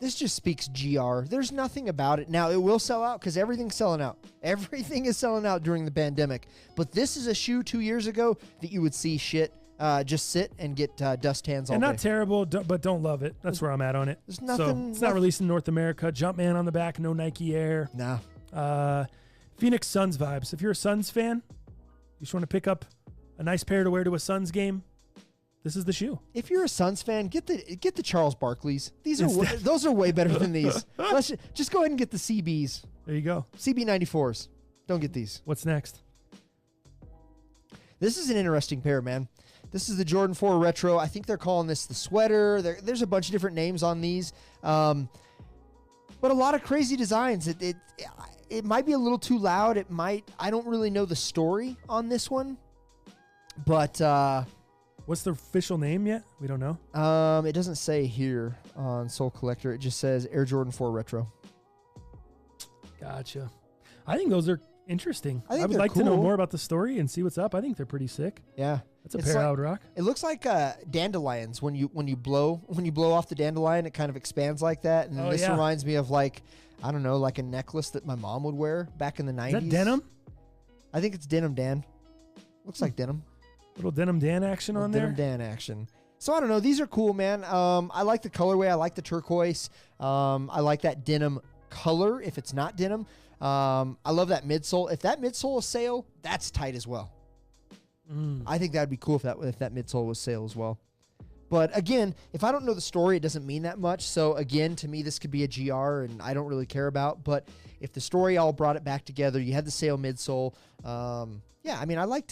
This just speaks GR. There's nothing about it. Now, it will sell out because everything's selling out. Everything is selling out during the pandemic. But this is a shoe 2 years ago that you would see just sit and get dust hands all and day. not terrible, but don't love it. That's where I'm at on it. There's So nothing. it's not released in North America. Jumpman on the back, no Nike Air. Nah. Phoenix Suns vibes. If you're a Suns fan, you just want to pick up a nice pair to wear to a Suns game, this is the shoe. If you're a Suns fan, get the Charles Barkleys. Instead. Those are way better than these. Let's just go ahead and get the CBs. There you go. CB94s. Don't get these. What's next? This is an interesting pair, man. This is the Jordan 4 Retro. I think they're calling this the sweater. There's a bunch of different names on these. But a lot of crazy designs. It might be a little too loud. I don't really know the story on this one. But what's the official name yet? We don't know. It doesn't say here on Soul Collector. It just says Air Jordan 4 Retro. Gotcha. I think those are interesting. I think would they're like to know cool. more about the story and see what's up. I think they're pretty sick. Yeah. That's a It's pair like- I would rock. It looks like dandelions when you blow off the dandelion. It kind of expands like that, and Oh, this yeah. reminds me of like I don't know, like a necklace that my mom would wear back in the 90s. Is that denim? I think it's denim Dan. Looks like denim. Little denim Dan action on Denim there. Dan action. So I don't know. These are cool, man. I like the colorway. I like the turquoise. I like that denim color. If it's not denim, I love that midsole. If that midsole is sail, that's tight as well. I think that'd be cool if that midsole was sail as well. But again, if I don't know the story, it doesn't mean that much. So again, to me, this could be a GR, and I don't really care about. But if the story all brought it back together, you had the sail midsole. Yeah, I mean, I like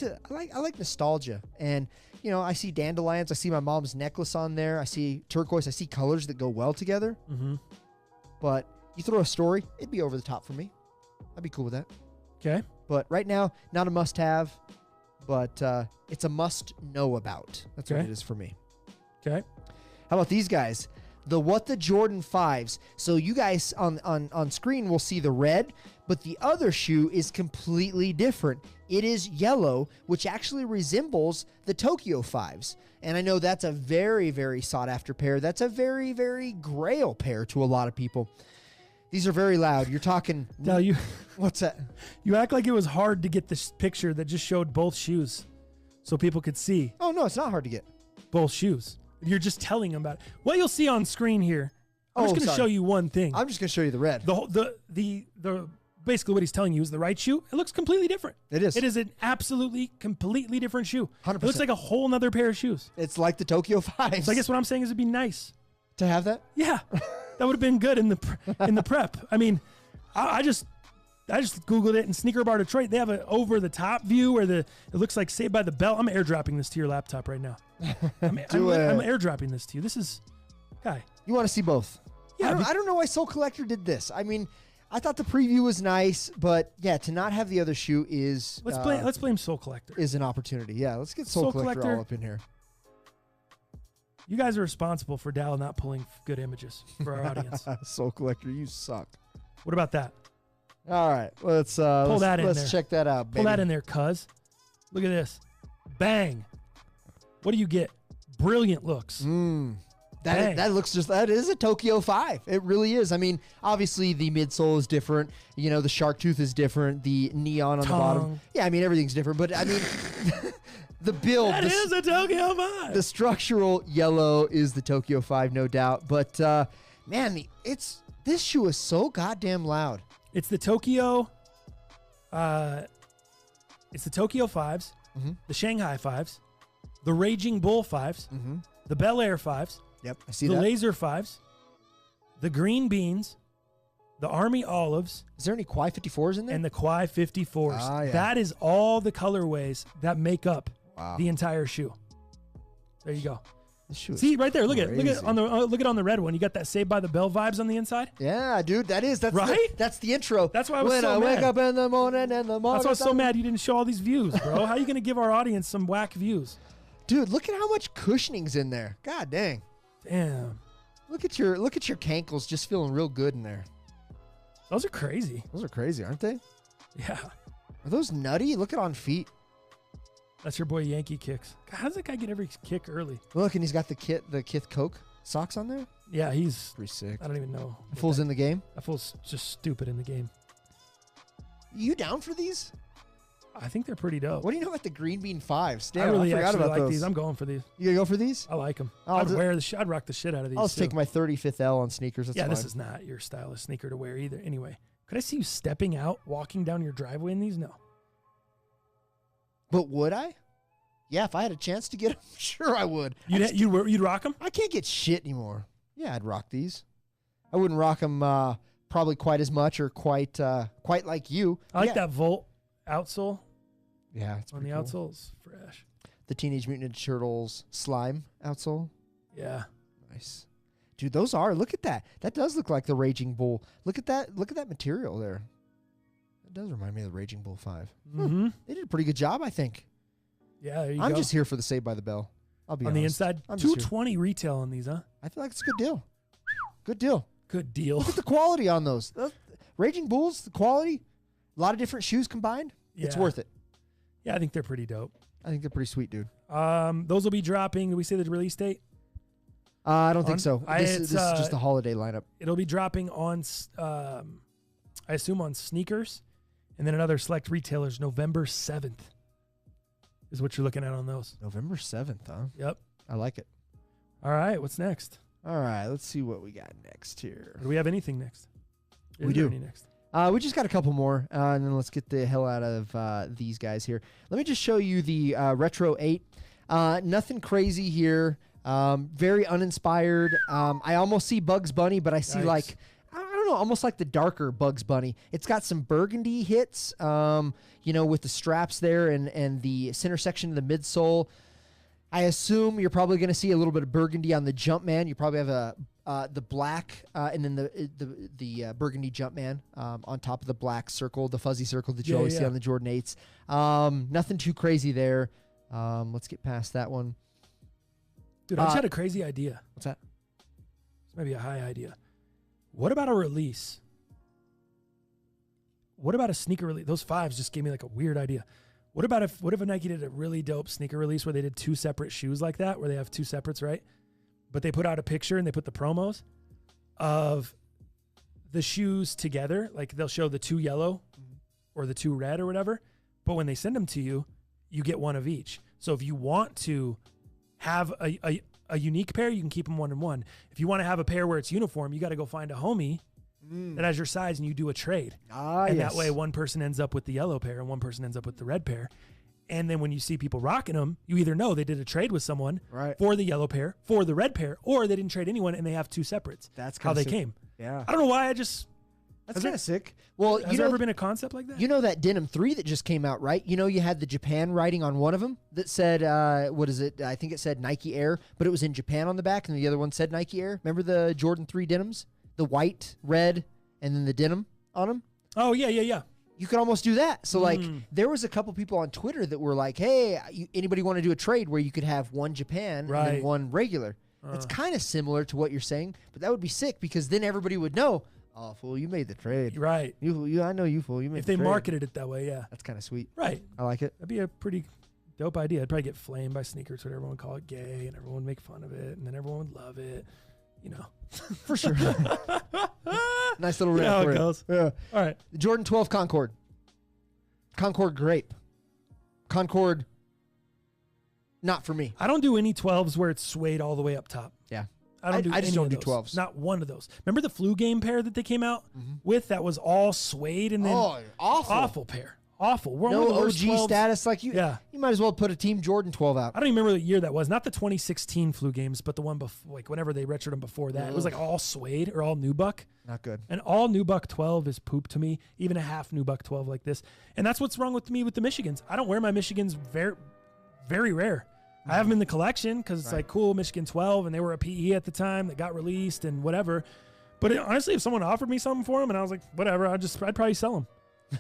nostalgia, and you know, I see dandelions. I see my mom's necklace on there. I see turquoise. I see colors that go well together. Mm-hmm. But you throw a story, it'd be over the top for me. I'd be cool with that. Okay. But right now, not a must-have, but it's a must-know about. That's what Okay. it is for me. Okay. How about these guys? The Jordan 5s. So you guys on screen will see the red, but the other shoe is completely different. It is yellow, which actually resembles the Tokyo 5s. And I know that's a very, very sought-after pair. That's a very, very grail pair to a lot of people. These are very loud. You're talking... Now you, What's that? you act like it was hard to get this picture that just showed both shoes so people could see Oh, no, it's not hard to get. both shoes. You're just telling them about it. What you'll see on screen here, I'm just going to sorry. show you one thing. I'm just going to show you the red. The basically what he's telling you is the right shoe. It looks completely different. It is. It is an absolutely completely different shoe. 100%. It looks like a whole nother pair of shoes. It's like the Tokyo 5s. So I guess what I'm saying is it'd be nice. To have that? Yeah, that would have been good in the prep. I mean, I just I just Googled it, and Sneaker Bar Detroit, they have an over-the-top view where it looks like Saved by the Bell. I'm airdropping this to your laptop right now. I'm airdropping this to you. This is, guy. You want to see both? Yeah. I don't know why Soul Collector did this. I mean, I thought the preview was nice, but yeah, to not have the other shoe is let's blame Soul Collector. Is an opportunity. Yeah, let's get Soul Collector all up in here. You guys are responsible for Dal not pulling good images for our audience. Soul Collector, you suck. What about that? All right, let's check that out, baby. Pull that in there, cuz. Look at this. Bang. What do you get? Brilliant looks. That is a Tokyo 5. It really is. I mean, obviously the midsole is different. You know, the shark tooth is different. The neon on the bottom. Yeah, I mean, everything's different. But I mean, the build. That is a Tokyo 5. The structural yellow is the Tokyo 5, no doubt. But man, this shoe is so goddamn loud. It's the Tokyo. It's the Tokyo 5s, the Shanghai 5s, the Raging Bull 5s, the Bel Air 5s. Yep, I see the that. Laser 5s, the Green Beans, the Army Olives. Is there any Kwai 54s in there? And the Kwai 54s. Yeah. That is all the colorways that make up the entire shoe. There you go. See right there. Look at on the red one. You got that Saved by the Bell vibes on the inside. Yeah, dude. That's right. That's the intro. That's why I was when so I mad. wake up in the morning and the morning. That's why I was so mad you didn't show all these views, bro. How are you gonna give our audience some whack views? Dude, look at how much cushioning's in there. God dang. Damn. Look at your cankles just feeling real good in there. Those are crazy. Those are crazy, aren't they? Yeah. Are those nutty? Look at on feet. That's your boy Yankee Kicks. God, how does that guy get every kick early? Look, and he's got the Kith Coke socks on there. Yeah, he's pretty sick. I don't even know. The fool's in the game. That fool's just stupid in the game. You down for these? I think they're pretty dope. What do you know about the Green Bean 5s? Damn, I really forgot actually about like those. these. I'm going for these. You gonna go for these? I like them. I'd I'd rock the shit out of these. I'll just take my 35th L on sneakers. That's fine. This is not your style of sneaker to wear either. Anyway, could I see you stepping out, walking down your driveway in these? No. But would I? Yeah, if I had a chance to get them, sure I would. You'd rock them? I can't get shit anymore. Yeah, I'd rock these. I wouldn't rock them probably quite as much or quite like you. I like that Volt outsole. Yeah, it's on the cool. outsoles, fresh. The Teenage Mutant Ninja Turtles slime outsole. Yeah, nice, dude. Those are. Look at that. That does look like the Raging Bull. Look at that. Look at that material there. That does remind me of the Raging Bull 5. Mm-hmm. They did a pretty good job, I think. Yeah, there you I'm go. just here for the Saved by the Bell. I'll be on honest. the inside. $220 retail on these, huh? I feel like it's a good deal. Good deal. Good deal. Look at the quality on those. Raging Bulls, the quality, a lot of different shoes combined. Yeah. It's worth it. Yeah, I think they're pretty dope. I think they're pretty sweet, dude. Those will be dropping. Did we say the release date? I don't think so. This is just the holiday lineup. It'll be dropping on, I assume, on sneakers, and then another select retailers November 7th is what you're looking at on those. November 7th, huh? Yep. I like it. All right, what's next? All right, let's see what we got next here. Do we have anything next? We do. Any next? We just got a couple more, and then let's get the hell out of these guys here. Let me just show you the Retro 8. Nothing crazy here. Very uninspired. I almost see Bugs Bunny, but I see like, I don't know, almost like the darker Bugs Bunny. It's got some burgundy hits, with the straps there and the center section of the midsole. I assume you're probably going to see a little bit of burgundy on the Jumpman. You probably have the black and then the burgundy Jumpman on top of the black circle, the fuzzy circle that you always see on the Jordan 8s. Nothing too crazy there. Let's get past that one. Dude, I just had a crazy idea. What's that? It's maybe a high idea. What about a release? What about a sneaker release? Those 5s just gave me like a weird idea. What if Nike did a really dope sneaker release where they did 2 separate shoes like that, where they have 2 separates, right? But they put out a picture and they put the promos of the shoes together. Like they'll show the 2 yellow or the 2 red or whatever. But when they send them to you, you get 1 of each. So if you want to have a unique pair, you can keep them 1 and 1. If you want to have a pair where it's uniform, you got to go find a homie that has your size and you do a trade. That way one person ends up with the yellow pair and one person ends up with the red pair. And then when you see people rocking them, you either know they did a trade with someone for the yellow pair, for the red pair, or they didn't trade anyone and they have 2 separates. That's how they came. Yeah. I don't know why. I just That's kind of sick. Well, Has there ever been a concept like that? You know that Denim 3 that just came out, right? You know you had the Japan writing on one of them that said, what is it? I think it said Nike Air, but it was in Japan on the back, and the other one said Nike Air. Remember the Jordan 3 denims? The white, red, and then the denim on them? Oh, yeah. You could almost do that. So, like, there was a couple people on Twitter that were like, hey, anybody want to do a trade where you could have one Japan and then one regular? It's kind of similar to what you're saying, but that would be sick because then everybody would know, oh, fool, you made the trade. Right. I know you, fool. You made if the they trade. marketed it that way, yeah. That's kind of sweet. Right. I like it. That'd be a pretty dope idea. I'd probably get flamed by sneaker Twitter. Everyone would call it gay, and everyone would make fun of it, and then everyone would love it. You know. For sure. Nice little rant how for it you. goes. Yeah. All right. The Jordan 12 Concord. Concord grape. Concord, not for me. I don't do any 12s where it's suede all the way up top. Yeah. I just don't do those. 12s. Not one of those. Remember the flu game pair that they came out with that was all suede and then awful. awful pair. Awful. We're No one of the OG worst 12s. status like you. Yeah. You might as well put a Team Jordan 12 out. I don't even remember the year that was. Not the 2016 flu games, but the one before, like whenever they retroed them before that. It was like all suede or all nubuck. Not good. And all nubuck 12 is poop to me. Even a half nubuck 12 like this. And that's what's wrong with me with the Michigans. I don't wear my Michigans very, very rare. I have them in the collection because it's like cool Michigan 12, and they were a PE at the time that got released and whatever. But honestly, if someone offered me something for them and I was like, whatever, I'd probably sell them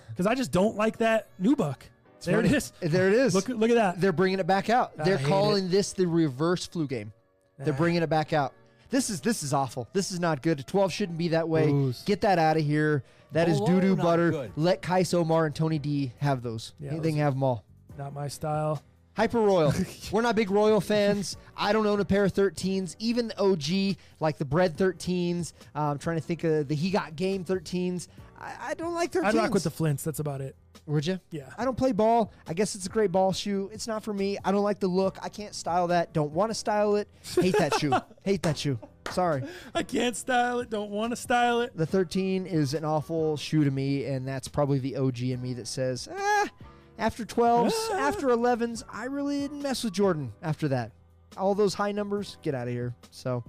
because I just don't like that nubuck. There it is. There it is. Look at that. They're bringing it back out. I They're hate calling this the reverse flu game. They're bringing it back out. This is awful. This is not good. 12 shouldn't be that way. Booze. Get that out of here. That is doo-doo not butter. good. Let Kais Omar and Tony D have those. Yeah, they can have them all. Not my style. Hyper Royal. We're not big Royal fans. I don't own a pair of 13s. Even the OG, like the Bread 13s. I'm trying to think of the He Got Game 13s. I don't like 13s. I'd rock with the Flints. That's about it. Would you? Yeah. I don't play ball. I guess it's a great ball shoe. It's not for me. I don't like the look. I can't style that. Don't want to style it. Hate that shoe. Hate that shoe. Sorry. I can't style it. Don't want to style it. The 13 is an awful shoe to me, and that's probably the OG in me that says, after 12s, after 11s, I really didn't mess with Jordan after that. All those high numbers, get out of here. So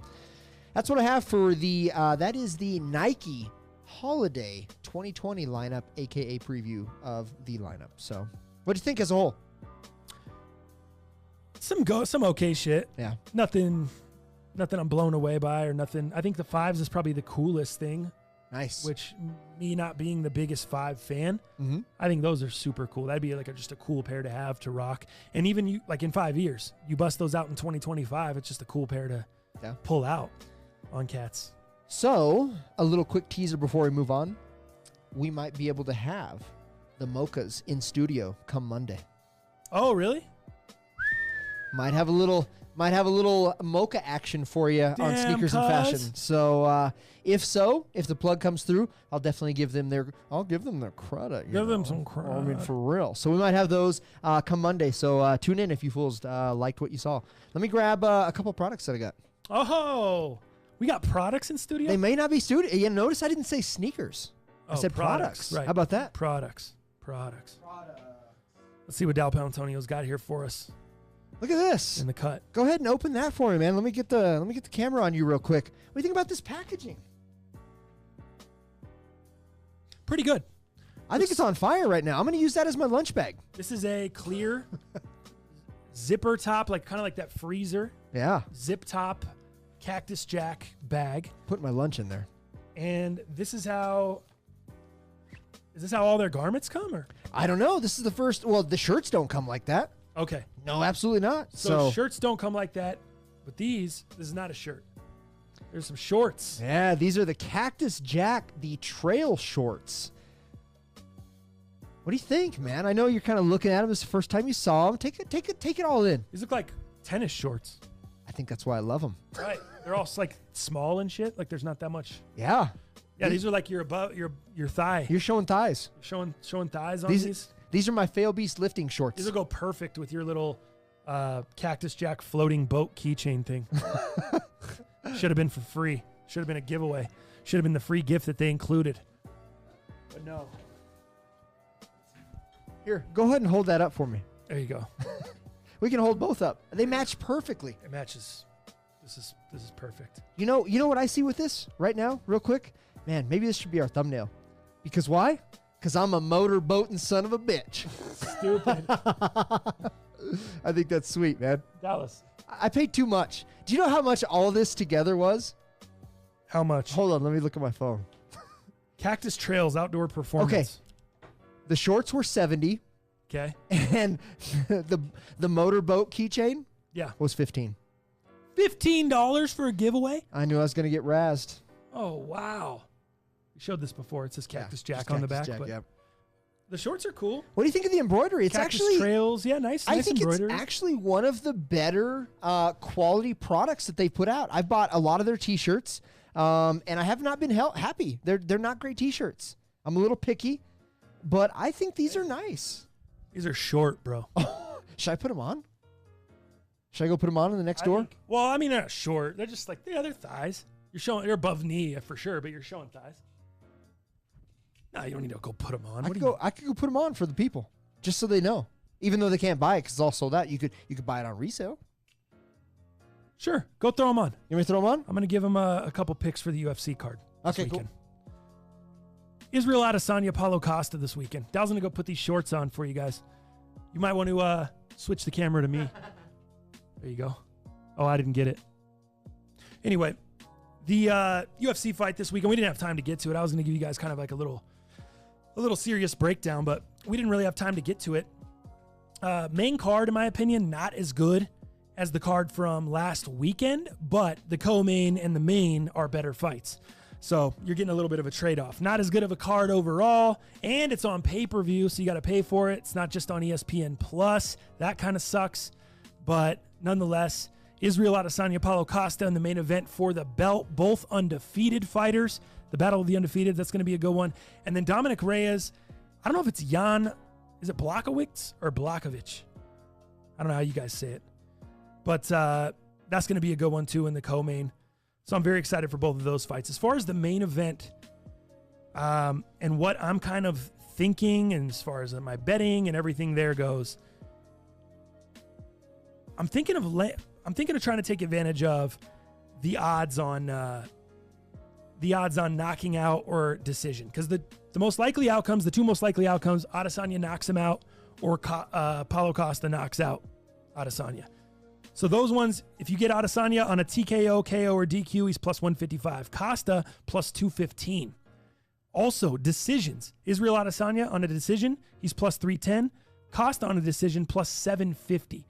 that's what I have for the, that is the Nike Holiday 2020 lineup, a.k.a. preview of the lineup. So what do you think as a whole? Some okay shit. Yeah. Nothing I'm blown away by or nothing. I think the 5s is probably the coolest thing. Nice. Which, me not being the biggest 5 fan, I think those are super cool. That'd be like just a cool pair to have to rock. And even you, like in 5 years, you bust those out in 2025, it's just a cool pair to pull out on cats. So, a little quick teaser before we move on. We might be able to have the Mochas in studio come Monday. Oh, really? Might have a little Mocha action for you on Sneakers and Fashion. So, if the plug comes through, I'll definitely give them their credit. Give them some credit. I mean, for real. So we might have those come Monday. So tune in if you fools liked what you saw. Let me grab a couple products that I got. Oh, we got products in studio? They may not be studio. You notice I didn't say sneakers. I said products. Right. How about that? Products. Let's see what Dal Antonio's got here for us. Look at this. In the cut. Go ahead and open that for me, man. Let me get the camera on you real quick. What do you think about this packaging? Pretty good. I think it's on fire right now. I'm going to use that as my lunch bag. This is a clear zipper top, like kind of like that freezer. Yeah. Zip top Cactus Jack bag. Put my lunch in there. And is this how all their garments come, or? I don't know. This is the first. Well, the shirts don't come like that. Okay. No, absolutely not. So shirts don't come like that. But this is not a shirt. There's some shorts. Yeah, these are the Cactus Jack, the trail shorts. What do you think, man? I know you're kind of looking at them. It's the first time you saw them. Take it all in. These look like tennis shorts. I think that's why I love them. Right. They're all like small and shit. Like there's not that much. Yeah. Yeah, these are like your thigh. You're showing thighs. Showing thighs on these. These are my Fail Beast lifting shorts. These will go perfect with your little Cactus Jack floating boat keychain thing. Should have been for free. Should have been a giveaway. Should have been the free gift that they included. But no. Here, go ahead and hold that up for me. There you go. We can hold both up. They match perfectly. It matches. This is perfect. You know what I see with this right now, real quick? Man, maybe this should be our thumbnail. Because why? Because I'm a motorboating son of a bitch. Stupid. I think that's sweet, man. Dallas. I paid too much. Do you know how much all this together was? How much? Hold on, let me look at my phone. Cactus Trails outdoor performance. Okay. The shorts were $70, Okay. and the motorboat keychain Yeah. was $15. $15 for a giveaway? I knew I was going to get razzed. Oh, wow. We showed this before. It says Cactus Jack Just on the Cactus back. Jack, But yep. the shorts are cool. What do you think of the embroidery? It's Cactus actually Trails. Yeah, nice I think embroidery. it's actually one of the better quality products that they put out. I've bought a lot of their T-shirts, and I have not been happy. They're not great T-shirts. I'm a little picky, but I think these are nice. These are short, bro. Should I put them on? Should I go put them on in the next door? Well, I mean, they're not short. They're just like, they're thighs. They're above knee for sure, but you're showing thighs. No, you don't need to go put them on. I could go put them on for the people, just so they know. Even though they can't buy it because it's all sold out, you could buy it on resale. Sure, go throw them on. You want me to throw them on? I'm going to give them a couple picks for the UFC card. This Okay, cool. weekend. Israel Adesanya, Paulo Costa this weekend. Dal's going to go put these shorts on for you guys. You might want to switch the camera to me. There you go. Oh, I didn't get it. Anyway, the UFC fight this weekend, we didn't have time to get to it. I was going to give you guys kind of like a little serious breakdown, but we didn't really have time to get to it. Main card, in my opinion, not as good as the card from last weekend, but the co-main and the main are better fights. So you're getting a little bit of a trade-off. Not as good of a card overall, and it's on pay-per-view, so you got to pay for it. It's not just on ESPN Plus. That kind of sucks. But nonetheless, Israel Adesanya, Paulo Costa in the main event for the belt. Both undefeated fighters. The Battle of the Undefeated, that's going to be a good one. And then Dominic Reyes, I don't know if it's Jan, is it Blachowicz or Blachowicz? I don't know how you guys say it. But that's going to be a good one too in the co-main. So I'm very excited for both of those fights. As far as the main event and what I'm kind of thinking, and as far as my betting and everything there goes, I'm thinking of trying to take advantage of the odds on knocking out or decision, because the most likely outcomes, the two most likely outcomes, Adesanya knocks him out or Paulo Costa knocks out Adesanya. So those ones, if you get Adesanya on a TKO, KO, or DQ, he's plus 155. Costa plus 215. Also, decisions. Israel Adesanya on a decision, he's plus 310. Costa on a decision, plus 750.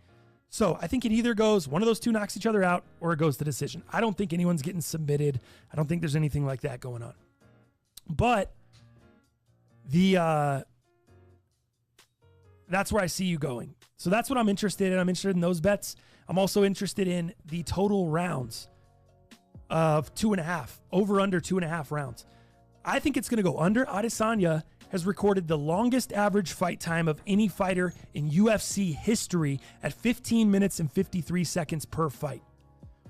So I think it either goes, one of those two knocks each other out, or it goes to decision. I don't think anyone's getting submitted. I don't think there's anything like that going on. But that's where I see you going. So that's what I'm interested in. I'm interested in those bets. I'm also interested in the total rounds of 2.5, over under 2.5 rounds. I think it's going to go under. Adesanya has recorded the longest average fight time of any fighter in UFC history at 15 minutes and 53 seconds per fight.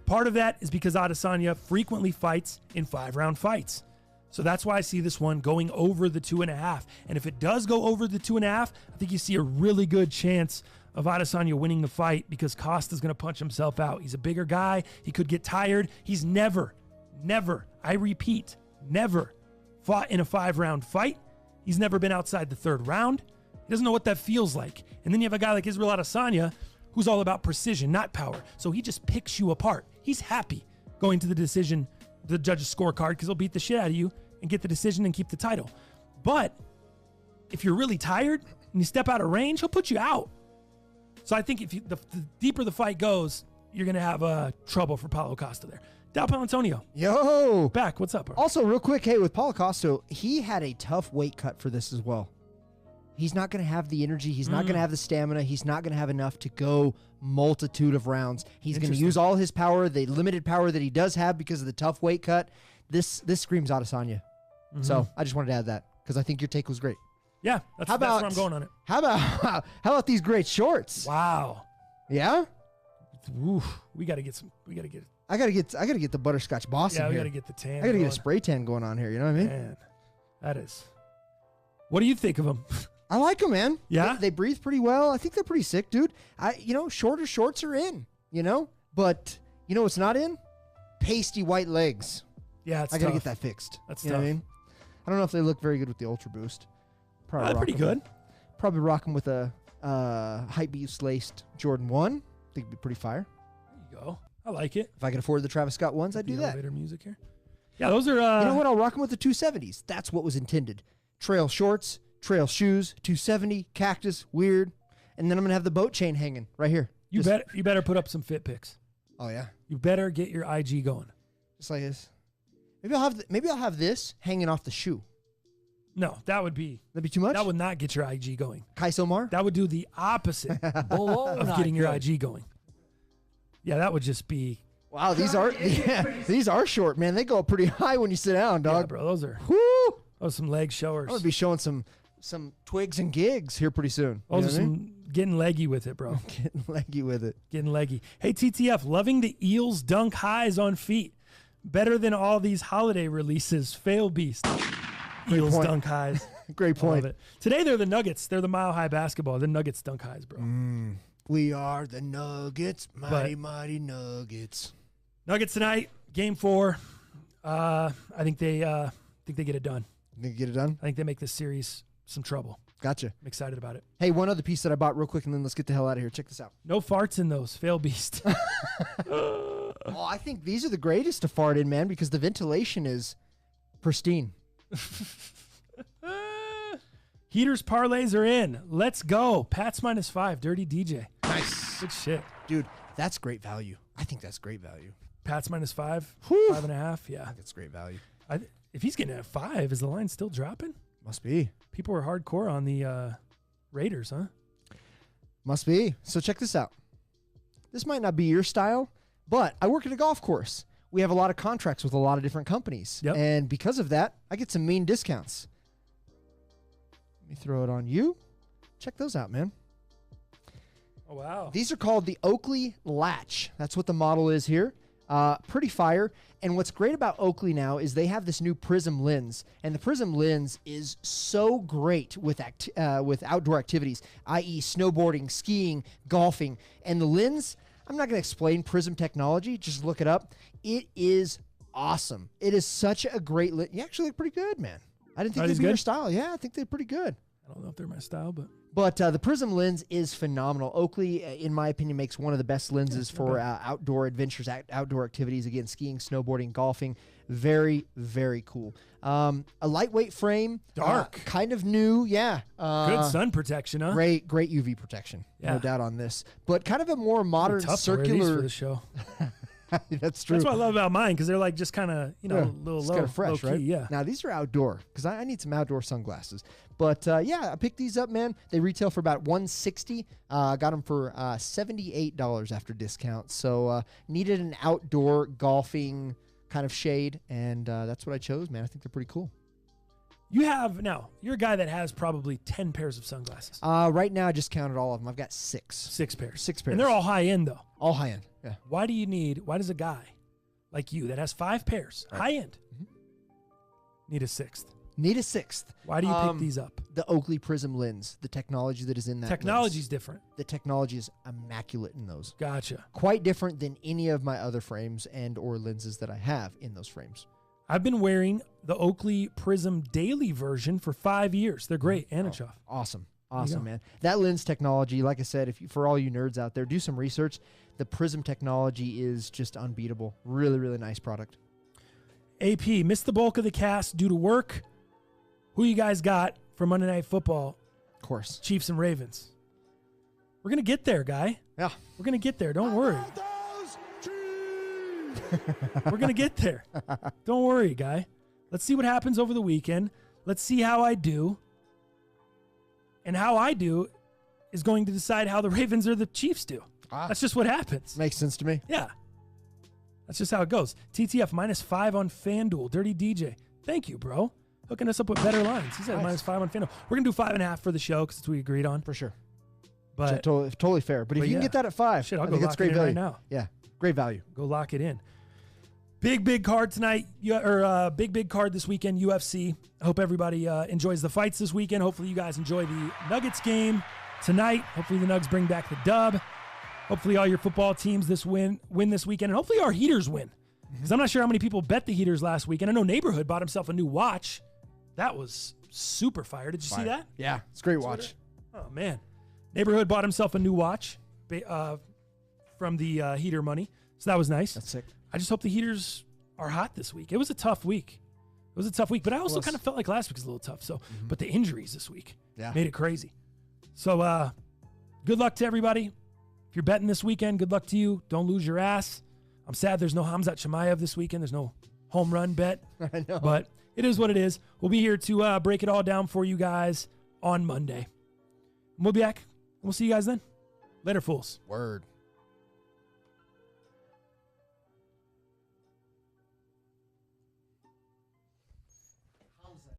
Part of that is because Adesanya frequently fights in 5-round fights. So that's why I see this one going over the 2.5. And if it does go over the 2.5, I think you see a really good chance of Adesanya winning the fight, because Costa's going to punch himself out. He's a bigger guy. He could get tired. He's never, I repeat, never fought in a 5-round fight. He's never been outside the 3rd round. He doesn't know what that feels like. And then you have a guy like Israel Adesanya, who's all about precision, not power. So he just picks you apart. He's happy going to the decision, the judge's scorecard, because he'll beat the shit out of you and get the decision and keep the title. But if you're really tired and you step out of range, he'll put you out. So I think if the deeper the fight goes, you're going to have trouble for Paulo Costa there. Dal Palantonio. Yo. Back. What's up, bro? Also, real quick, hey, with Paulo Costa, he had a tough weight cut for this as well. He's not going to have the energy. He's not going to have the stamina. He's not going to have enough to go multitude of rounds. He's going to use all his power, the limited power that he does have because of the tough weight cut. This screams Adesanya. So I just wanted to add that because I think your take was great. Yeah, that's where I'm going on it. How about these great shorts? Wow. Yeah? Oof, we got to get I gotta get the butterscotch boss in here. we got to get the tan. I gotta get a spray tan going on here. You know what I mean? Man, that is. What do you think of them? I like them, man. Yeah? They breathe pretty well. I think they're pretty sick, dude. Shorter shorts are in, but what's not in? Pasty white legs. Yeah, it's I gotta tough. get that fixed. That's you tough. know what I mean? I don't know if they look very good with the Ultra Boost. Pretty rocking good. Probably rocking with a Hypebeast laced Jordan 1. I think it'd be pretty fire. There you go. I like it. If I could afford the Travis Scott ones, I'd do that. Elevator music here. Yeah, those are. You know what? I'll rock them with the 270s. That's what was intended. Trail shorts, trail shoes, 270, cactus, weird. And then I'm going to have the boat chain hanging right here. You better put up some fit pics. Oh, yeah. You better get your IG going. Just like this. Maybe I'll have this hanging off the shoe. No, that'd be too much? That would not get your IG going. Kai Somar? That would do the opposite of getting your IG going. Yeah, that would just be. Wow, these are short, man. They go up pretty high when you sit down, dog. Yeah, bro, those are some leg showers. I'm gonna be showing some twigs and gigs here pretty soon. Those are some getting leggy with it, bro. Getting leggy with it. Getting leggy. Hey, TTF, loving the Eels dunk highs on feet. Better than all these holiday releases. Fail beast. Eels dunk highs. Great point. Today they're the Nuggets. They're the Mile High basketball. The Nuggets dunk highs, bro. We are the Nuggets, mighty Nuggets. Nuggets tonight, Game 4. I think they get it done. Think you get it done? I think they make this series some trouble. Gotcha. I'm excited about it. Hey, one other piece that I bought real quick, and then let's get the hell out of here. Check this out. No farts in those. Fail beast. Oh, I think these are the greatest to fart in, man, because the ventilation is pristine. Heaters parlays are in. Let's go. Pats -5. Dirty DJ. Nice. Good shit. Dude, that's great value. I think that's great value. Pats -5. Whew. 5.5. Yeah. I think it's great value. If he's getting at 5, is the line still dropping? Must be. People are hardcore on the Raiders, huh? Must be. So check this out. This might not be your style, but I work at a golf course. We have a lot of contracts with a lot of different companies. Yep. And because of that, I get some mean discounts. Let me throw it on you. Check those out, man. Oh, wow. These are called the Oakley Latch. That's what the model is here. Pretty fire. And what's great about Oakley now is they have this new Prism lens. And the Prism lens is so great with outdoor activities, i.e. snowboarding, skiing, golfing. And the lens, I'm not going to explain Prism technology. Just look it up. It is awesome. It is such a great lens. You actually look pretty good, man. I didn't think they'd be your style. Yeah, I think they're pretty good. I don't know if they're my style, but the Prism lens is phenomenal. Oakley, in my opinion, makes one of the best lenses for outdoor adventures, outdoor activities. Again, skiing, snowboarding, golfing. Very, very cool. A lightweight frame. Dark. Kind of new, yeah. Good sun protection, huh? Great UV protection. Yeah. No doubt on this. But kind of a more modern tough to wear these circular. for the show. That's true. That's what I love about mine, because they're like just kind of, a little low, kind of fresh, low key, right? Yeah. Now, these are outdoor, because I need some outdoor sunglasses. But, yeah, I picked these up, man. They retail for about $160. Got them for $78 after discount. So, needed an outdoor golfing kind of shade, and that's what I chose, man. I think they're pretty cool. You're a guy that has probably 10 pairs of sunglasses. Right now, I just counted all of them. I've got 6. 6 pairs. 6 pairs. And they're all high end, though. All high end, yeah. Why does a guy like you that has 5 pairs, high end, need a 6th? Need a 6th. Why do you pick these up? The Oakley Prism lens, the technology that is in that Technology's lens. different. The technology is immaculate in those. Gotcha. Quite different than any of my other frames and or lenses that I have in those frames. I've been wearing the Oakley Prism Daily version for 5 years. They're great. Anichov. Awesome, man. That lens technology, like I said, for all you nerds out there, do some research. The Prism technology is just unbeatable. Really, really nice product. AP, missed the bulk of the cast due to work. Who you guys got for Monday Night Football? Of course. Chiefs and Ravens. We're going to get there, guy. Yeah. We're going to get there. Don't worry. We're going to get there. Don't worry, guy. Let's see what happens over the weekend. Let's see how I do. And how I do is going to decide how the Ravens or the Chiefs do. That's just what happens. Makes sense to me. Yeah. That's just how it goes. TTF -5 on FanDuel. Dirty DJ. Thank you, bro. Hooking us up with better lines. He said -5 on FanDuel. We're going to do 5.5 for the show because that's what we agreed on. For sure. But totally fair. But if you can get that at 5, shit, I'll I go think lock that's great it in value. right now. Yeah. Great value. Go lock it in. Big card tonight, big card this weekend, UFC. I hope everybody enjoys the fights this weekend. Hopefully you guys enjoy the Nuggets game tonight. Hopefully the Nugs bring back the dub. Hopefully all your football teams win this weekend. And hopefully our Heaters win. Because I'm not sure how many people bet the Heaters last weekend. I know Neighborhood bought himself a new watch. That was super fire. Did you see that? Yeah, it's a great watch. Oh, man. Neighborhood bought himself a new watch from the heater money. So that was nice. That's sick. I just hope the heaters are hot this week. It was a tough week. But I also kind of felt like last week was a little tough. So, but the injuries this week made it crazy. So, good luck to everybody. If you're betting this weekend, good luck to you. Don't lose your ass. I'm sad there's no Hamzat Shemaev this weekend. There's no home run bet. I know. But it is what it is. We'll be here to break it all down for you guys on Monday. We'll be back. We'll see you guys then. Later, fools. Word.